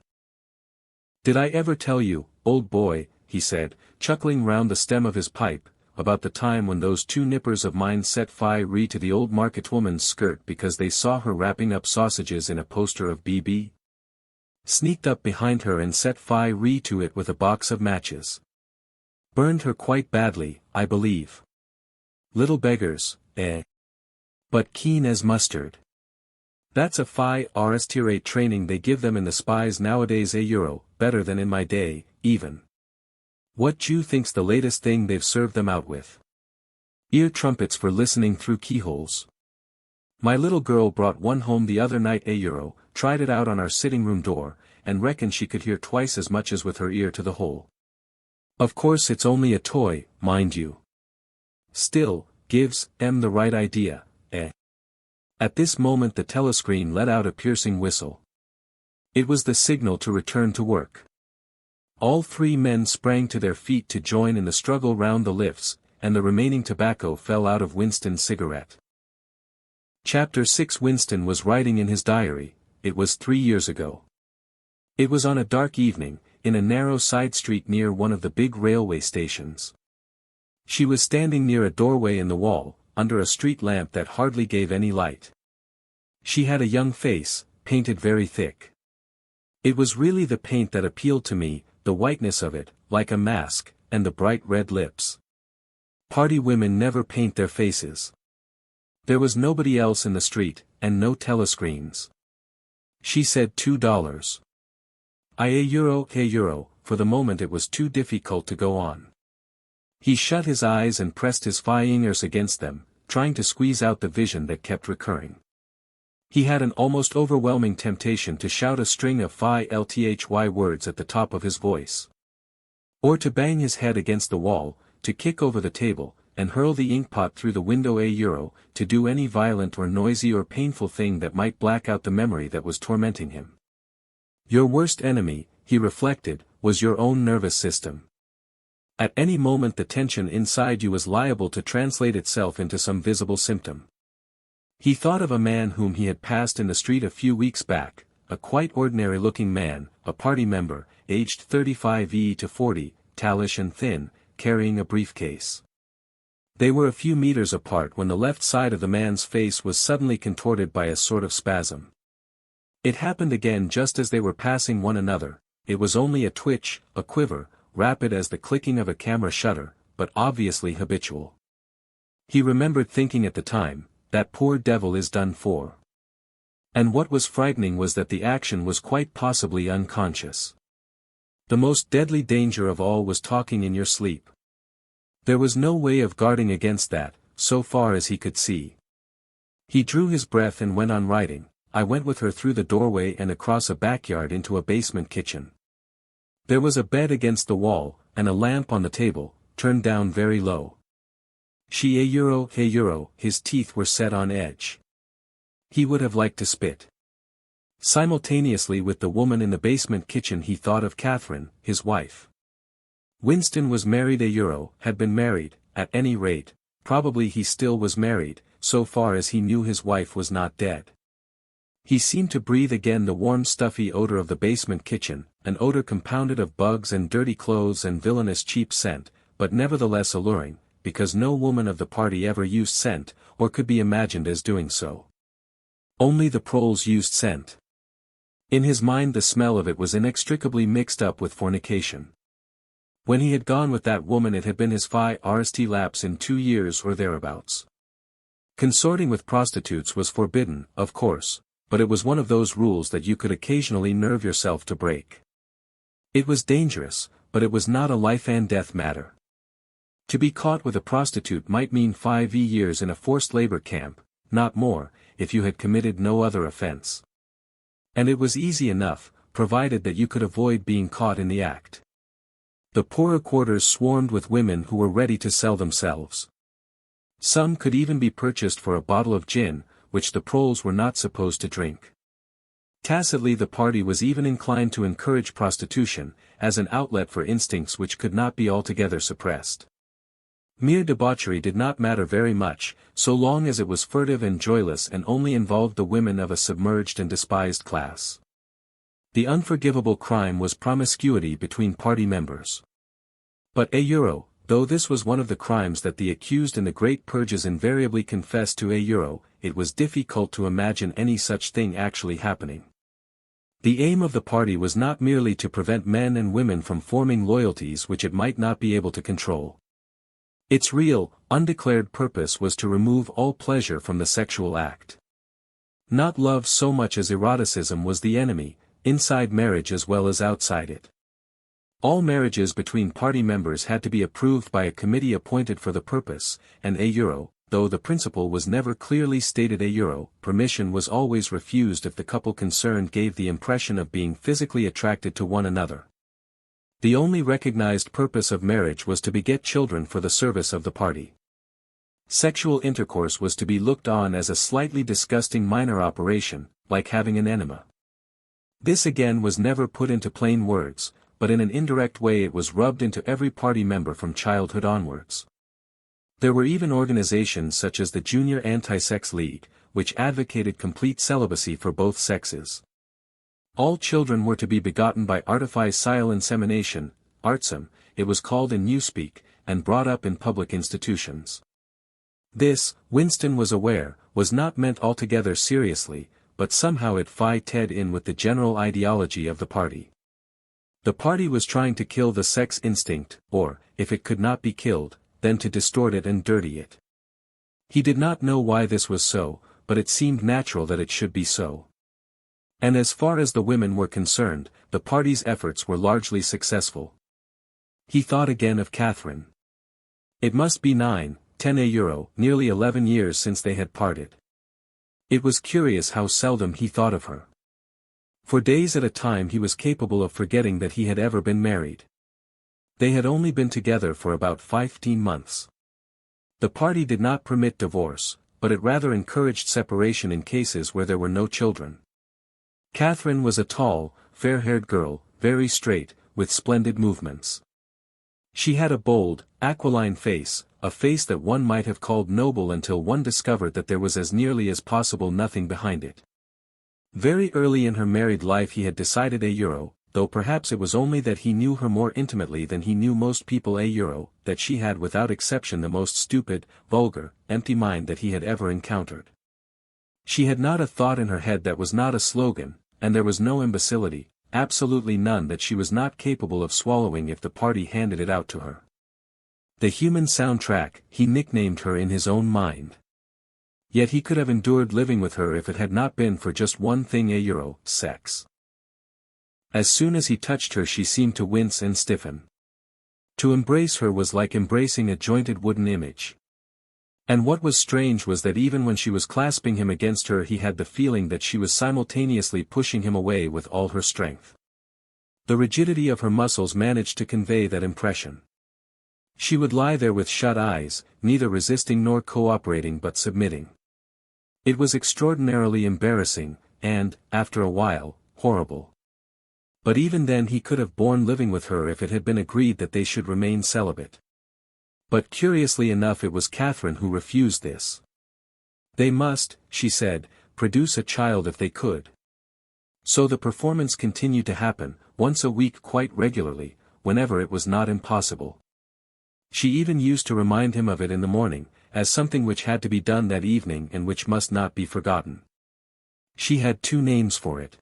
"Did I ever tell you, old boy," he said, chuckling round the stem of his pipe, "about the time when those 2 nippers of mine set fire to the old marketwoman's skirt because they saw her wrapping up sausages in a poster of BB? Sneaked up behind her and set fire to it with a box of matches. Burned her quite badly, I believe. Little beggars, eh? But keen as mustard. That's a first training they give them in the spies nowadays, better than in my day, even. What d'you think's the latest thing they've served them out with? Ear trumpets for listening through keyholes. My little girl brought one home the other night, tried it out on our sitting room door, and reckoned she could hear twice as much as with her ear to the hole. Of course it's only a toy, mind you. Still, gives them the right idea, eh?" At this moment the telescreen let out a piercing whistle. It was the signal to return to work. All 3 men sprang to their feet to join in the struggle round the lifts, and the remaining tobacco fell out of Winston's cigarette. Chapter 6. Winston was writing in his diary. It was 3 years ago. It was on a dark evening, in a narrow side street near one of the big railway stations. She was standing near a doorway in the wall, under a street lamp that hardly gave any light. She had a young face, painted very thick. It was really the paint that appealed to me, the whiteness of it, like a mask, and the bright red lips. Party women never paint their faces. There was nobody else in the street, and no telescreens. She said $2. €1, for the moment it was too difficult to go on. He shut his eyes and pressed his fingers against them, trying to squeeze out the vision that kept recurring. He had an almost overwhelming temptation to shout a string of filthy words at the top of his voice. Or to bang his head against the wall, to kick over the table, and hurl the inkpot through the window, to do any violent or noisy or painful thing that might black out the memory that was tormenting him. Your worst enemy, he reflected, was your own nervous system. At any moment the tension inside you was liable to translate itself into some visible symptom. He thought of a man whom he had passed in the street a few weeks back, a quite ordinary-looking man, a party member, aged 35 to 40, tallish and thin, carrying a briefcase. They were a few meters apart when the left side of the man's face was suddenly contorted by a sort of spasm. It happened again just as they were passing one another. It was only a twitch, a quiver, rapid as the clicking of a camera shutter, but obviously habitual. He remembered thinking at the time, that poor devil is done for. And what was frightening was that the action was quite possibly unconscious. The most deadly danger of all was talking in your sleep. There was no way of guarding against that, so far as he could see. He drew his breath and went on writing. I went with her through the doorway and across a backyard into a basement kitchen. There was a bed against the wall, and a lamp on the table, turned down very low. She a euro, his teeth were set on edge. He would have liked to spit. Simultaneously with the woman in the basement kitchen he thought of Catherine, his wife. Winston was married had been married, at any rate, probably he still was married, so far as he knew his wife was not dead. He seemed to breathe again the warm stuffy odor of the basement kitchen, an odor compounded of bugs and dirty clothes and villainous cheap scent, but nevertheless alluring, because no woman of the party ever used scent, or could be imagined as doing so. Only the proles used scent. In his mind the smell of it was inextricably mixed up with fornication. When he had gone with that woman it had been his first lapse in 2 years or thereabouts. Consorting with prostitutes was forbidden, of course, but it was one of those rules that you could occasionally nerve yourself to break. It was dangerous, but it was not a life-and-death matter. To be caught with a prostitute might mean 5 years in a forced labor camp, not more, if you had committed no other offense. And it was easy enough, provided that you could avoid being caught in the act. The poorer quarters swarmed with women who were ready to sell themselves. Some could even be purchased for a bottle of gin, which the proles were not supposed to drink. Tacitly the party was even inclined to encourage prostitution, as an outlet for instincts which could not be altogether suppressed. Mere debauchery did not matter very much, so long as it was furtive and joyless and only involved the women of a submerged and despised class. The unforgivable crime was promiscuity between party members. But though this was one of the crimes that the accused in the Great Purges invariably confessed to it was difficult to imagine any such thing actually happening. The aim of the party was not merely to prevent men and women from forming loyalties which it might not be able to control. Its real, undeclared purpose was to remove all pleasure from the sexual act. Not love so much as eroticism was the enemy, inside marriage as well as outside it. All marriages between party members had to be approved by a committee appointed for the purpose, and though the principle was never clearly stated permission was always refused if the couple concerned gave the impression of being physically attracted to one another. The only recognized purpose of marriage was to beget children for the service of the party. Sexual intercourse was to be looked on as a slightly disgusting minor operation, like having an enema. This again was never put into plain words, but in an indirect way it was rubbed into every party member from childhood onwards. There were even organizations such as the Junior Anti-Sex League, which advocated complete celibacy for both sexes. All children were to be begotten by artificial insemination, artsem, it was called in newspeak, and brought up in public institutions. This, Winston was aware, was not meant altogether seriously, but somehow it fitted in with the general ideology of the party. The party was trying to kill the sex instinct, or, if it could not be killed, then to distort it and dirty it. He did not know why this was so, but it seemed natural that it should be so. And as far as the women were concerned, the party's efforts were largely successful. He thought again of Catherine. It must be 9, 10 nearly 11 years since they had parted. It was curious how seldom he thought of her. For days at a time he was capable of forgetting that he had ever been married. They had only been together for about 15 months. The party did not permit divorce, but it rather encouraged separation in cases where there were no children. Catherine was a tall, fair-haired girl, very straight, with splendid movements. She had a bold, aquiline face, a face that one might have called noble until one discovered that there was as nearly as possible nothing behind it. Very early in her married life he had decided though perhaps it was only that he knew her more intimately than he knew most people that she had without exception the most stupid, vulgar, empty mind that he had ever encountered. She had not a thought in her head that was not a slogan, and there was no imbecility, absolutely none that she was not capable of swallowing if the party handed it out to her. The human soundtrack, he nicknamed her in his own mind. Yet he could have endured living with her if it had not been for just one thing sex. As soon as he touched her she seemed to wince and stiffen. To embrace her was like embracing a jointed wooden image. And what was strange was that even when she was clasping him against her he had the feeling that she was simultaneously pushing him away with all her strength. The rigidity of her muscles managed to convey that impression. She would lie there with shut eyes, neither resisting nor cooperating but submitting. It was extraordinarily embarrassing, and, after a while, horrible. But even then he could have borne living with her if it had been agreed that they should remain celibate. But curiously enough it was Catherine who refused this. They must, she said, produce a child if they could. So the performance continued to happen, once a week quite regularly, whenever it was not impossible. She even used to remind him of it in the morning, as something which had to be done that evening and which must not be forgotten. She had two names for it.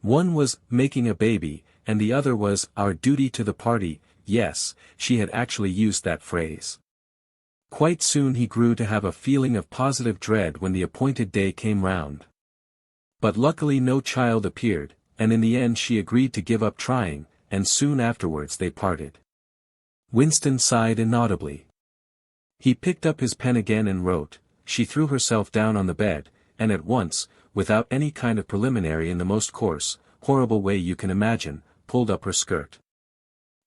One was, making a baby, and the other was, our duty to the party. Yes, she had actually used that phrase. Quite soon he grew to have a feeling of positive dread when the appointed day came round. But luckily no child appeared, and in the end she agreed to give up trying, and soon afterwards they parted. Winston sighed inaudibly. He picked up his pen again and wrote. She threw herself down on the bed, and at once, without any kind of preliminary, in the most coarse, horrible way you can imagine, pulled up her skirt.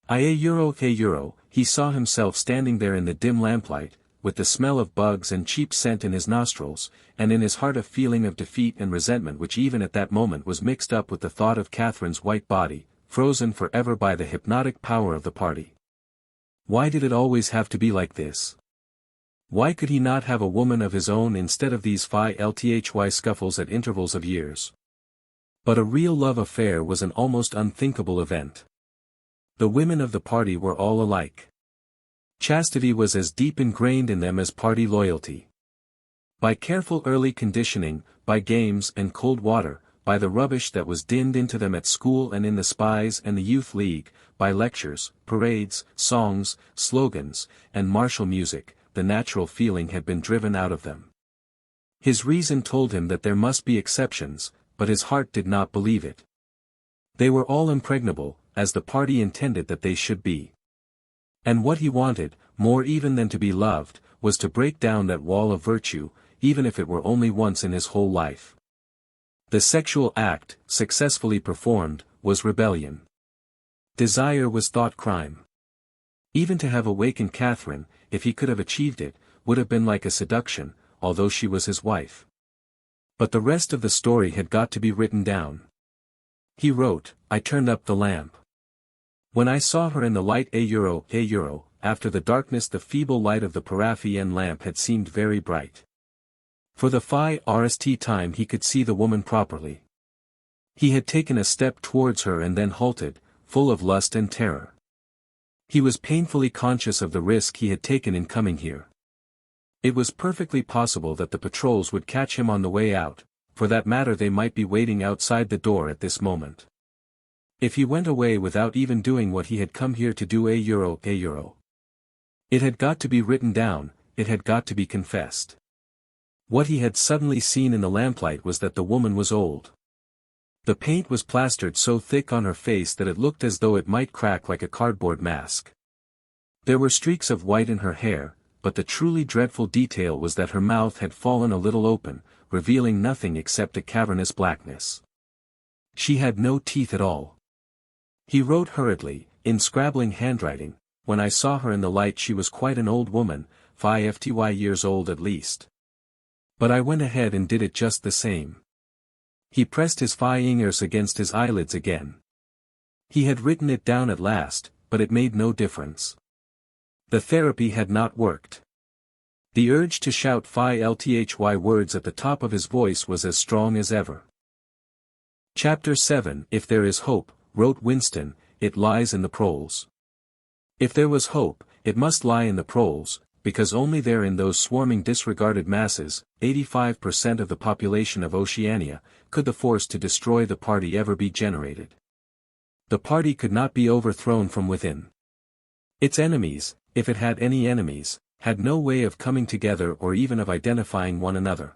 €1, he saw himself standing there in the dim lamplight, with the smell of bugs and cheap scent in his nostrils, and in his heart a feeling of defeat and resentment which even at that moment was mixed up with the thought of Catherine's white body, frozen forever by the hypnotic power of the party. Why did it always have to be like this? Why could he not have a woman of his own instead of these philthy scuffles at intervals of years? But a real love affair was an almost unthinkable event. The women of the party were all alike. Chastity was as deep ingrained in them as party loyalty. By careful early conditioning, by games and cold water, by the rubbish that was dinned into them at school and in the spies and the youth league, by lectures, parades, songs, slogans, and martial music, the natural feeling had been driven out of them. His reason told him that there must be exceptions, but his heart did not believe it. They were all impregnable, as the party intended that they should be. And what he wanted, more even than to be loved, was to break down that wall of virtue, even if it were only once in his whole life. The sexual act, successfully performed, was rebellion. Desire was thought crime. Even to have awakened Catherine, if he could have achieved it, would have been like a seduction, although she was his wife. But the rest of the story had got to be written down. He wrote, I turned up the lamp. When I saw her in the light €1, after the darkness the feeble light of the paraffin lamp had seemed very bright. For the first time he could see the woman properly. He had taken a step towards her and then halted, full of lust and terror. He was painfully conscious of the risk he had taken in coming here. It was perfectly possible that the patrols would catch him on the way out, for that matter they might be waiting outside the door at this moment. If he went away without even doing what he had come here to do €1. It had got to be written down, it had got to be confessed. What he had suddenly seen in the lamplight was that the woman was old. The paint was plastered so thick on her face that it looked as though it might crack like a cardboard mask. There were streaks of white in her hair, but the truly dreadful detail was that her mouth had fallen a little open, revealing nothing except a cavernous blackness. She had no teeth at all. He wrote hurriedly, in scrabbling handwriting, when I saw her in the light she was quite an old woman, 50 years old at least. But I went ahead and did it just the same. He pressed his fingers against his eyelids again. He had written it down at last, but it made no difference. The therapy had not worked. The urge to shout philthy words at the top of his voice was as strong as ever. Chapter 7 If there is hope, wrote Winston, it lies in the proles. If there was hope, it must lie in the proles, because only there in those swarming disregarded masses, 85% of the population of Oceania, could the force to destroy the party ever be generated. The party could not be overthrown from within. Its enemies, if it had any enemies, had no way of coming together or even of identifying one another.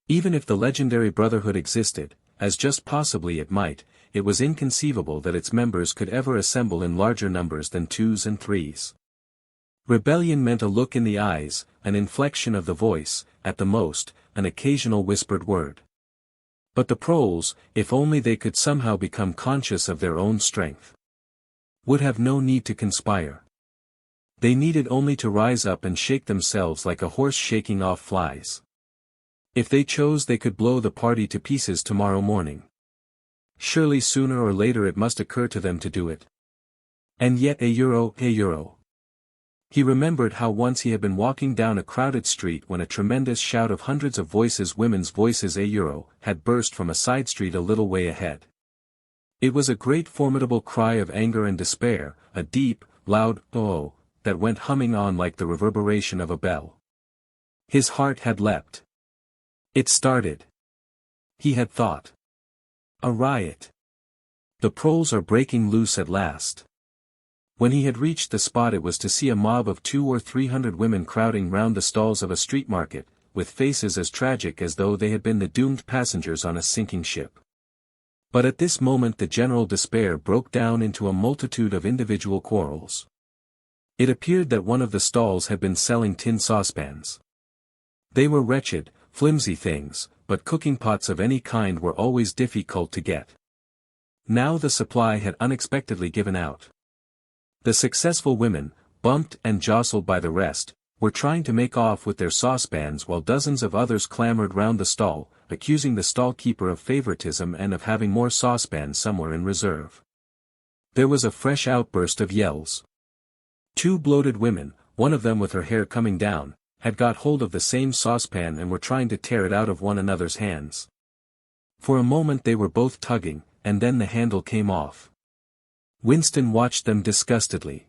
Even if the legendary brotherhood existed, as just possibly it might, it was inconceivable that its members could ever assemble in larger numbers than 2s and 3s. Rebellion meant a look in the eyes, an inflection of the voice, at the most, an occasional whispered word. But the proles, if only they could somehow become conscious of their own strength, would have no need to conspire. They needed only to rise up and shake themselves like a horse shaking off flies. If they chose, they could blow the party to pieces tomorrow morning. Surely sooner or later it must occur to them to do it. And yet a euro. He remembered how once he had been walking down a crowded street when a tremendous shout of hundreds of voices, women's voices, had burst from a side street a little way ahead. It was a great formidable cry of anger and despair, a deep, loud "oh" that went humming on like the reverberation of a bell. His heart had leapt. It started. He had thought. A riot. The proles are breaking loose at last. When he had reached the spot, it was to see a mob of 200 or 300 women crowding round the stalls of a street market, with faces as tragic as though they had been the doomed passengers on a sinking ship. But at this moment the general despair broke down into a multitude of individual quarrels. It appeared that one of the stalls had been selling tin saucepans. They were wretched, flimsy things, but cooking pots of any kind were always difficult to get. Now the supply had unexpectedly given out. The successful women, bumped and jostled by the rest, were trying to make off with their saucepans while dozens of others clamored round the stall, accusing the stall-keeper of favoritism and of having more saucepans somewhere in reserve. There was a fresh outburst of yells. 2 bloated women, one of them with her hair coming down, had got hold of the same saucepan and were trying to tear it out of one another's hands. For a moment they were both tugging, and then the handle came off. Winston watched them disgustedly.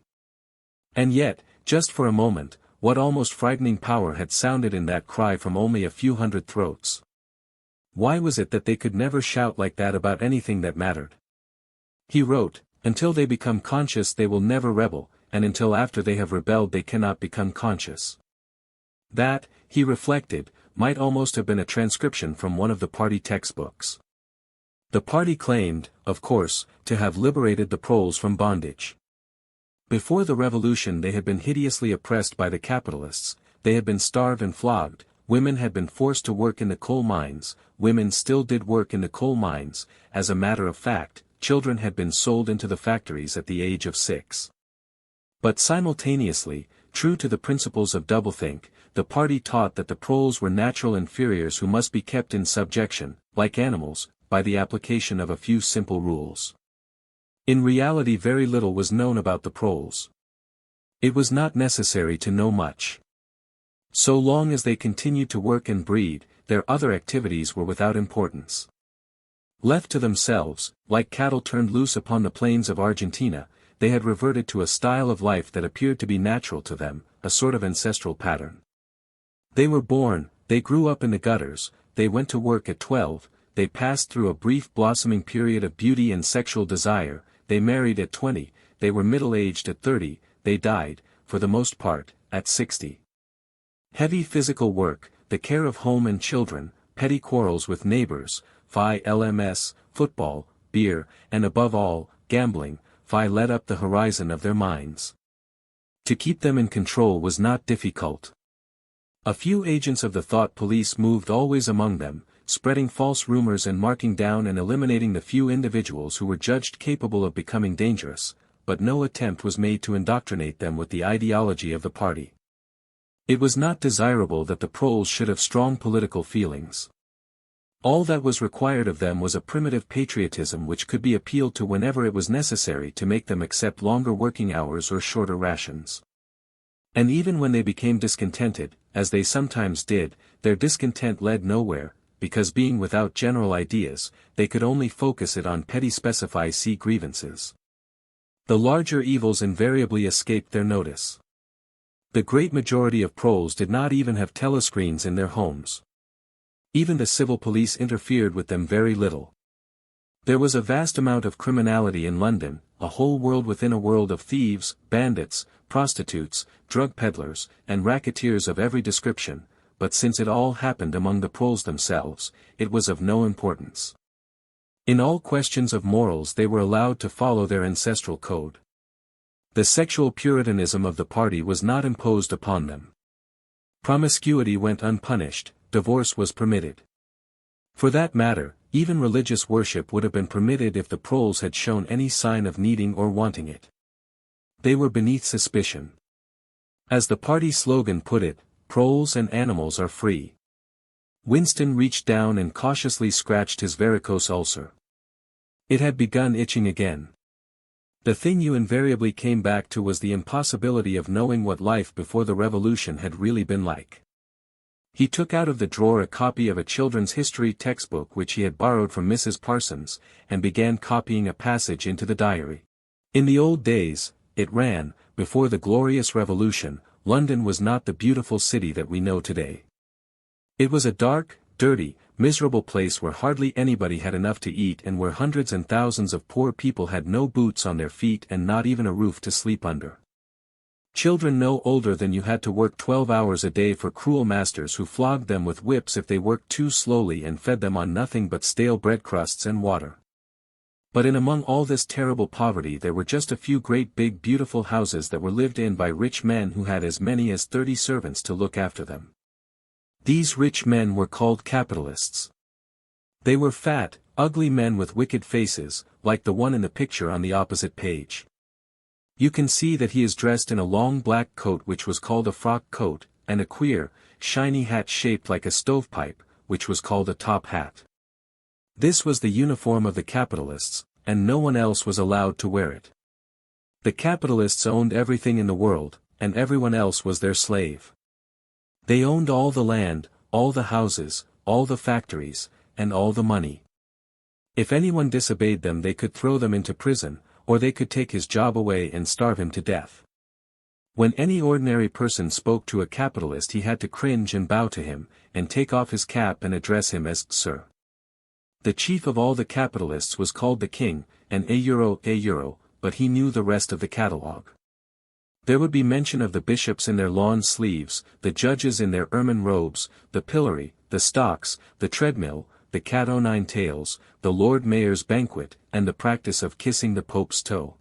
And yet, just for a moment, what almost frightening power had sounded in that cry from only a few hundred throats? Why was it that they could never shout like that about anything that mattered? He wrote, "Until they become conscious they will never rebel, and until after they have rebelled they cannot become conscious." That, he reflected, might almost have been a transcription from one of the party textbooks. The party claimed, of course, to have liberated the proles from bondage. Before the revolution they had been hideously oppressed by the capitalists, they had been starved and flogged, women had been forced to work in the coal mines, women still did work in the coal mines, as a matter of fact, children had been sold into the factories at the age of 6. But simultaneously, true to the principles of doublethink, the party taught that the proles were natural inferiors who must be kept in subjection, like animals, by the application of a few simple rules. In reality very little was known about the proles. It was not necessary to know much. So long as they continued to work and breed, their other activities were without importance. Left to themselves, like cattle turned loose upon the plains of Argentina, they had reverted to a style of life that appeared to be natural to them, a sort of ancestral pattern. They were born, they grew up in the gutters, they went to work at 12, they passed through a brief blossoming period of beauty and sexual desire, they married at 20, they were middle-aged at 30, they died, for the most part, at 60. Heavy physical work, the care of home and children, petty quarrels with neighbors, LMS, football, beer, and above all, gambling, led up the horizon of their minds. To keep them in control was not difficult. A few agents of the thought police moved always among them, spreading false rumors and marking down and eliminating the few individuals who were judged capable of becoming dangerous, but no attempt was made to indoctrinate them with the ideology of the party. It was not desirable that the proles should have strong political feelings. All that was required of them was a primitive patriotism which could be appealed to whenever it was necessary to make them accept longer working hours or shorter rations. And even when they became discontented, as they sometimes did, their discontent led nowhere, because being without general ideas, they could only focus it on petty specific grievances. The larger evils invariably escaped their notice. The great majority of proles did not even have telescreens in their homes. Even the civil police interfered with them very little. There was a vast amount of criminality in London, a whole world within a world of thieves, bandits, prostitutes, drug peddlers, and racketeers of every description, but since it all happened among the proles themselves, it was of no importance. In all questions of morals they were allowed to follow their ancestral code. The sexual puritanism of the party was not imposed upon them. Promiscuity went unpunished, divorce was permitted. For that matter, even religious worship would have been permitted if the proles had shown any sign of needing or wanting it. They were beneath suspicion. As the party slogan put it, proles and animals are free. Winston reached down and cautiously scratched his varicose ulcer. It had begun itching again. The thing you invariably came back to was the impossibility of knowing what life before the revolution had really been like. He took out of the drawer a copy of a children's history textbook which he had borrowed from Mrs. Parsons, and began copying a passage into the diary. In the old days, it ran, before the glorious revolution, London was not the beautiful city that we know today. It was a dark, dirty, miserable place where hardly anybody had enough to eat and where hundreds and thousands of poor people had no boots on their feet and not even a roof to sleep under. Children no older than you had to work 12 hours a day for cruel masters who flogged them with whips if they worked too slowly and fed them on nothing but stale bread crusts and water. But in among all this terrible poverty there were just a few great big beautiful houses that were lived in by rich men who had as many as 30 servants to look after them. These rich men were called capitalists. They were fat, ugly men with wicked faces, like the one in the picture on the opposite page. You can see that he is dressed in a long black coat which was called a frock coat, and a queer, shiny hat shaped like a stovepipe, which was called a top hat. This was the uniform of the capitalists, and no one else was allowed to wear it. The capitalists owned everything in the world, and everyone else was their slave. They owned all the land, all the houses, all the factories, and all the money. If anyone disobeyed them they could throw them into prison, or they could take his job away and starve him to death. When any ordinary person spoke to a capitalist he had to cringe and bow to him, and take off his cap and address him as Sir. The chief of all the capitalists was called the king, and a euro, but he knew the rest of the catalogue. There would be mention of the bishops in their lawn sleeves, the judges in their ermine robes, the pillory, the stocks, the treadmill, the cat o' nine tails, the Lord Mayor's banquet, and the practice of kissing the Pope's toe.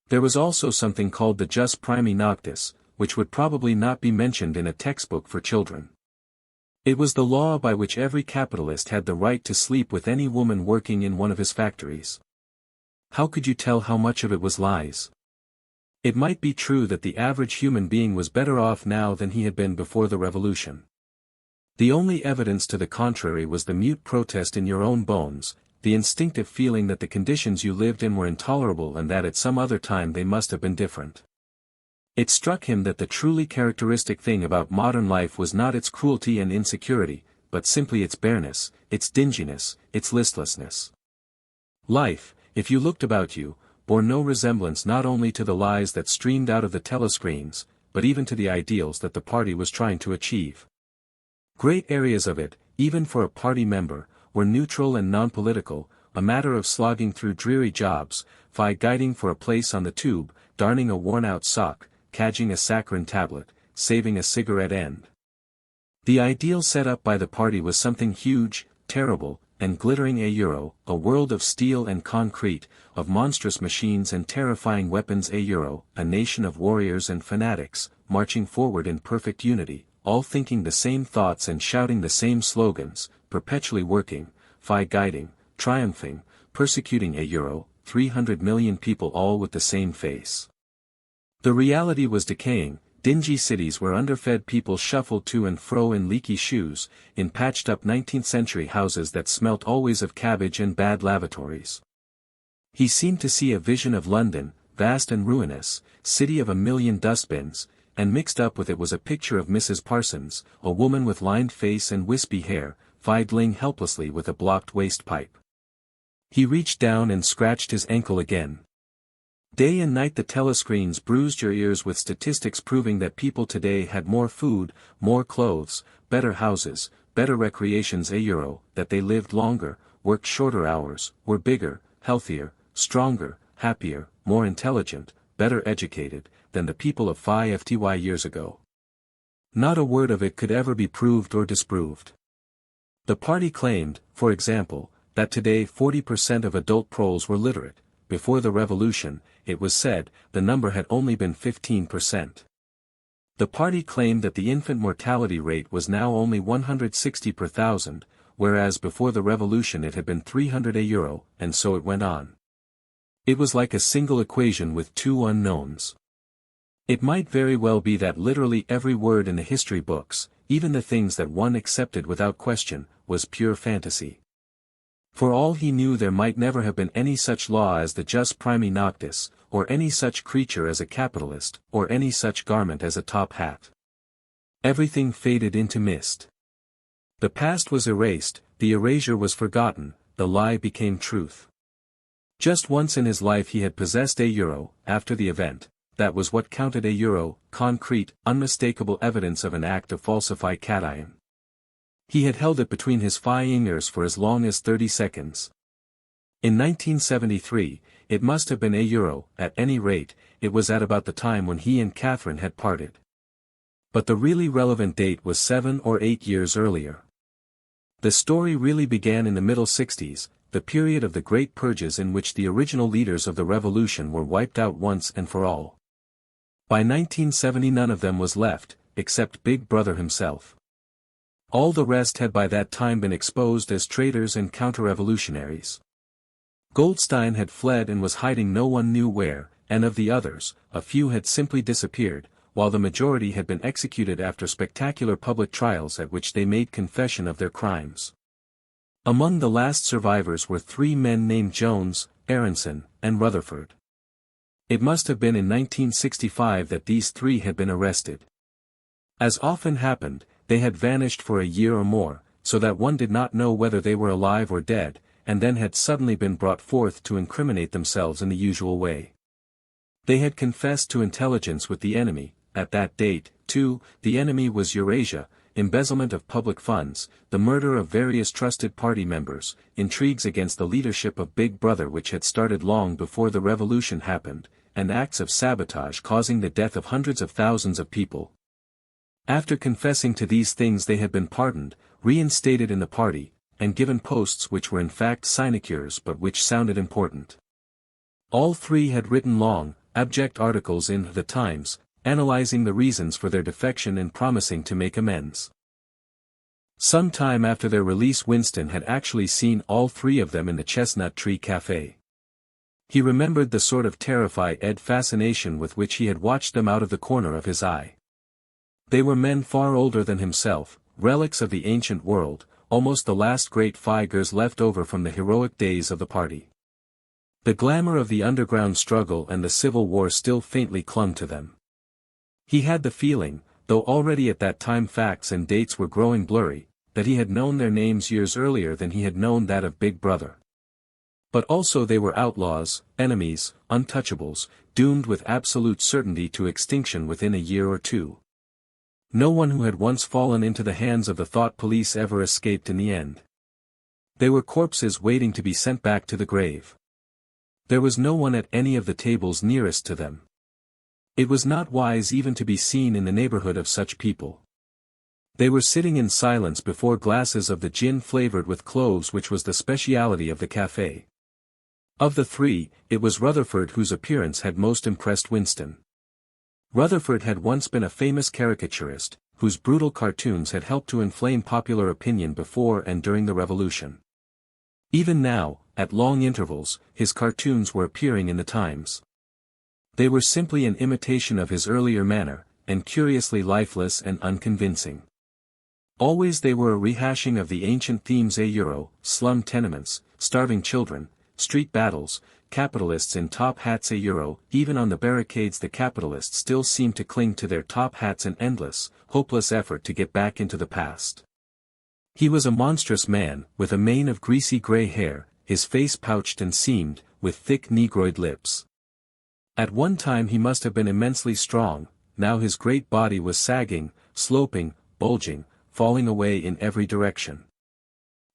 There was also something called the jus primi noctis, which would probably not be mentioned in a textbook for children. It was the law by which every capitalist had the right to sleep with any woman working in one of his factories. How could you tell how much of it was lies? It might be true that the average human being was better off now than he had been before the revolution. The only evidence to the contrary was the mute protest in your own bones, the instinctive feeling that the conditions you lived in were intolerable and that at some other time they must have been different. It struck him that the truly characteristic thing about modern life was not its cruelty and insecurity, but simply its bareness, its dinginess, its listlessness. Life, if you looked about you, bore no resemblance not only to the lies that streamed out of the telescreens, but even to the ideals that the party was trying to achieve. Great areas of it, even for a party member, were neutral and non-political, a matter of slogging through dreary jobs, guiding for a place on the tube, darning a worn-out sock, cadging a saccharine tablet, saving a cigarette end. The ideal set up by the party was something huge, terrible, and glittering a world of steel and concrete, of monstrous machines and terrifying weapons a nation of warriors and fanatics, marching forward in perfect unity, all thinking the same thoughts and shouting the same slogans, perpetually working, guiding, triumphing, persecuting 300 million people all with the same face. The reality was decaying, dingy cities where underfed people shuffled to and fro in leaky shoes, in patched-up 19th-century houses that smelt always of cabbage and bad lavatories. He seemed to see a vision of London, vast and ruinous, city of a million dustbins, and mixed up with it was a picture of Mrs. Parsons, a woman with lined face and wispy hair, fiddling helplessly with a blocked waste pipe. He reached down and scratched his ankle again. Day and night the telescreens bruised your ears with statistics proving that people today had more food, more clothes, better houses, better recreations that they lived longer, worked shorter hours, were bigger, healthier, stronger, happier, more intelligent, better educated, than the people of 50 years ago. Not a word of it could ever be proved or disproved. The party claimed, for example, that today 40% of adult proles were literate. Before the revolution, it was said, the number had only been 15%. The party claimed that the infant mortality rate was now only 160 per thousand, whereas before the revolution it had been 300 and so it went on. It was like a single equation with two unknowns. It might very well be that literally every word in the history books, even the things that one accepted without question, was pure fantasy. For all he knew, there might never have been any such law as the jus primi noctis, or any such creature as a capitalist, or any such garment as a top hat. Everything faded into mist. The past was erased, the erasure was forgotten, the lie became truth. Just once in his life he had possessed a euro, after the event. That was what counted a euro, concrete, unmistakable evidence of an act of falsify cation. He had held it between his fingers for as long as 30 seconds. In 1973, it must have been a euro, at any rate, it was at about the time when he and Catherine had parted. But the really relevant date was 7 or 8 years earlier. The story really began in the middle 60s, the period of the Great Purges in which the original leaders of the revolution were wiped out once and for all. By 1970 none of them was left, except Big Brother himself. All the rest had by that time been exposed as traitors and counter-revolutionaries. Goldstein had fled and was hiding no one knew where, and of the others, a few had simply disappeared, while the majority had been executed after spectacular public trials at which they made confession of their crimes. Among the last survivors were 3 men named Jones, Aronson, and Rutherford. It must have been in 1965 that these 3 had been arrested. As often happened, they had vanished for a year or more, so that one did not know whether they were alive or dead, and then had suddenly been brought forth to incriminate themselves in the usual way. They had confessed to intelligence with the enemy. At that date, too, the enemy was Eurasia, embezzlement of public funds, the murder of various trusted party members, intrigues against the leadership of Big Brother which had started long before the revolution happened, and acts of sabotage causing the death of hundreds of thousands of people. After confessing to these things they had been pardoned, reinstated in the party, and given posts which were in fact sinecures but which sounded important. All 3 had written long, abject articles in The Times, analyzing the reasons for their defection and promising to make amends. Some time after their release Winston had actually seen all 3 of them in the Chestnut Tree Cafe. He remembered the sort of terrified fascination with which he had watched them out of the corner of his eye. They were men far older than himself, relics of the ancient world, almost the last great figures left over from the heroic days of the party. The glamour of the underground struggle and the Civil War still faintly clung to them. He had the feeling, though already at that time facts and dates were growing blurry, that he had known their names years earlier than he had known that of Big Brother. But also they were outlaws, enemies, untouchables, doomed with absolute certainty to extinction within a year or 2. No one who had once fallen into the hands of the thought police ever escaped in the end. They were corpses waiting to be sent back to the grave. There was no one at any of the tables nearest to them. It was not wise even to be seen in the neighborhood of such people. They were sitting in silence before glasses of the gin flavored with cloves which was the speciality of the café. Of the 3, it was Rutherford whose appearance had most impressed Winston. Rutherford had once been a famous caricaturist, whose brutal cartoons had helped to inflame popular opinion before and during the Revolution. Even now, at long intervals, his cartoons were appearing in the Times. They were simply an imitation of his earlier manner, and curiously lifeless and unconvincing. Always they were a rehashing of the ancient themes: a euro, slum tenements, starving children, street battles, capitalists in top hats. A euro, even on the barricades the capitalists still seemed to cling to their top hats, an endless, hopeless effort to get back into the past. He was a monstrous man, with a mane of greasy gray hair, his face pouched and seamed, with thick negroid lips. At one time he must have been immensely strong, now his great body was sagging, sloping, bulging, falling away in every direction.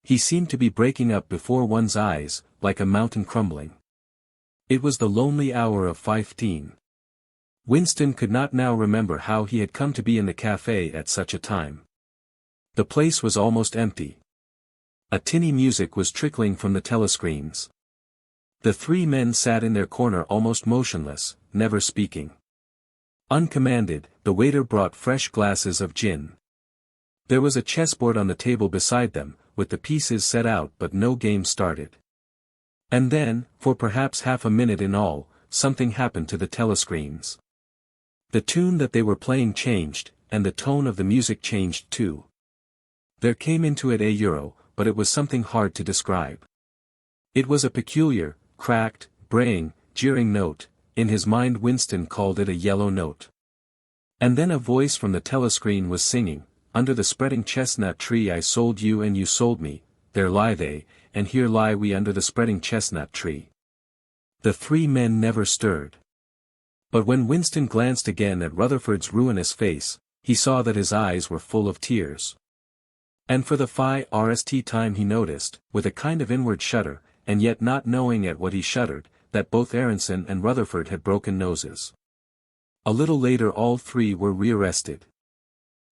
He seemed to be breaking up before one's eyes, like a mountain crumbling. It was the lonely hour of 15. Winston could not now remember how he had come to be in the café at such a time. The place was almost empty. A tinny music was trickling from the telescreens. The 3 men sat in their corner almost motionless, never speaking. Uncommanded, the waiter brought fresh glasses of gin. There was a chessboard on the table beside them, with the pieces set out but no game started. And then, for perhaps half a minute in all, something happened to the telescreens. The tune that they were playing changed, and the tone of the music changed too. There came into it a euro, but it was something hard to describe. It was a peculiar, cracked, braying, jeering note. In his mind Winston called it a yellow note. And then a voice from the telescreen was singing, "Under the spreading chestnut tree I sold you and you sold me, there lie they, and here lie we under the spreading chestnut tree." The three men never stirred. But when Winston glanced again at Rutherford's ruinous face, he saw that his eyes were full of tears. And for the first time he noticed, with a kind of inward shudder, and yet not knowing at what he shuddered, that both Aronson and Rutherford had broken noses. A little later all three were rearrested.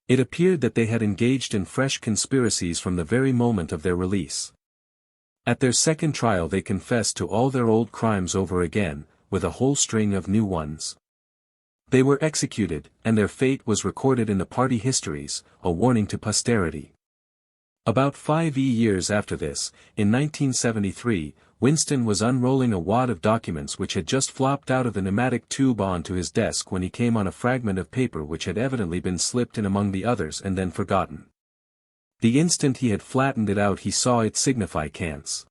It appeared that they had engaged in fresh conspiracies from the very moment of their release. At their second trial they confessed to all their old crimes over again, with a whole string of new ones. They were executed, and their fate was recorded in the party histories, a warning to posterity. About 5 years after this, in 1973, Winston was unrolling a wad of documents which had just flopped out of the pneumatic tube onto his desk when he came on a fragment of paper which had evidently been slipped in among the others and then forgotten. The instant he had flattened it out he saw it signify cants.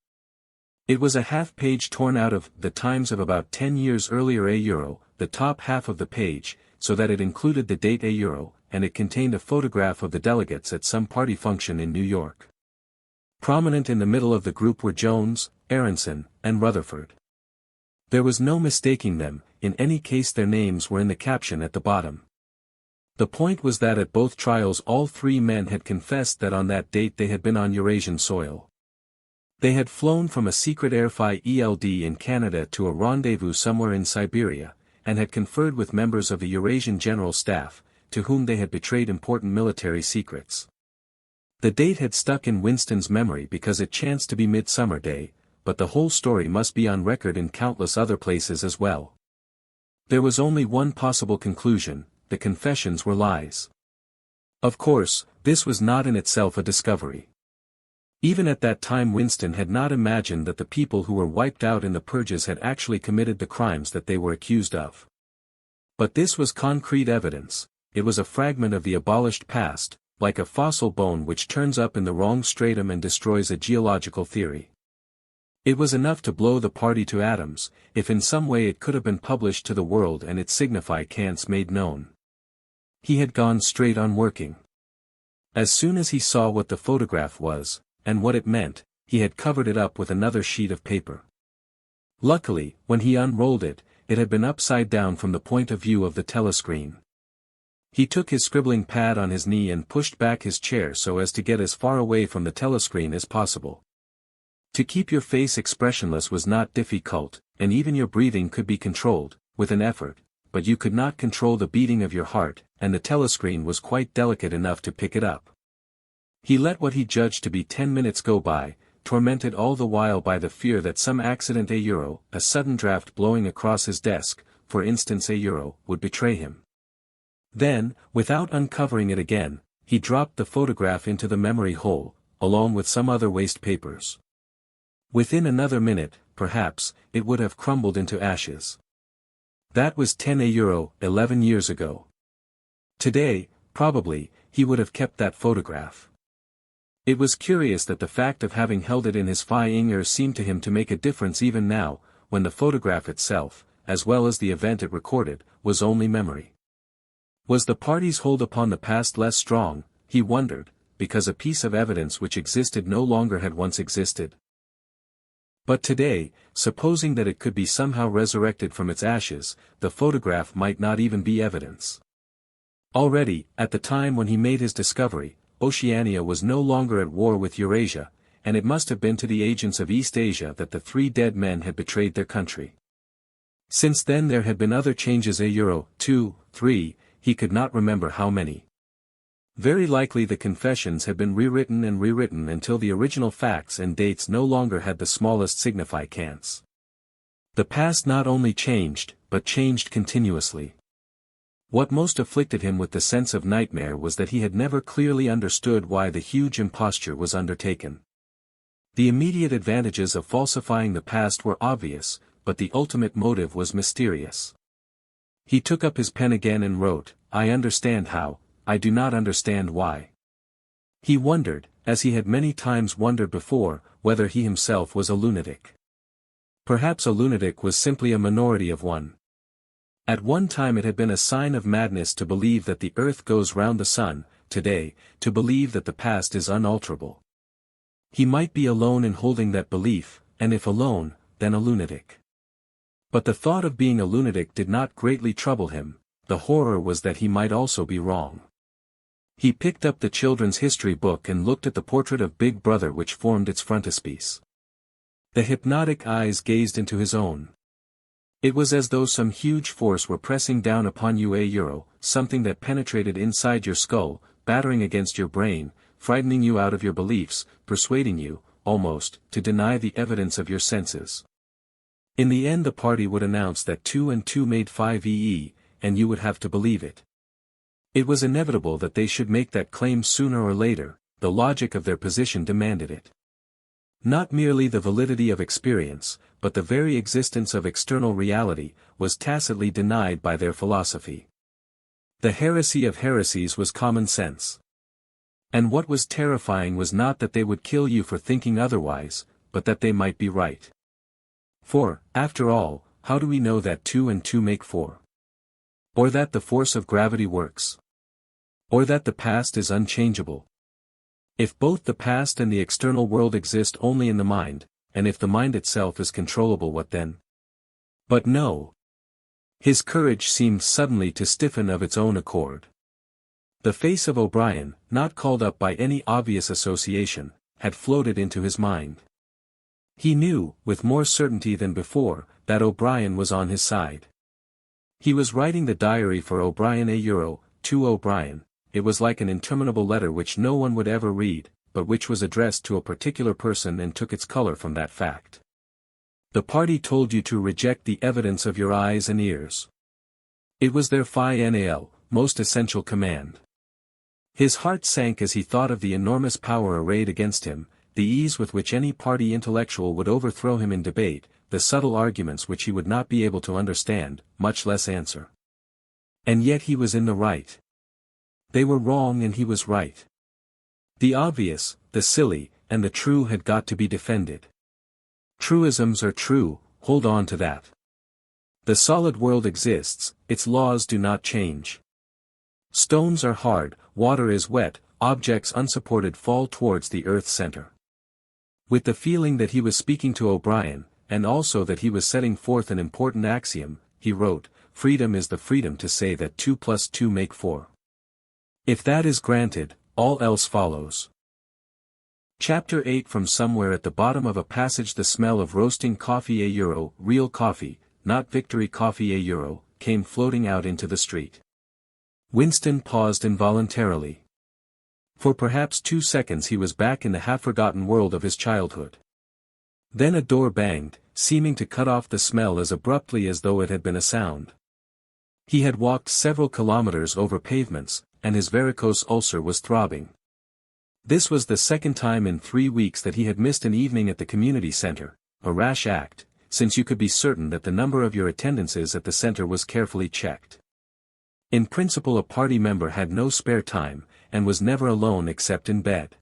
It was a half-page torn out of The Times of about 10 years earlier euro, the top half of the page, so that it included the date euro, and it contained a photograph of the delegates at some party function in New York. Prominent in the middle of the group were Jones, Aronson, and Rutherford. There was no mistaking them, in any case their names were in the caption at the bottom. The point was that at both trials all three men had confessed that on that date they had been on Eurasian soil. They had flown from a secret airfield in Canada to a rendezvous somewhere in Siberia, and had conferred with members of the Eurasian General Staff, to whom they had betrayed important military secrets. The date had stuck in Winston's memory because it chanced to be Midsummer Day, but the whole story must be on record in countless other places as well. There was only one possible conclusion: the confessions were lies. Of course, this was not in itself a discovery. Even at that time Winston had not imagined that the people who were wiped out in the purges had actually committed the crimes that they were accused of. But this was concrete evidence. It was a fragment of the abolished past, like a fossil bone which turns up in the wrong stratum and destroys a geological theory. It was enough to blow the party to atoms, if in some way it could have been published to the world and its significance made known. He had gone straight on working. As soon as he saw what the photograph was, and what it meant, he had covered it up with another sheet of paper. Luckily, when he unrolled it, it had been upside down from the point of view of the telescreen. He took his scribbling pad on his knee and pushed back his chair so as to get as far away from the telescreen as possible. To keep your face expressionless was not difficult, and even your breathing could be controlled, with an effort, but you could not control the beating of your heart, and the telescreen was quite delicate enough to pick it up. He let what he judged to be 10 minutes go by, tormented all the while by the fear that some accident a sudden draft blowing across his desk, for instance would betray him. Then, without uncovering it again, he dropped the photograph into the memory hole, along with some other waste papers. Within another minute, perhaps, it would have crumbled into ashes. That was 10 11 years ago. Today, probably, he would have kept that photograph. It was curious that the fact of having held it in his fingers seemed to him to make a difference even now, when the photograph itself, as well as the event it recorded, was only memory. Was the party's hold upon the past less strong, he wondered, because a piece of evidence which existed no longer had once existed? But today, supposing that it could be somehow resurrected from its ashes, the photograph might not even be evidence. Already, at the time when he made his discovery, Oceania was no longer at war with Eurasia, and it must have been to the agents of East Asia that the three dead men had betrayed their country. Since then there had been other changes 2, 3, he could not remember how many. Very likely the confessions had been rewritten and rewritten until the original facts and dates no longer had the smallest significance. The past not only changed, but changed continuously. What most afflicted him with the sense of nightmare was that he had never clearly understood why the huge imposture was undertaken. The immediate advantages of falsifying the past were obvious, but the ultimate motive was mysterious. He took up his pen again and wrote, "I understand how, I do not understand why." He wondered, as he had many times wondered before, whether he himself was a lunatic. Perhaps a lunatic was simply a minority of one. At one time it had been a sign of madness to believe that the earth goes round the sun, today, to believe that the past is unalterable. He might be alone in holding that belief, and if alone, then a lunatic. But the thought of being a lunatic did not greatly trouble him, the horror was that he might also be wrong. He picked up the children's history book and looked at the portrait of Big Brother which formed its frontispiece. The hypnotic eyes gazed into his own. It was as though some huge force were pressing down upon you, something that penetrated inside your skull, battering against your brain, frightening you out of your beliefs, persuading you, almost, to deny the evidence of your senses. In the end the party would announce that 2 and 2 made 5 and you would have to believe it. It was inevitable that they should make that claim sooner or later, the logic of their position demanded it. Not merely the validity of experience, but the very existence of external reality, was tacitly denied by their philosophy. The heresy of heresies was common sense. And what was terrifying was not that they would kill you for thinking otherwise, but that they might be right. For, after all, how do we know that 2 and 2 make 4? Or that the force of gravity works? Or that the past is unchangeable? If both the past and the external world exist only in the mind, and if the mind itself is controllable, what then? But no. His courage seemed suddenly to stiffen of its own accord. The face of O'Brien, not called up by any obvious association, had floated into his mind. He knew, with more certainty than before, that O'Brien was on his side. He was writing the diary for O'Brien to O'Brien. It was like an interminable letter which no one would ever read, but which was addressed to a particular person and took its color from that fact. The party told you to reject the evidence of your eyes and ears. It was their final, most essential command. His heart sank as he thought of the enormous power arrayed against him, the ease with which any party intellectual would overthrow him in debate, the subtle arguments which he would not be able to understand, much less answer. And yet he was in the right. They were wrong and he was right. The obvious, the silly, and the true had got to be defended. Truisms are true, hold on to that. The solid world exists, its laws do not change. Stones are hard, water is wet, objects unsupported fall towards the earth's center. With the feeling that he was speaking to O'Brien, and also that he was setting forth an important axiom, he wrote, "Freedom is the freedom to say that 2 plus 2 make 4. If that is granted, all else follows." Chapter 8. From somewhere at the bottom of a passage the smell of roasting coffee real coffee, not Victory coffee came floating out into the street. Winston paused involuntarily. For perhaps 2 seconds he was back in the half-forgotten world of his childhood. Then a door banged, seeming to cut off the smell as abruptly as though it had been a sound. He had walked several kilometers over pavements, and his varicose ulcer was throbbing. This was the second time in 3 weeks that he had missed an evening at the community center, a rash act, since you could be certain that the number of your attendances at the center was carefully checked. In principle a party member had no spare time, and was never alone except in bed.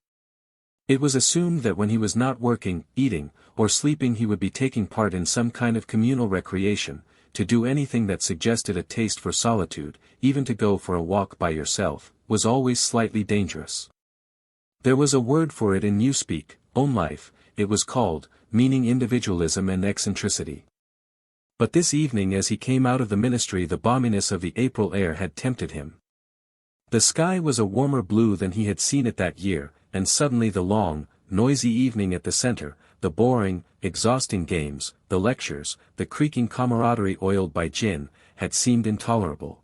It was assumed that when he was not working, eating, or sleeping he would be taking part in some kind of communal recreation. To do anything that suggested a taste for solitude, even to go for a walk by yourself, was always slightly dangerous. There was a word for it in Newspeak, own life, it was called, meaning individualism and eccentricity. But this evening as he came out of the ministry the balminess of the April air had tempted him. The sky was a warmer blue than he had seen it that year, and suddenly the long, noisy evening at the center, the boring, exhausting games, the lectures, the creaking camaraderie oiled by gin, had seemed intolerable.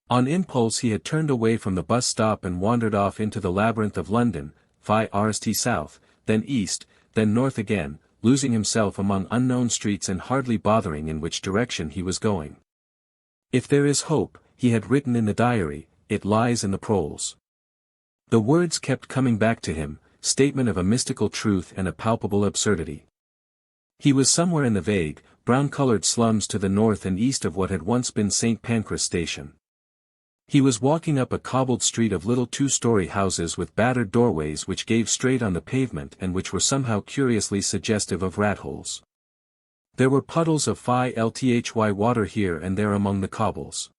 On impulse he had turned away from the bus stop and wandered off into the labyrinth of London, Rst south, then east, then north again, losing himself among unknown streets and hardly bothering in which direction he was going. If there is hope, he had written in the diary, it lies in the proles. The words kept coming back to him, statement of a mystical truth and a palpable absurdity. He was somewhere in the vague, brown-colored slums to the north and east of what had once been St. Pancras Station. He was walking up a cobbled street of little two-story houses with battered doorways which gave straight on the pavement and which were somehow curiously suggestive of rat-holes. There were puddles of filthy water here and there among the cobbles.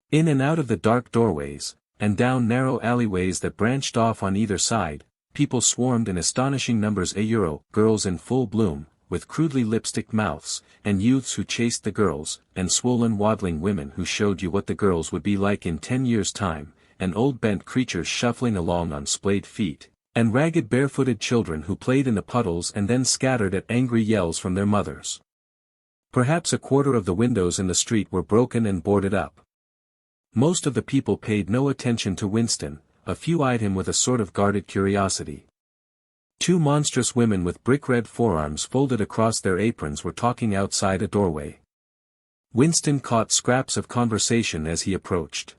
In and out of the dark doorways, and down narrow alleyways that branched off on either side, people swarmed in astonishing numbers. Girls in full bloom, with crudely lipstick mouths, and youths who chased the girls, and swollen waddling women who showed you what the girls would be like in 10 years' time, and old bent creatures shuffling along on splayed feet, and ragged barefooted children who played in the puddles and then scattered at angry yells from their mothers. Perhaps a quarter of the windows in the street were broken and boarded up. Most of the people paid no attention to Winston, a few eyed him with a sort of guarded curiosity. Two monstrous women with brick-red forearms folded across their aprons were talking outside a doorway. Winston caught scraps of conversation as he approached.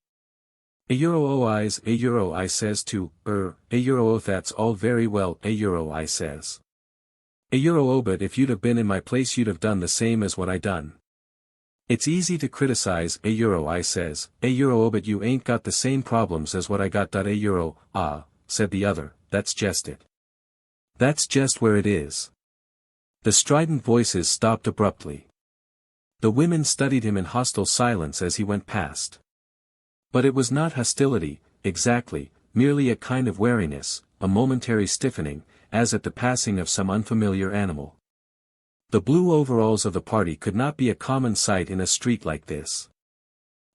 €o I says to, €o that's all very well, €o I says. €o but if you'd have been in my place you'd have done the same as what I done. It's easy to criticize, €o I says, €o but you ain't got the same problems as what I got. €o, said the other, that's just it. That's just where it is. The strident voices stopped abruptly. The women studied him in hostile silence as he went past. But it was not hostility, exactly, merely a kind of wariness, a momentary stiffening, as at the passing of some unfamiliar animal. The blue overalls of the party could not be a common sight in a street like this.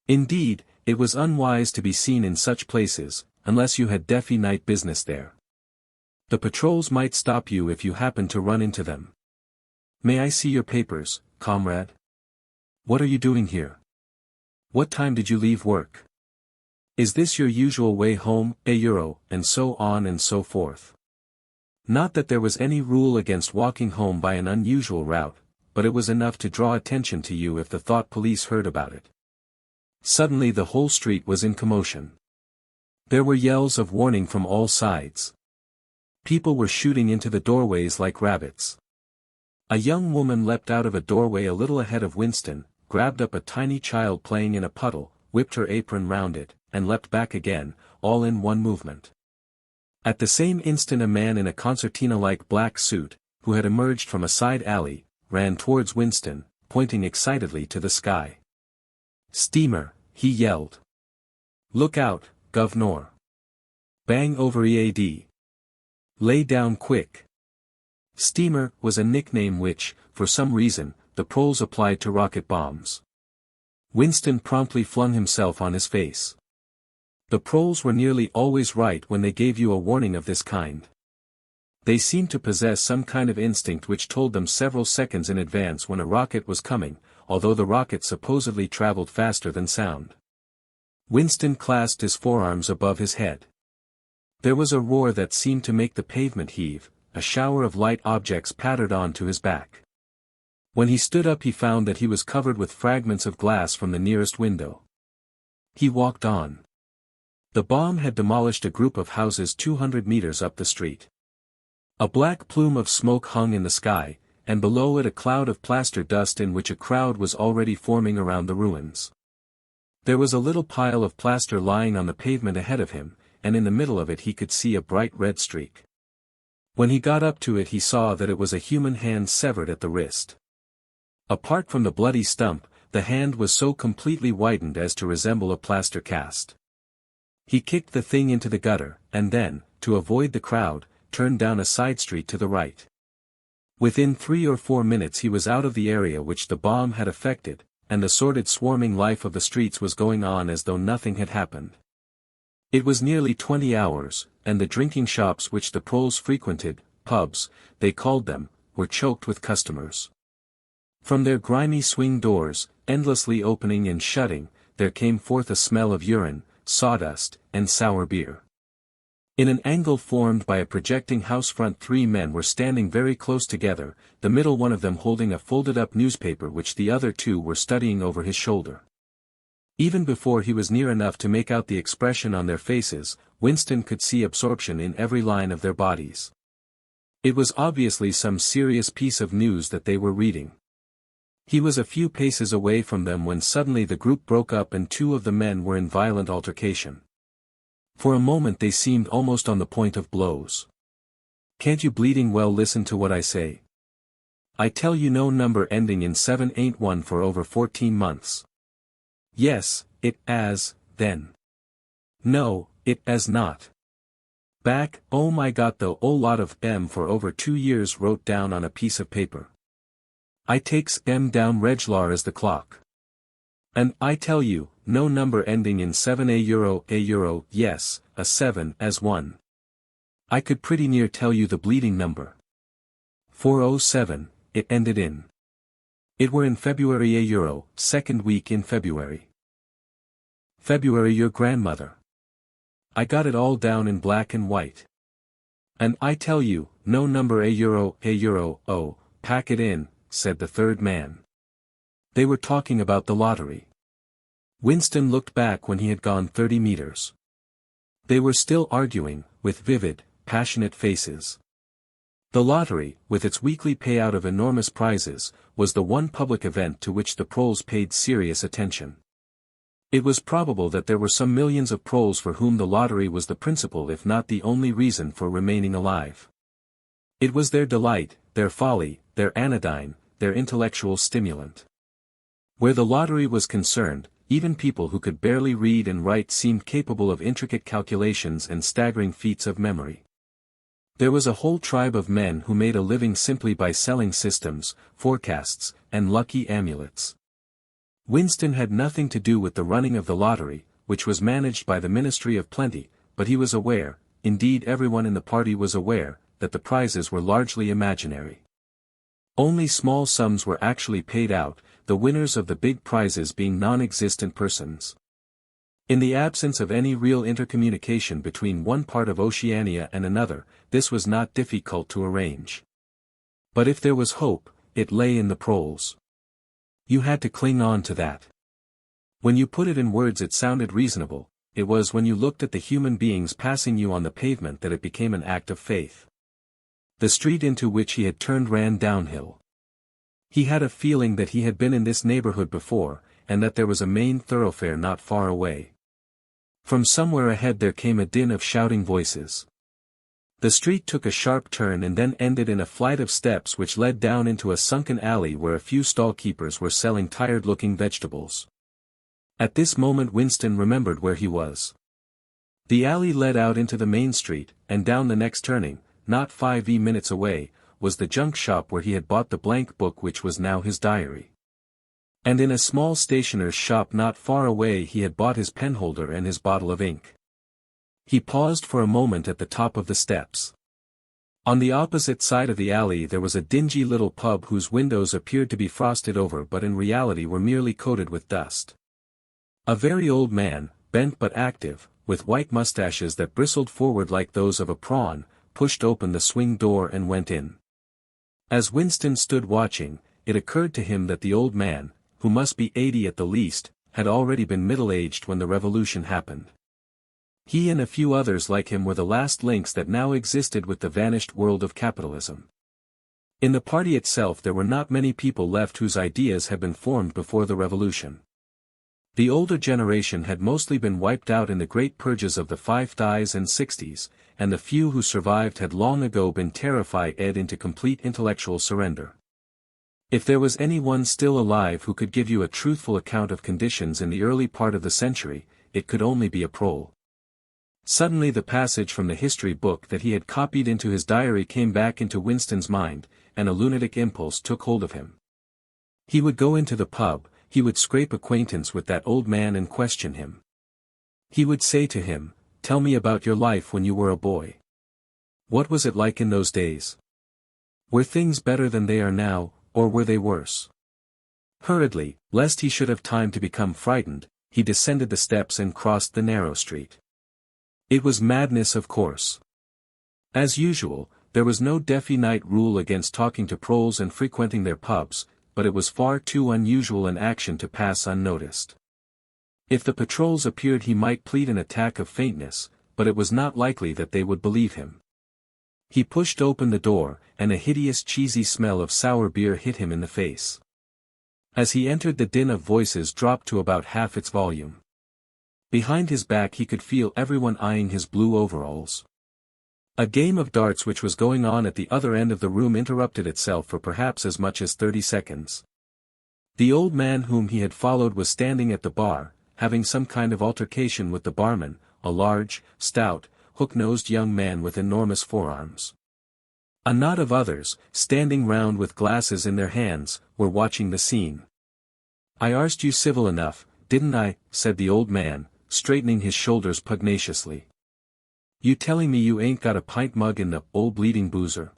Indeed, it was unwise to be seen in such places, unless you had deafy night business there. The patrols might stop you if you happened to run into them. May I see your papers, comrade? What are you doing here? What time did you leave work? Is this your usual way home, €o, and so on and so forth. Not that there was any rule against walking home by an unusual route, but it was enough to draw attention to you if the thought police heard about it. Suddenly the whole street was in commotion. There were yells of warning from all sides. People were shooting into the doorways like rabbits. A young woman leapt out of a doorway a little ahead of Winston, grabbed up a tiny child playing in a puddle, whipped her apron round it, and leapt back again, all in one movement. At the same instant a man in a concertina-like black suit, who had emerged from a side alley, ran towards Winston, pointing excitedly to the sky. "Steamer," he yelled. "Look out, governor. Bang over EAD. Lay down quick." Steamer was a nickname which, for some reason, the proles applied to rocket bombs. Winston promptly flung himself on his face. The proles were nearly always right when they gave you a warning of this kind. They seemed to possess some kind of instinct which told them several seconds in advance when a rocket was coming, although the rocket supposedly traveled faster than sound. Winston clasped his forearms above his head. There was a roar that seemed to make the pavement heave, a shower of light objects pattered on to his back. When he stood up he found that he was covered with fragments of glass from the nearest window. He walked on. The bomb had demolished a group of houses 200 meters up the street. A black plume of smoke hung in the sky, and below it a cloud of plaster dust in which a crowd was already forming around the ruins. There was a little pile of plaster lying on the pavement ahead of him, and in the middle of it he could see a bright red streak. When he got up to it he saw that it was a human hand severed at the wrist. Apart from the bloody stump, the hand was so completely whitened as to resemble a plaster cast. He kicked the thing into the gutter, and then, to avoid the crowd, turned down a side street to the right. Within 3 or 4 minutes he was out of the area which the bomb had affected, and the sordid swarming life of the streets was going on as though nothing had happened. It was nearly 20 hours, and the drinking shops which the proles frequented, pubs, they called them, were choked with customers. From their grimy swing doors, endlessly opening and shutting, there came forth a smell of urine, sawdust, and sour beer. In an angle formed by a projecting house front 3 men were standing very close together, the middle one of them holding a folded-up newspaper which the other 2 were studying over his shoulder. Even before he was near enough to make out the expression on their faces, Winston could see absorption in every line of their bodies. It was obviously some serious piece of news that they were reading. He was a few paces away from them when suddenly the group broke up and two of the men were in violent altercation. For a moment they seemed almost on the point of blows. "Can't you bleeding well listen to what I say? I tell you no number ending in 7 ain't one for over 14 months. Yes, it as, then. No, it as not. Back, oh my got the whole lot of M for over 2 years wrote down on a piece of paper. I takes M down reglar as the clock. And I tell you, no number ending in 7 a euro, yes, a 7 as 1. I could pretty near tell you the bleeding number. 407, it ended in. It were in February a euro, second week in February. February your grandmother. I got it all down in black and white. And I tell you, no number a euro, oh, pack it in, said the third man. They were talking about the lottery. Winston looked back when he had gone 30 meters. They were still arguing, with vivid, passionate faces. The lottery, with its weekly payout of enormous prizes, was the one public event to which the proles paid serious attention. It was probable that there were some millions of proles for whom the lottery was the principal if not the only reason for remaining alive. It was their delight, their folly, their anodyne, their intellectual stimulant. Where the lottery was concerned, even people who could barely read and write seemed capable of intricate calculations and staggering feats of memory. There was a whole tribe of men who made a living simply by selling systems, forecasts, and lucky amulets. Winston had nothing to do with the running of the lottery, which was managed by the Ministry of Plenty, but he was aware, indeed everyone in the party was aware, that the prizes were largely imaginary. Only small sums were actually paid out, the winners of the big prizes being non-existent persons. In the absence of any real intercommunication between one part of Oceania and another, this was not difficult to arrange. But if there was hope, it lay in the proles. You had to cling on to that. When you put it in words it sounded reasonable, it was when you looked at the human beings passing you on the pavement that it became an act of faith. The street into which he had turned ran downhill. He had a feeling that he had been in this neighborhood before, and that there was a main thoroughfare not far away. From somewhere ahead there came a din of shouting voices. The street took a sharp turn and then ended in a flight of steps which led down into a sunken alley where a few stall-keepers were selling tired-looking vegetables. At this moment Winston remembered where he was. The alley led out into the main street, and down the next turning, not 5 minutes away, was the junk shop where he had bought the blank book which was now his diary. And in a small stationer's shop not far away he had bought his penholder and his bottle of ink. He paused for a moment at the top of the steps. On the opposite side of the alley there was a dingy little pub whose windows appeared to be frosted over but in reality were merely coated with dust. A very old man, bent but active, with white mustaches that bristled forward like those of a prawn, pushed open the swing door and went in. As Winston stood watching, it occurred to him that the old man, who must be 80 at the least, had already been middle-aged when the revolution happened. He and a few others like him were the last links that now existed with the vanished world of capitalism. In the party itself there were not many people left whose ideas had been formed before the revolution. The older generation had mostly been wiped out in the great purges of the 50s and 60s, and the few who survived had long ago been terrified into complete intellectual surrender. If there was anyone still alive who could give you a truthful account of conditions in the early part of the century, it could only be a prole. Suddenly the passage from the history book that he had copied into his diary came back into Winston's mind, and a lunatic impulse took hold of him. He would go into the pub, he would scrape acquaintance with that old man and question him. He would say to him, "Tell me about your life when you were a boy. What was it like in those days? Were things better than they are now, or were they worse?" Hurriedly, lest he should have time to become frightened, he descended the steps and crossed the narrow street. It was madness of course. As usual, there was no definite rule against talking to proles and frequenting their pubs, but it was far too unusual an action to pass unnoticed. If the patrols appeared he might plead an attack of faintness, but it was not likely that they would believe him. He pushed open the door, and a hideous cheesy smell of sour beer hit him in the face. As he entered, the din of voices dropped to about half its volume. Behind his back he could feel everyone eyeing his blue overalls. A game of darts which was going on at the other end of the room interrupted itself for perhaps as much as 30 seconds. The old man whom he had followed was standing at the bar, having some kind of altercation with the barman, a large, stout, hook-nosed young man with enormous forearms. A knot of others, standing round with glasses in their hands, were watching the scene. "I arsed you civil enough, didn't I?" said the old man, straightening his shoulders pugnaciously. "You telling me you ain't got a pint mug in the old bleeding boozer?"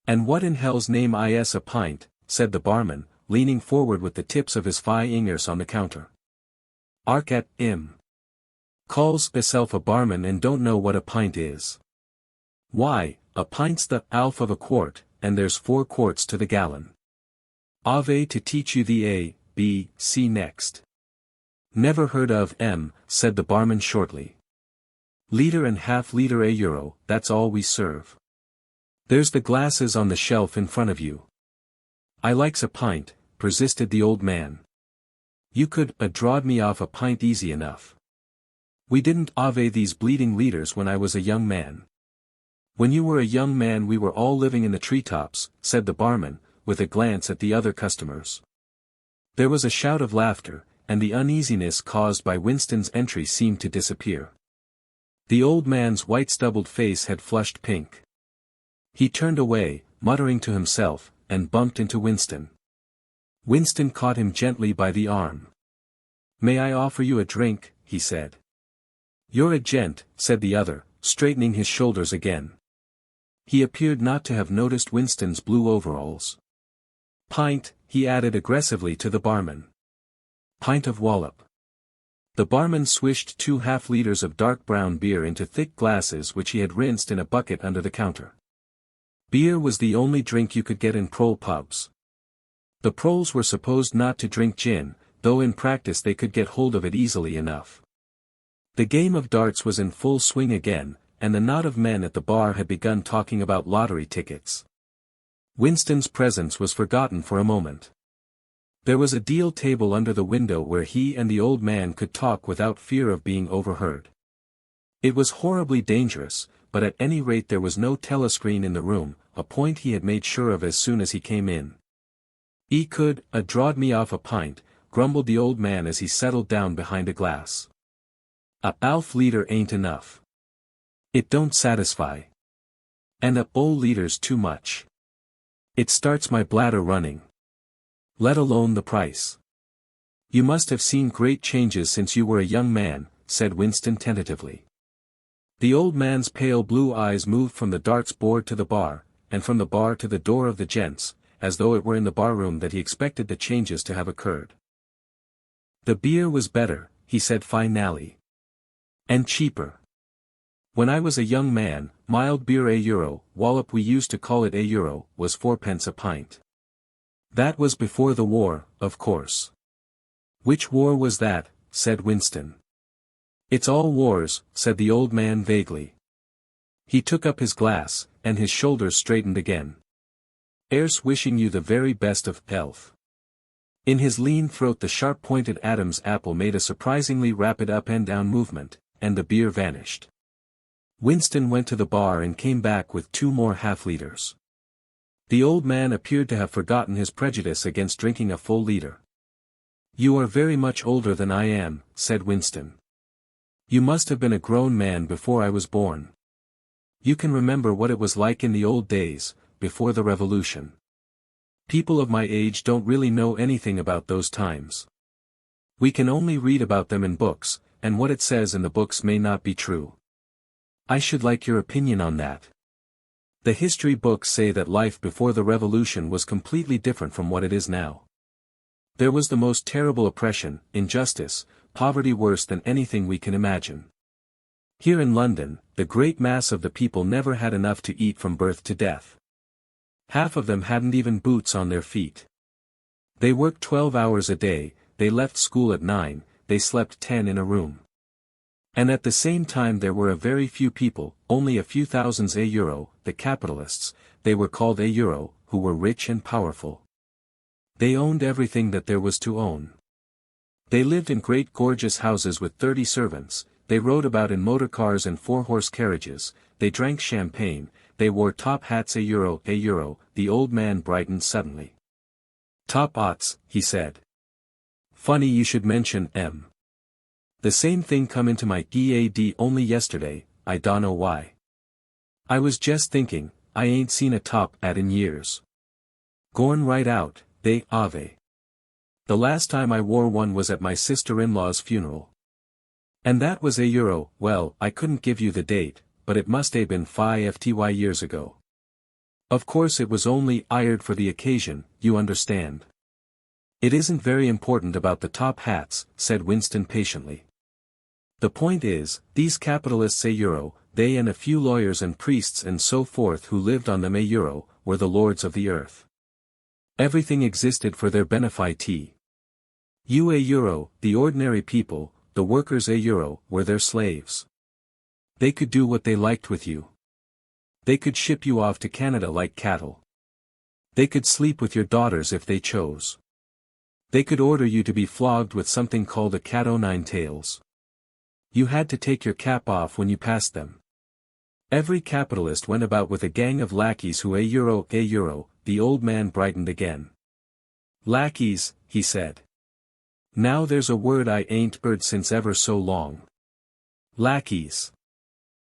"And what in hell's name is a pint?" said the barman, leaning forward with the tips of his fingers on the counter. "Ark at 'im. Calls hisself a barman and don't know what a pint is. Why, a pint's the half of a quart, and there's 4 quarts to the gallon. Ave to teach you the A, B, C next." "Never heard of 'em," said the barman shortly. "Liter and half-liter €1, that's all we serve. There's the glasses on the shelf in front of you." "I likes a pint," persisted the old man. "You could drawed me off a pint easy enough. We didn't ave these bleeding liters when I was a young man." "When you were a young man we were all living in the treetops," said the barman, with a glance at the other customers. There was a shout of laughter, and the uneasiness caused by Winston's entry seemed to disappear. The old man's white stubbled face had flushed pink. He turned away, muttering to himself, and bumped into Winston. Winston caught him gently by the arm. "May I offer you a drink?" he said. "You're a gent," said the other, straightening his shoulders again. He appeared not to have noticed Winston's blue overalls. "Pint," he added aggressively to the barman. "Pint of wallop." The barman swished 2 half-liters of dark brown beer into thick glasses which he had rinsed in a bucket under the counter. Beer was the only drink you could get in prole pubs. The proles were supposed not to drink gin, though in practice they could get hold of it easily enough. The game of darts was in full swing again, and the knot of men at the bar had begun talking about lottery tickets. Winston's presence was forgotten for a moment. There was a deal table under the window where he and the old man could talk without fear of being overheard. It was horribly dangerous, but at any rate there was no telescreen in the room, a point he had made sure of as soon as he came in. "'E could drawed me off a pint," grumbled the old man as he settled down behind a glass. "A half-liter ain't enough. It don't satisfy. And a whole liter's too much. It starts my bladder running. Let alone the price." "You must have seen great changes since you were a young man," said Winston tentatively. The old man's pale blue eyes moved from the darts board to the bar, and from the bar to the door of the gents, as though it were in the barroom that he expected the changes to have occurred. "The beer was better," he said finally. "And cheaper. When I was a young man, mild beer €1, wallop we used to call it €1, was 4 pence a pint. That was before the war, of course." "Which war was that?" said Winston. "It's all wars," said the old man vaguely. He took up his glass, and his shoulders straightened again. "'Ere's wishing you the very best of health." In his lean throat the sharp-pointed Adam's apple made a surprisingly rapid up-and-down movement, and the beer vanished. Winston went to the bar and came back with 2 more half-liters. The old man appeared to have forgotten his prejudice against drinking a full liter. "You are very much older than I am," said Winston. "You must have been a grown man before I was born. You can remember what it was like in the old days, before the revolution. People of my age don't really know anything about those times. We can only read about them in books, and what it says in the books may not be true. I should like your opinion on that. The history books say that life before the revolution was completely different from what it is now. There was the most terrible oppression, injustice, poverty worse than anything we can imagine. Here in London, the great mass of the people never had enough to eat from birth to death. Half of them hadn't even boots on their feet. They worked 12 hours a day, they left school at 9, they slept 10 in a room. And at the same time there were a very few people, only a few thousands a euro, the capitalists, they were called a euro, who were rich and powerful. They owned everything that there was to own. They lived in great gorgeous houses with 30 servants, they rode about in motor cars and 4-horse carriages, they drank champagne, they wore top hats a euro, the old man brightened suddenly. Top hats, he said. Funny you should mention M. The same thing come into my head only yesterday, I dunno why. I was just thinking, I ain't seen a top hat in years. Gorn right out, they ave. The last time I wore one was at my sister-in-law's funeral. And that was a euro, well, I couldn't give you the date, but it must have been 5 years ago. Of course it was only hired for the occasion, you understand. It isn't very important about the top hats, said Winston patiently. The point is, these capitalists a euro, they and a few lawyers and priests and so forth who lived on them a euro, were the lords of the earth. Everything existed for their benefit. You a euro, the ordinary people, the workers a euro, were their slaves. They could do what they liked with you. They could ship you off to Canada like cattle. They could sleep with your daughters if they chose. They could order you to be flogged with something called a cat o' nine tails. You had to take your cap off when you passed them. Every capitalist went about with a gang of lackeys who a euro, the old man brightened again. Lackeys, he said. Now there's a word I ain't heard since ever so long. Lackeys.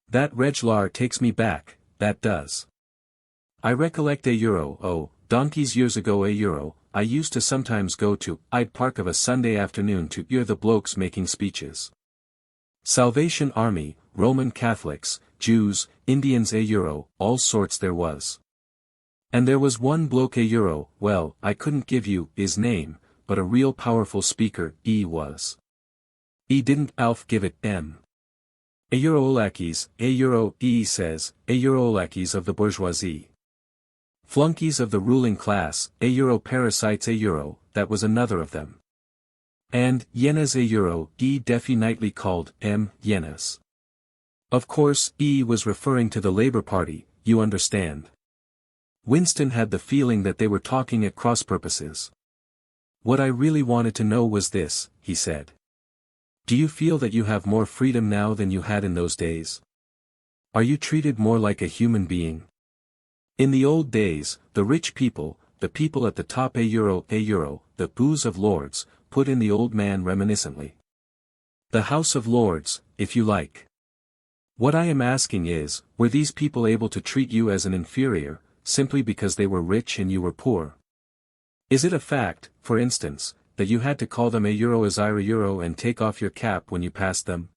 That reglar takes me back, that does. I recollect a euro, oh, donkeys years ago a euro, I used to sometimes go to Hyde Park of a Sunday afternoon to hear the blokes making speeches. Salvation Army, Roman Catholics, Jews, Indians a euro, all sorts there was. And there was one bloke a euro, well, I couldn't give you his name, but a real powerful speaker, he was. He didn't Alf give it M. A euro lackeys, a euro, he says, a euro lackeys of the bourgeoisie. Flunkies of the ruling class, a euro parasites a euro, that was another of them. And, yenas a euro, he definitely called M. yenas. Of course, he was referring to the Labour Party, you understand. Winston had the feeling that they were talking at cross purposes. What I really wanted to know was this, he said. Do you feel that you have more freedom now than you had in those days? Are you treated more like a human being? In the old days, the rich people, the people at the top a euro, the booze of lords, put in the old man reminiscently. The House of Lords, if you like. What I am asking is, were these people able to treat you as an inferior, simply because they were rich and you were poor? Is it a fact, for instance, that you had to call them a euro as a euro and take off your cap when you passed them?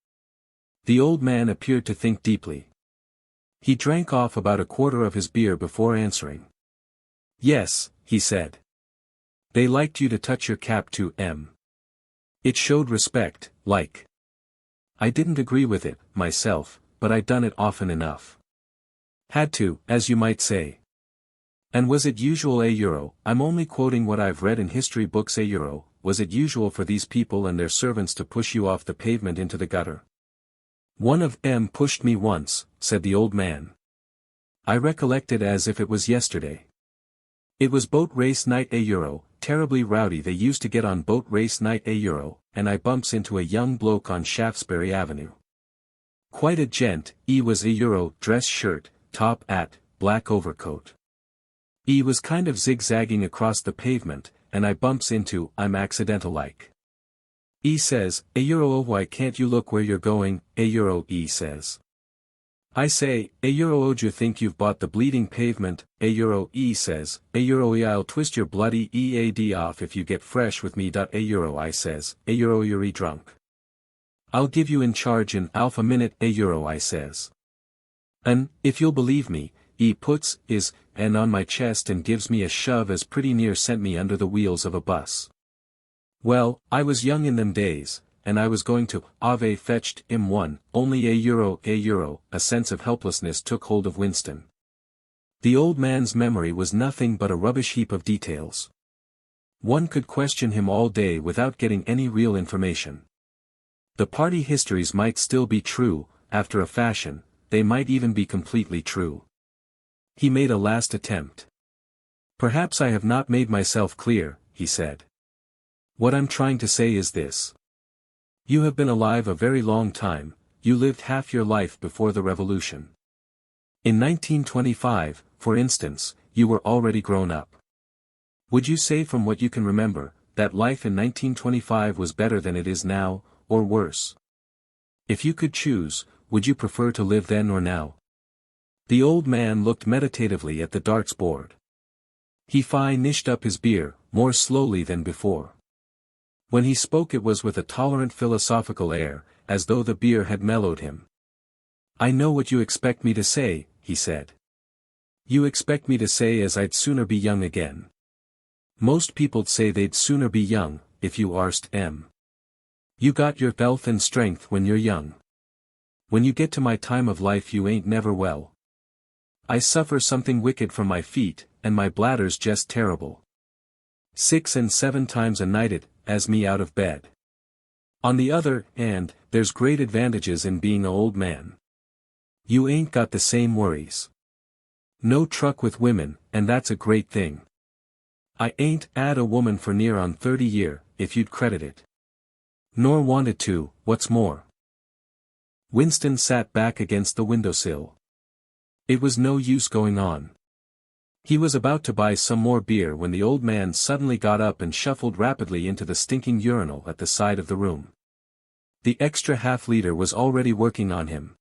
The old man appeared to think deeply. He drank off about a quarter of his beer before answering. Yes, he said. They liked you to touch your cap to M. It showed respect, like. I didn't agree with it, myself, but I'd done it often enough. Had to, as you might say. And was it usual a euro, I'm only quoting what I've read in history books a euro, was it usual for these people and their servants to push you off the pavement into the gutter? One of them pushed me once, said the old man. I recollect it as if it was yesterday. It was boat race night a euro, terribly rowdy they used to get on boat race night a euro, and I bumps into a young bloke on Shaftesbury Avenue. Quite a gent, he was a euro, dress shirt, top hat, black overcoat. He was kind of zigzagging across the pavement, and I bumps into, I'm accidental like. He says, a euro oh why can't you look where you're going, a euro he says. I say, a euro oh you think you've bought the bleeding pavement, a euro he says, a euro I'll twist your bloody EAD off if you get fresh with me. A euro I says, a euro you're drunk. I'll give you in charge in half a minute a euro I says. And, if you'll believe me, he puts his hand on my chest and gives me a shove as pretty near sent me under the wheels of a bus. Well, I was young in them days, and I was going to Ave fetched him one, only a euro, a sense of helplessness took hold of Winston. The old man's memory was nothing but a rubbish heap of details. One could question him all day without getting any real information. The party histories might still be true, after a fashion, they might even be completely true. He made a last attempt. Perhaps I have not made myself clear, he said. What I'm trying to say is this. You have been alive a very long time, you lived half your life before the revolution. In 1925, for instance, you were already grown up. Would you say from what you can remember, that life in 1925 was better than it is now, or worse? If you could choose, would you prefer to live then or now? The old man looked meditatively at the darts board. He finished up his beer, more slowly than before. When he spoke it was with a tolerant philosophical air, as though the beer had mellowed him. I know what you expect me to say, he said. You expect me to say as I'd sooner be young again. Most people'd say they'd sooner be young, if you arst 'em. You got your health and strength when you're young. When you get to my time of life you ain't never well. I suffer something wicked from my feet, and my bladder's just terrible. 6 and 7 times a night it has me out of bed. On the other hand, there's great advantages in being a old man. You ain't got the same worries. No truck with women, and that's a great thing. I ain't 'ad a woman for near on 30 year, if you'd credit it. Nor wanted to, what's more. Winston sat back against the windowsill. It was no use going on. He was about to buy some more beer when the old man suddenly got up and shuffled rapidly into the stinking urinal at the side of the room. The extra half-liter was already working on him.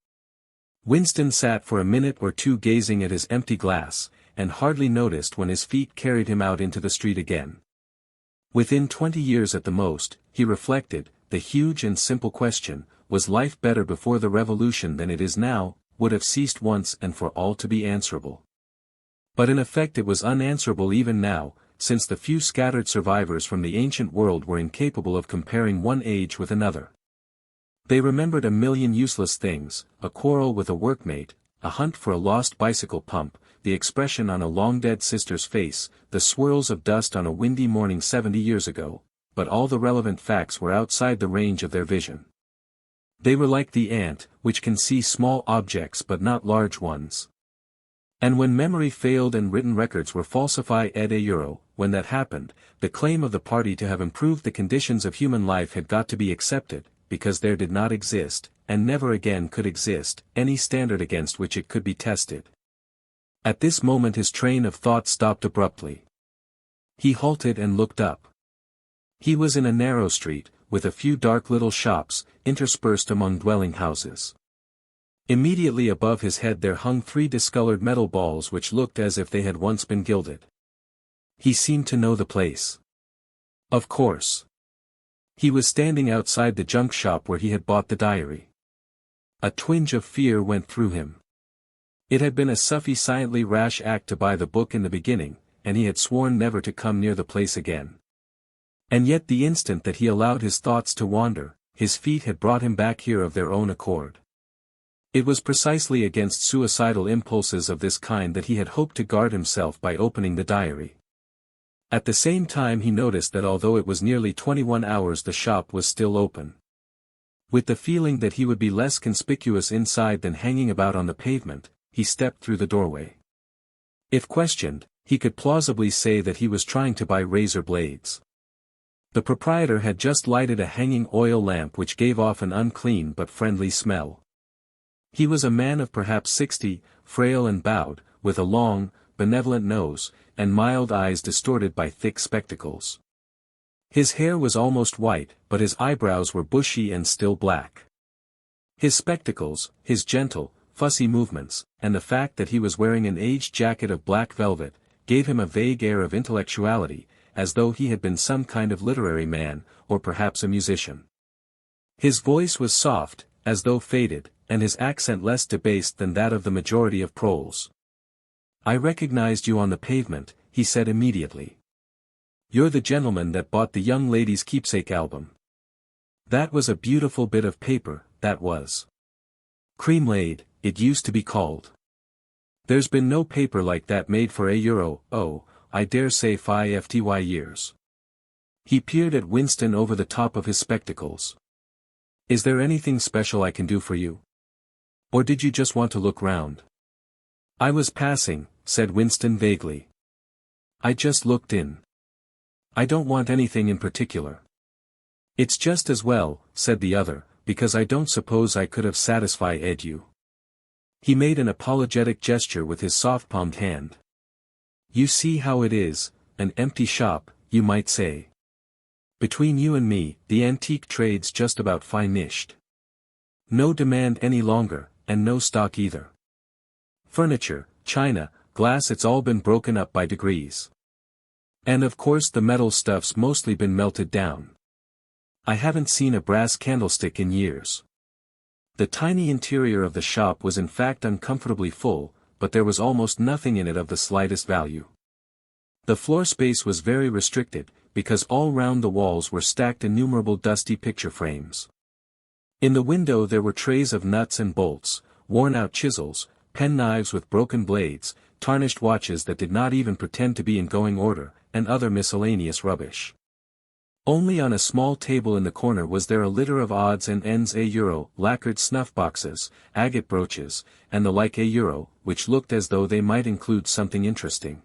Winston sat for a minute or two gazing at his empty glass, and hardly noticed when his feet carried him out into the street again. Within 20 years at the most, he reflected, the huge and simple question, was life better before the revolution than it is now, would have ceased once and for all to be answerable. But in effect it was unanswerable even now, since the few scattered survivors from the ancient world were incapable of comparing one age with another. They remembered a million useless things, a quarrel with a workmate, a hunt for a lost bicycle pump, the expression on a long-dead sister's face, the swirls of dust on a windy morning 70 years ago, but all the relevant facts were outside the range of their vision. They were like the ant, which can see small objects but not large ones. And when memory failed and written records were falsified ed a euro, when that happened, the claim of the party to have improved the conditions of human life had got to be accepted, because there did not exist, and never again could exist, any standard against which it could be tested. At this moment his train of thought stopped abruptly. He halted and looked up. He was in a narrow street, with a few dark little shops, interspersed among dwelling houses. Immediately above his head there hung 3 discolored metal balls which looked as if they had once been gilded. He seemed to know the place. Of course. He was standing outside the junk shop where he had bought the diary. A twinge of fear went through him. It had been a sufficiently rash act to buy the book in the beginning, and he had sworn never to come near the place again. And yet the instant that he allowed his thoughts to wander, his feet had brought him back here of their own accord. It was precisely against suicidal impulses of this kind that he had hoped to guard himself by opening the diary. At the same time he noticed that although it was nearly 21 hours the shop was still open. With the feeling that he would be less conspicuous inside than hanging about on the pavement, he stepped through the doorway. If questioned, he could plausibly say that he was trying to buy razor blades. The proprietor had just lighted a hanging oil lamp which gave off an unclean but friendly smell. He was a man of perhaps 60, frail and bowed, with a long, benevolent nose, and mild eyes distorted by thick spectacles. His hair was almost white, but his eyebrows were bushy and still black. His spectacles, his gentle, fussy movements, and the fact that he was wearing an aged jacket of black velvet, gave him a vague air of intellectuality, as though he had been some kind of literary man, or perhaps a musician. His voice was soft, as though faded, and his accent less debased than that of the majority of proles. "I recognized you on the pavement," he said immediately. "You're the gentleman that bought the young lady's keepsake album. That was a beautiful bit of paper, that was. Cream laid, it used to be called. There's been no paper like that made for €1, oh, I dare say 50 years." He peered at Winston over the top of his spectacles. Is there anything special I can do for you? Or did you just want to look round? I was passing, said Winston vaguely. I just looked in. I don't want anything in particular. It's just as well, said the other, because I don't suppose I could have satisfied you. He made an apologetic gesture with his soft-palmed hand. You see how it is, an empty shop, you might say. Between you and me, the antique trade's just about finished. No demand any longer, and no stock either. Furniture, china, glass, it's all been broken up by degrees. And of course the metal stuff's mostly been melted down. I haven't seen a brass candlestick in years. The tiny interior of the shop was in fact uncomfortably full, but there was almost nothing in it of the slightest value. The floor space was very restricted, because all round the walls were stacked innumerable dusty picture frames. In the window there were trays of nuts and bolts, worn-out chisels, penknives with broken blades, tarnished watches that did not even pretend to be in going order, and other miscellaneous rubbish. Only on a small table in the corner was there a litter of odds and ends €, lacquered snuff boxes, agate brooches, and the like €, which looked as though they might include something interesting.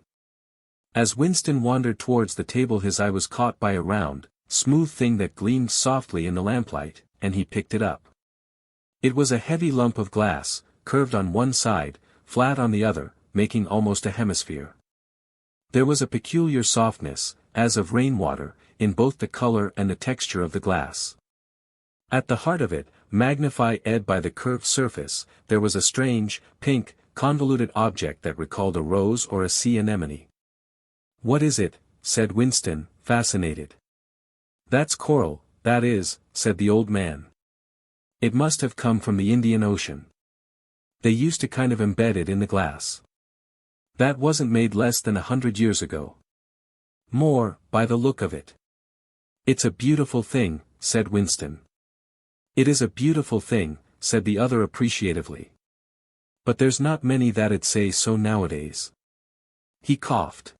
As Winston wandered towards the table his eye was caught by a round, smooth thing that gleamed softly in the lamplight, and he picked it up. It was a heavy lump of glass, curved on one side, flat on the other, making almost a hemisphere. There was a peculiar softness, as of rainwater, in both the color and the texture of the glass. At the heart of it, magnified by the curved surface, there was a strange, pink, convoluted object that recalled a rose or a sea anemone. What is it? Said Winston, fascinated. That's coral, that is, said the old man. It must have come from the Indian Ocean. They used to kind of embed it in the glass. That wasn't made less than 100 years ago. More, by the look of it. It's a beautiful thing, said Winston. It is a beautiful thing, said the other appreciatively. But there's not many that'd say so nowadays. He coughed.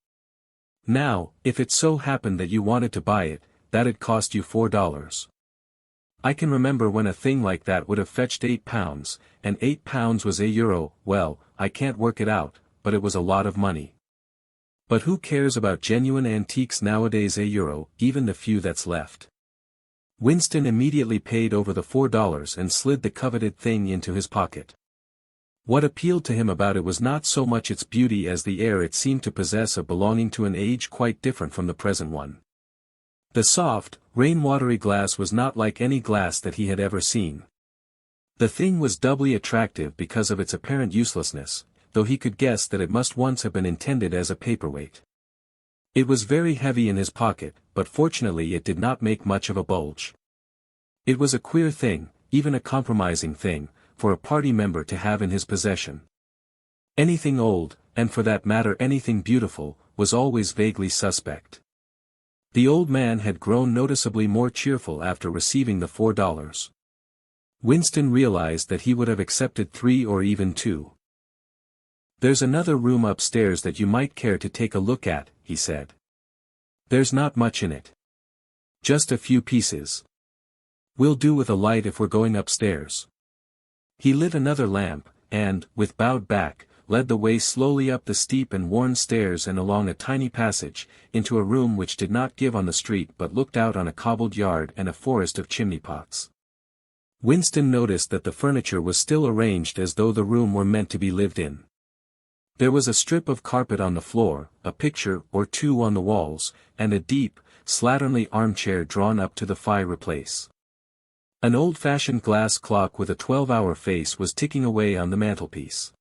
Now, if it so happened that you wanted to buy it, that'd cost you $4. I can remember when a thing like that would have fetched £8, and £8 was €. Well, I can't work it out, but it was a lot of money. But who cares about genuine antiques nowadays? €, even the few that's left. Winston immediately paid over the $4 and slid the coveted thing into his pocket. What appealed to him about it was not so much its beauty as the air it seemed to possess of belonging to an age quite different from the present one. The soft, rainwatery glass was not like any glass that he had ever seen. The thing was doubly attractive because of its apparent uselessness, though he could guess that it must once have been intended as a paperweight. It was very heavy in his pocket, but fortunately it did not make much of a bulge. It was a queer thing, even a compromising thing, for a party member to have in his possession. Anything old, and for that matter anything beautiful, was always vaguely suspect. The old man had grown noticeably more cheerful after receiving the $4. Winston realized that he would have accepted 3 or even 2. There's another room upstairs that you might care to take a look at, he said. There's not much in it. Just a few pieces. We'll do with a light if we're going upstairs. He lit another lamp, and, with bowed back, led the way slowly up the steep and worn stairs and along a tiny passage, into a room which did not give on the street but looked out on a cobbled yard and a forest of chimney-pots. Winston noticed that the furniture was still arranged as though the room were meant to be lived in. There was a strip of carpet on the floor, a picture or two on the walls, and a deep, slatternly armchair drawn up to the fireplace. An old-fashioned glass clock with a 12-hour face was ticking away on the mantelpiece.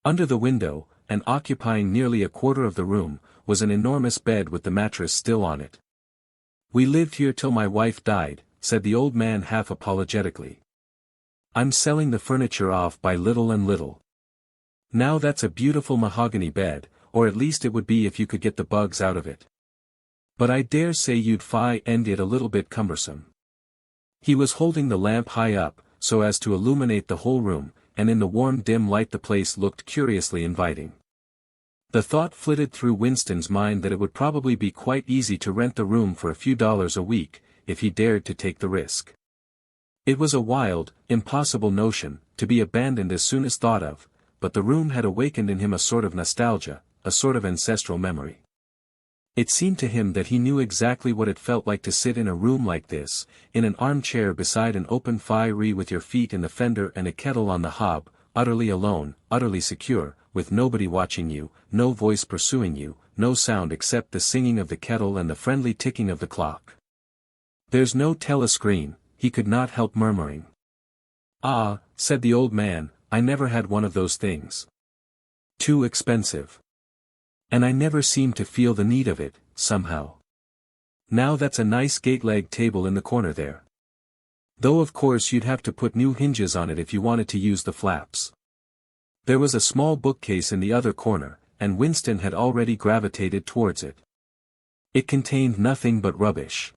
Under the window, and occupying nearly a quarter of the room, was an enormous bed with the mattress still on it. We lived here till my wife died, said the old man half apologetically. I'm selling the furniture off by little and little. Now that's a beautiful mahogany bed, or at least it would be if you could get the bugs out of it. But I dare say you'd find it a little bit cumbersome. He was holding the lamp high up, so as to illuminate the whole room, and in the warm dim light the place looked curiously inviting. The thought flitted through Winston's mind that it would probably be quite easy to rent the room for a few dollars a week, if he dared to take the risk. It was a wild, impossible notion, to be abandoned as soon as thought of, but the room had awakened in him a sort of nostalgia, a sort of ancestral memory. It seemed to him that he knew exactly what it felt like to sit in a room like this, in an armchair beside an open fire with your feet in the fender and a kettle on the hob, utterly alone, utterly secure, with nobody watching you, no voice pursuing you, no sound except the singing of the kettle and the friendly ticking of the clock. "There's no telescreen," he could not help murmuring. "Ah," said the old man, "I never had one of those things. Too expensive. And I never seemed to feel the need of it, somehow. Now that's a nice gate-leg table in the corner there. Though of course you'd have to put new hinges on it if you wanted to use the flaps." There was a small bookcase in the other corner, and Winston had already gravitated towards it. It contained nothing but rubbish.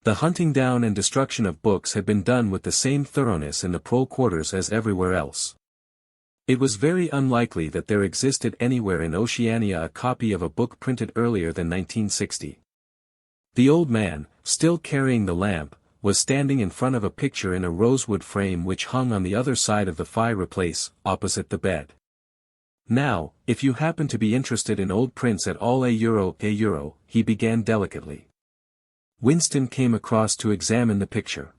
The hunting down and destruction of books had been done with the same thoroughness in the prole quarters as everywhere else. It was very unlikely that there existed anywhere in Oceania a copy of a book printed earlier than 1960. The old man, still carrying the lamp, was standing in front of a picture in a rosewood frame which hung on the other side of the fireplace, opposite the bed. "Now, if you happen to be interested in old prints at all, €1, he began delicately. Winston came across to examine the picture.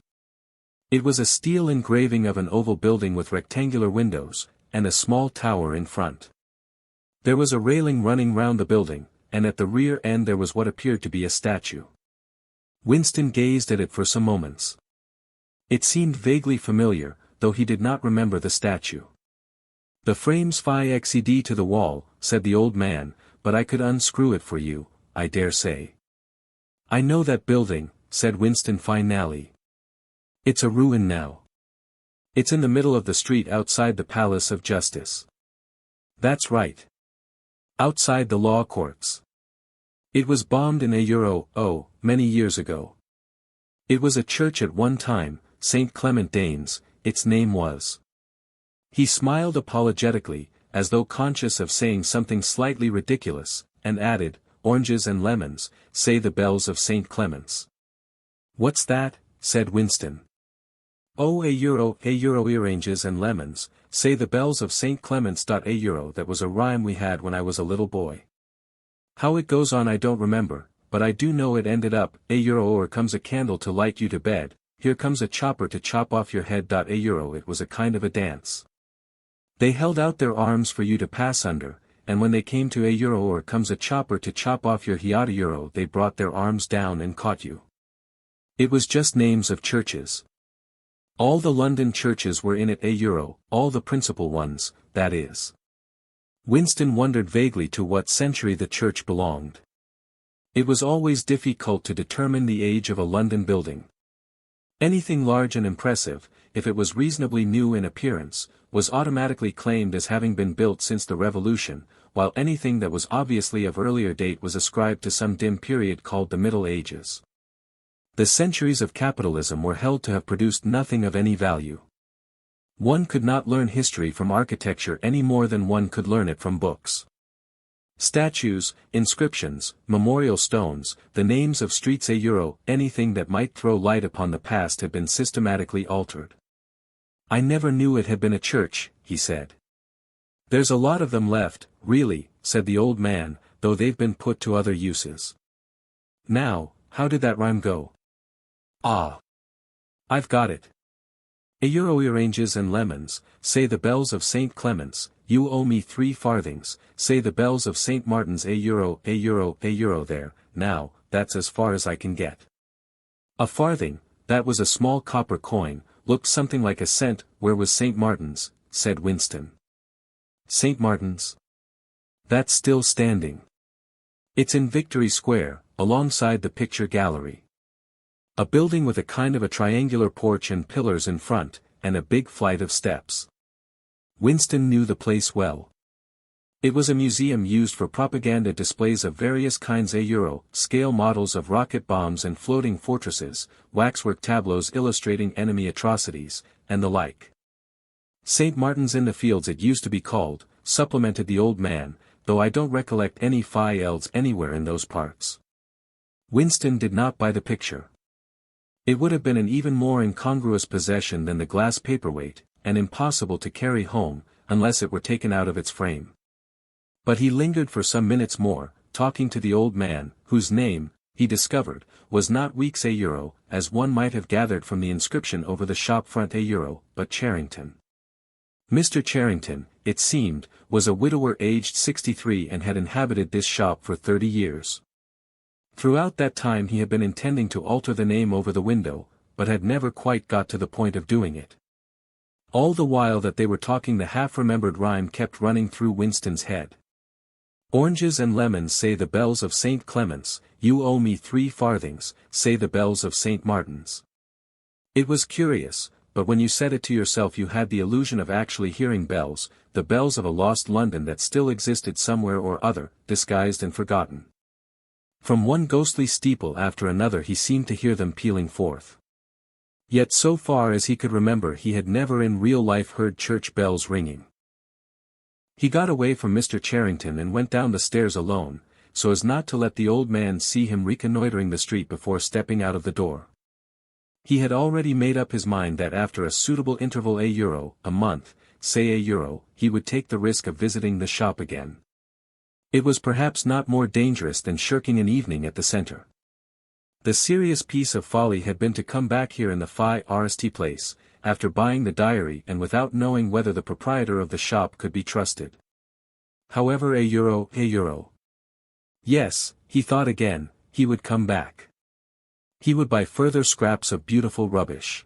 It was a steel engraving of an oval building with rectangular windows, and a small tower in front. There was a railing running round the building, and at the rear end there was what appeared to be a statue. Winston gazed at it for some moments. It seemed vaguely familiar, though he did not remember the statue. "The frame's fixed to the wall," said the old man, "but I could unscrew it for you, I dare say." "I know that building," said Winston finally. "It's a ruin now. It's in the middle of the street outside the Palace of Justice." "That's right. Outside the law courts. It was bombed in many years ago. It was a church at one time, St. Clement Danes, its name was." He smiled apologetically, as though conscious of saying something slightly ridiculous, and added, "Oranges and lemons, say the bells of St. Clement's." "What's that?" said Winston. "Oh, €1, oranges and lemons, say the bells of St. Clement's. €1, that was a rhyme we had when I was a little boy. How it goes on I don't remember, but I do know it ended up, €1 or comes a candle to light you to bed, here comes a chopper to chop off your head. €1 It was a kind of a dance. They held out their arms for you to pass under, and when they came to €1 or comes a chopper to chop off your head. €1 they brought their arms down and caught you. It was just names of churches. All the London churches were in it. €1, all the principal ones, that is." Winston wondered vaguely to what century the church belonged. It was always difficult to determine the age of a London building. Anything large and impressive, if it was reasonably new in appearance, was automatically claimed as having been built since the Revolution, while anything that was obviously of earlier date was ascribed to some dim period called the Middle Ages. The centuries of capitalism were held to have produced nothing of any value. One could not learn history from architecture any more than one could learn it from books. Statues, inscriptions, memorial stones, the names of streets, €1, anything that might throw light upon the past had been systematically altered. "I never knew it had been a church," he said. "There's a lot of them left, really," said the old man, "though they've been put to other uses. Now, how did that rhyme go? Ah! I've got it. €1 oranges and lemons, say the bells of St. Clement's, you owe me 3 farthings, say the bells of St. Martin's. €1, there, now, that's as far as I can get." A farthing, that was a small copper coin, looked something like a cent. "Where was St. Martin's?" said Winston. "St. Martin's? That's still standing. It's in Victory Square, alongside the picture gallery. A building with a kind of a triangular porch and pillars in front, and a big flight of steps." Winston knew the place well. It was a museum used for propaganda displays of various kinds. €1, scale models of rocket bombs and floating fortresses, waxwork tableaus illustrating enemy atrocities, and the like. "St. Martin's in the Fields it used to be called," supplemented the old man, "though I don't recollect any fields anywhere in those parts." Winston did not buy the picture. It would have been an even more incongruous possession than the glass paperweight, and impossible to carry home, unless it were taken out of its frame. But he lingered for some minutes more, talking to the old man, whose name, he discovered, was not Weeks €, as one might have gathered from the inscription over the shop front €, but Charrington. Mr. Charrington, it seemed, was a widower aged 63 and had inhabited this shop for 30 years. Throughout that time he had been intending to alter the name over the window, but had never quite got to the point of doing it. All the while that they were talking the half-remembered rhyme kept running through Winston's head. Oranges and lemons, say the bells of St. Clement's, you owe me 3 farthings, say the bells of St. Martin's. It was curious, but when you said it to yourself you had the illusion of actually hearing bells, the bells of a lost London that still existed somewhere or other, disguised and forgotten. From one ghostly steeple after another he seemed to hear them pealing forth. Yet so far as he could remember he had never in real life heard church bells ringing. He got away from Mr. Charrington and went down the stairs alone, so as not to let the old man see him reconnoitering the street before stepping out of the door. He had already made up his mind that after a suitable interval €1 a month, say €1, he would take the risk of visiting the shop again. It was perhaps not more dangerous than shirking an evening at the centre. The serious piece of folly had been to come back here in the Phi RST place, after buying the diary and without knowing whether the proprietor of the shop could be trusted. However, €1. Yes, he thought again, he would come back. He would buy further scraps of beautiful rubbish.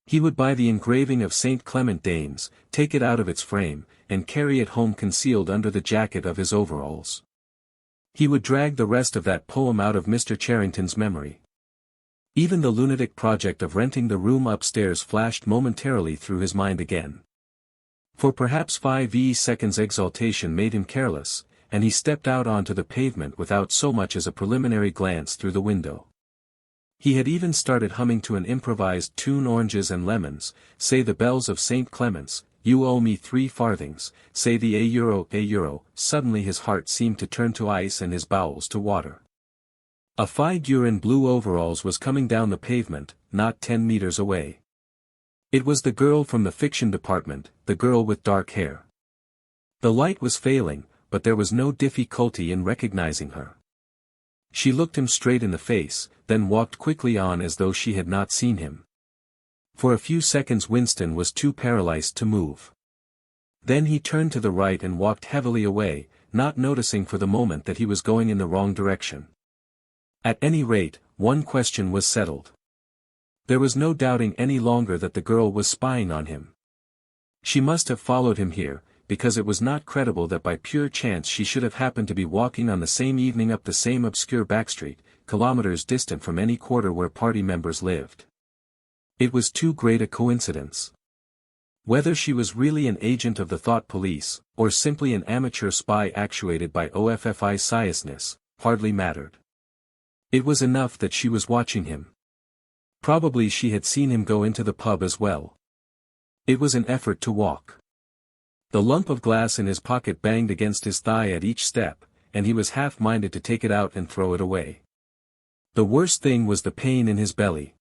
He would buy the engraving of St. Clement Danes, take it out of its frame, and carry it home concealed under the jacket of his overalls. He would drag the rest of that poem out of Mr. Charrington's memory. Even the lunatic project of renting the room upstairs flashed momentarily through his mind again. For perhaps 5 seconds exaltation made him careless, and he stepped out onto the pavement without so much as a preliminary glance through the window. He had even started humming to an improvised tune, oranges and lemons, say the bells of St. Clement's, you owe me 3 farthings, say the €1. Suddenly his heart seemed to turn to ice and his bowels to water. A figure in blue overalls was coming down the pavement, not 10 meters away. It was the girl from the fiction department, the girl with dark hair. The light was failing, but there was no difficulty in recognizing her. She looked him straight in the face, then walked quickly on as though she had not seen him. For a few seconds Winston was too paralyzed to move. Then he turned to the right and walked heavily away, not noticing for the moment that he was going in the wrong direction. At any rate, one question was settled. There was no doubting any longer that the girl was spying on him. She must have followed him here, because it was not credible that by pure chance she should have happened to be walking on the same evening up the same obscure backstreet, kilometers distant from any quarter where party members lived. It was too great a coincidence. Whether she was really an agent of the thought police, or simply an amateur spy actuated by OFFI sciousness, hardly mattered. It was enough that she was watching him. Probably she had seen him go into the pub as well. It was an effort to walk. The lump of glass in his pocket banged against his thigh at each step, and he was half-minded to take it out and throw it away. The worst thing was the pain in his belly.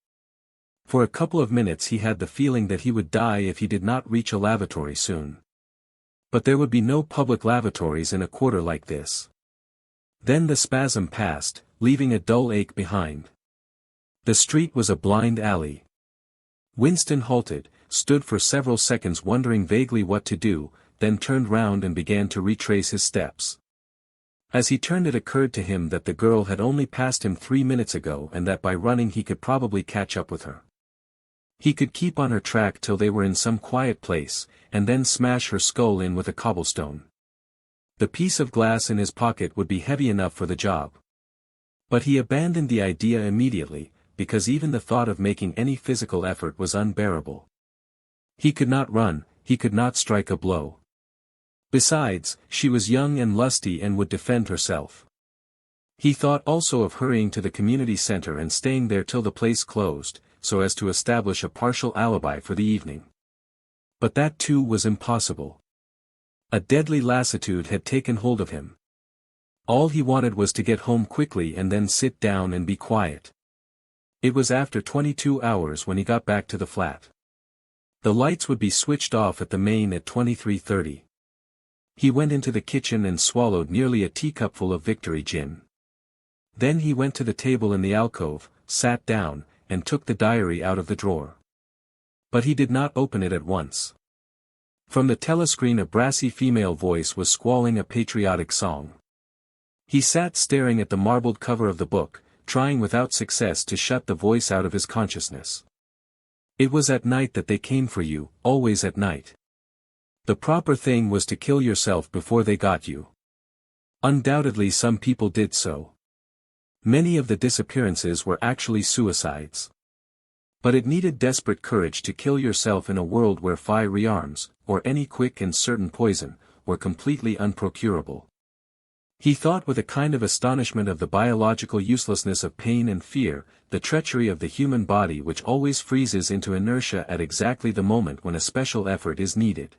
For a couple of minutes he had the feeling that he would die if he did not reach a lavatory soon. But there would be no public lavatories in a quarter like this. Then the spasm passed, leaving a dull ache behind. The street was a blind alley. Winston halted, stood for several seconds wondering vaguely what to do, then turned round and began to retrace his steps. As he turned it occurred to him that the girl had only passed him 3 minutes ago and that by running he could probably catch up with her. He could keep on her track till they were in some quiet place, and then smash her skull in with a cobblestone. The piece of glass in his pocket would be heavy enough for the job. But he abandoned the idea immediately, because even the thought of making any physical effort was unbearable. He could not run, he could not strike a blow. Besides, she was young and lusty and would defend herself. He thought also of hurrying to the community center and staying there till the place closed, so as to establish a partial alibi for the evening. But that too was impossible. A deadly lassitude had taken hold of him. All he wanted was to get home quickly and then sit down and be quiet. It was after 22 hours when he got back to the flat. The lights would be switched off at the main at 23:30. He went into the kitchen and swallowed nearly a teacupful of Victory gin. Then he went to the table in the alcove, sat down, and took the diary out of the drawer. But he did not open it at once. From the telescreen a brassy female voice was squalling a patriotic song. He sat staring at the marbled cover of the book, trying without success to shut the voice out of his consciousness. It was at night that they came for you, always at night. The proper thing was to kill yourself before they got you. Undoubtedly some people did so. Many of the disappearances were actually suicides. But it needed desperate courage to kill yourself in a world where firearms, or any quick and certain poison, were completely unprocurable. He thought with a kind of astonishment of the biological uselessness of pain and fear, the treachery of the human body which always freezes into inertia at exactly the moment when a special effort is needed.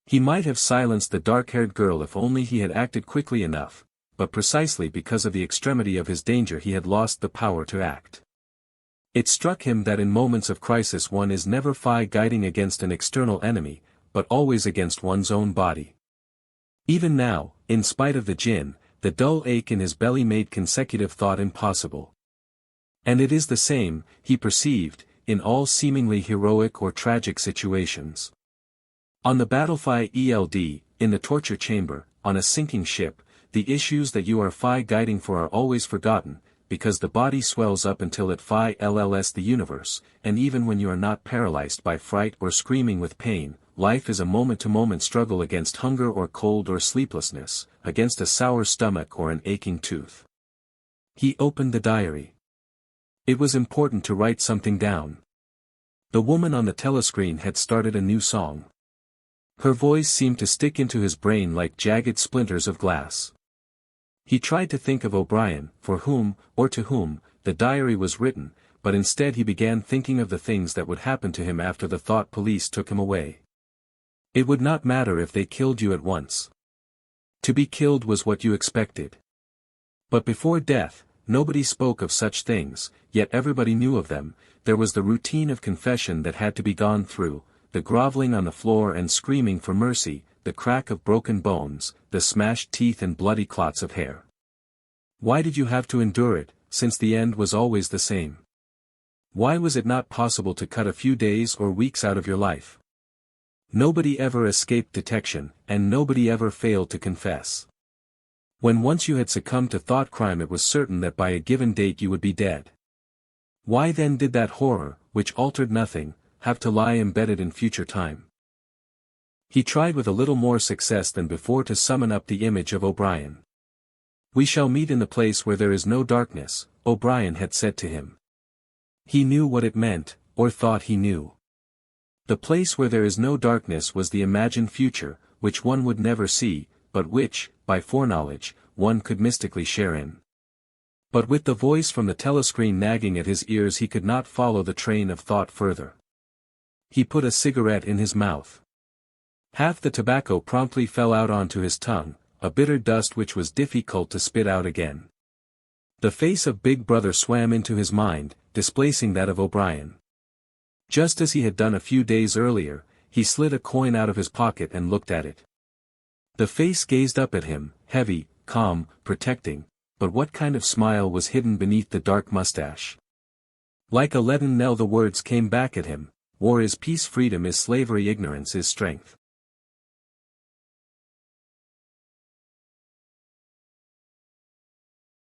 He might have silenced the dark-haired girl if only he had acted quickly enough, but precisely because of the extremity of his danger he had lost the power to act. It struck him that in moments of crisis one is never guiding against an external enemy, but always against one's own body. Even now, in spite of the gin, the dull ache in his belly made consecutive thought impossible. And it is the same, he perceived, in all seemingly heroic or tragic situations. On the battlefield, in the torture chamber, on a sinking ship, the issues that you are guiding for are always forgotten, because the body swells up until it fills the universe, and even when you are not paralyzed by fright or screaming with pain, life is a moment-to-moment struggle against hunger or cold or sleeplessness, against a sour stomach or an aching tooth. He opened the diary. It was important to write something down. The woman on the telescreen had started a new song. Her voice seemed to stick into his brain like jagged splinters of glass. He tried to think of O'Brien, for whom, or to whom, the diary was written, but instead he began thinking of the things that would happen to him after the thought police took him away. It would not matter if they killed you at once. To be killed was what you expected. But before death, nobody spoke of such things, yet everybody knew of them. There was the routine of confession that had to be gone through, the groveling on the floor and screaming for mercy, the crack of broken bones, the smashed teeth and bloody clots of hair. Why did you have to endure it, since the end was always the same? Why was it not possible to cut a few days or weeks out of your life? Nobody ever escaped detection, and nobody ever failed to confess. When once you had succumbed to thought crime it was certain that by a given date you would be dead. Why then did that horror, which altered nothing, have to lie embedded in future time? He tried with a little more success than before to summon up the image of O'Brien. "We shall meet in the place where there is no darkness," O'Brien had said to him. He knew what it meant, or thought he knew. The place where there is no darkness was the imagined future, which one would never see, but which, by foreknowledge, one could mystically share in. But with the voice from the telescreen nagging at his ears he could not follow the train of thought further. He put a cigarette in his mouth. Half the tobacco promptly fell out onto his tongue, a bitter dust which was difficult to spit out again. The face of Big Brother swam into his mind, displacing that of O'Brien. Just as he had done a few days earlier, he slid a coin out of his pocket and looked at it. The face gazed up at him, heavy, calm, protecting, but what kind of smile was hidden beneath the dark mustache? Like a leaden knell the words came back at him: war is peace, freedom is slavery, ignorance is strength.